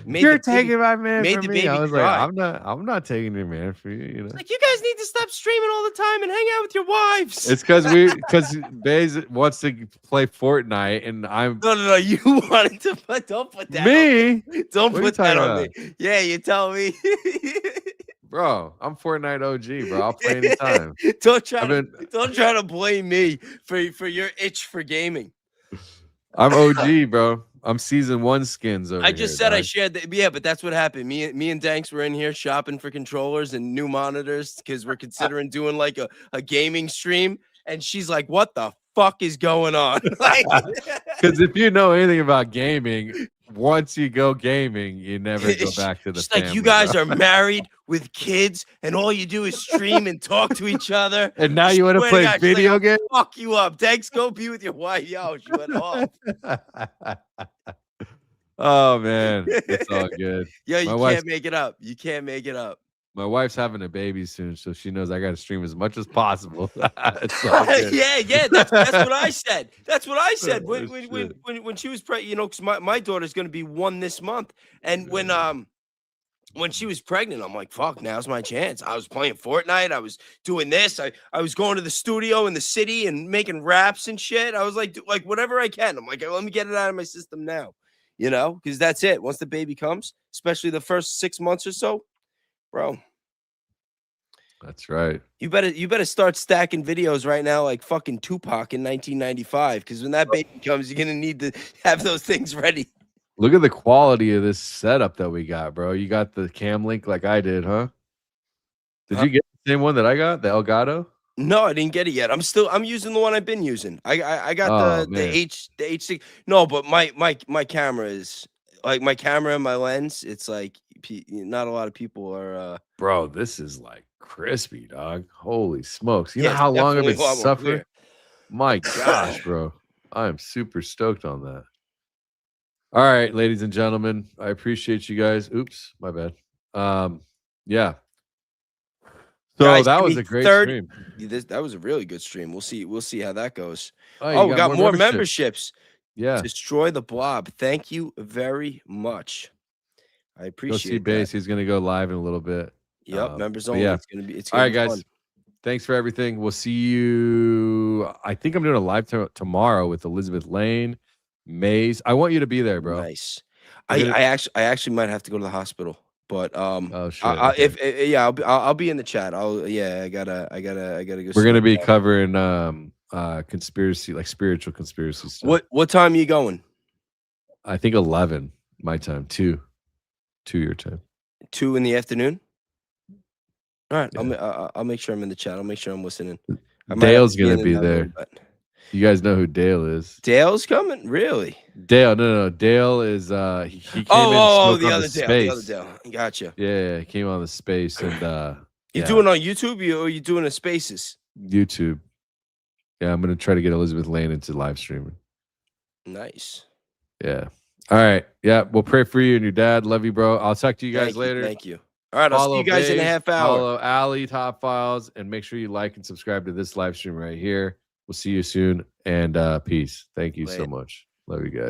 You're taking my man made from the me. baby I was cry. like, I'm not taking your man for you. You know, Like, you guys need to stop streaming all the time and hang out with your wives. it's because Baze wants to play Fortnite, and I'm No. You wanted to don't put that me. on me. Don't What are you put that talking on me. Yeah, you tell me. Bro, I'm Fortnite OG, bro. I'll play anytime. Don't try to blame me for your itch for gaming. I'm OG, bro. I'm season 1 skins over I just here, said I dog. shared that. Yeah, but that's what happened. Me and Danks were in here shopping for controllers and new monitors because we're considering doing like a gaming stream. And she's like, "What the fuck is going on?" Because if you know anything about gaming, once you go gaming, you never go back to the She's family. like, "You guys bro. are married with kids, and all you do is stream and talk to each other. And now you want to Swear play God, she's like, video "I'll games? Fuck you up, Danks. Go be with your wife." Yo, she went off. Oh man, it's all good. Yo, you My wife's- can't make it up. You can't make it up. My wife's having a baby soon, so she knows I got to stream as much as possible. It's all good. yeah. That's what I said. That's what I said Oh, when she was pregnant. You know, because my daughter's going to be 1 this month, and when she was pregnant, I'm like, fuck, now's my chance. I was playing Fortnite. I was doing this. I was going to the studio in the city and making raps and shit. I was like whatever I can. I'm like, let me get it out of my system now, you know, because that's it. Once the baby comes, especially the first 6 months or so, bro. That's right. You better start stacking videos right now like fucking Tupac in 1995, because when that baby comes, you're gonna need to have those things ready. Look at the quality of this setup that we got, bro. You got the cam link like I did, huh? Did you get the same one that I got, the Elgato? No, I didn't get it yet. I'm using the one I've been using. I got the H6. No, but my camera is like my camera and my lens. It's like not a lot of people are. Bro, this is like crispy, dog. Holy smokes! You Yeah, know how it's long I've definitely been a lot more suffering? clear. My gosh, bro. I am super stoked on that. All right, ladies and gentlemen, I appreciate you guys. Oops, my bad. Yeah. So Guys, that give was me a great 30 stream. That was a really good stream. We'll see how that goes. Oh, Oh, you we got more memberships. memberships. Yeah. Destroy the blob. Thank you very much. I Go see appreciate Base. that. He's gonna go live in a little bit. Yep, members but only. yeah. It's All gonna right, be guys. fun. Thanks for everything. We'll see you. I think I'm doing a live tomorrow with Elizabeth Lane, Mays. I want you to be there, bro. Nice. We're I actually might have to go to the hospital, but Oh shit. if yeah, I'll be in the chat. I gotta go. We're gonna be covering conspiracy, like spiritual conspiracy stuff. What time are you going? I think 11 my time, 2 your time. 2 in the afternoon. All right, Yeah. I'll make sure I'm in the chat. I'll make sure I'm listening. Dale's gonna be there. You guys know who Dale is? Dale's coming, really? Dale, no. Dale is he came in and Oh, spoke the on other the Dale, the other space. Dale. Gotcha. Yeah, he came on the space and You yeah, doing on YouTube or you doing a Spaces? YouTube. Yeah, I'm gonna try to get Elizabeth Lane into live streaming. Nice. Yeah. All right. Yeah, we'll pray for you and your dad. Love you, bro. I'll talk to you guys later. Thank you. All right, I'll see you guys in a Baze, half hour. Follow Ali Top Files and make sure you like and subscribe to this live stream right here. We'll see you soon and peace. Thank you so Later. much. Love you guys.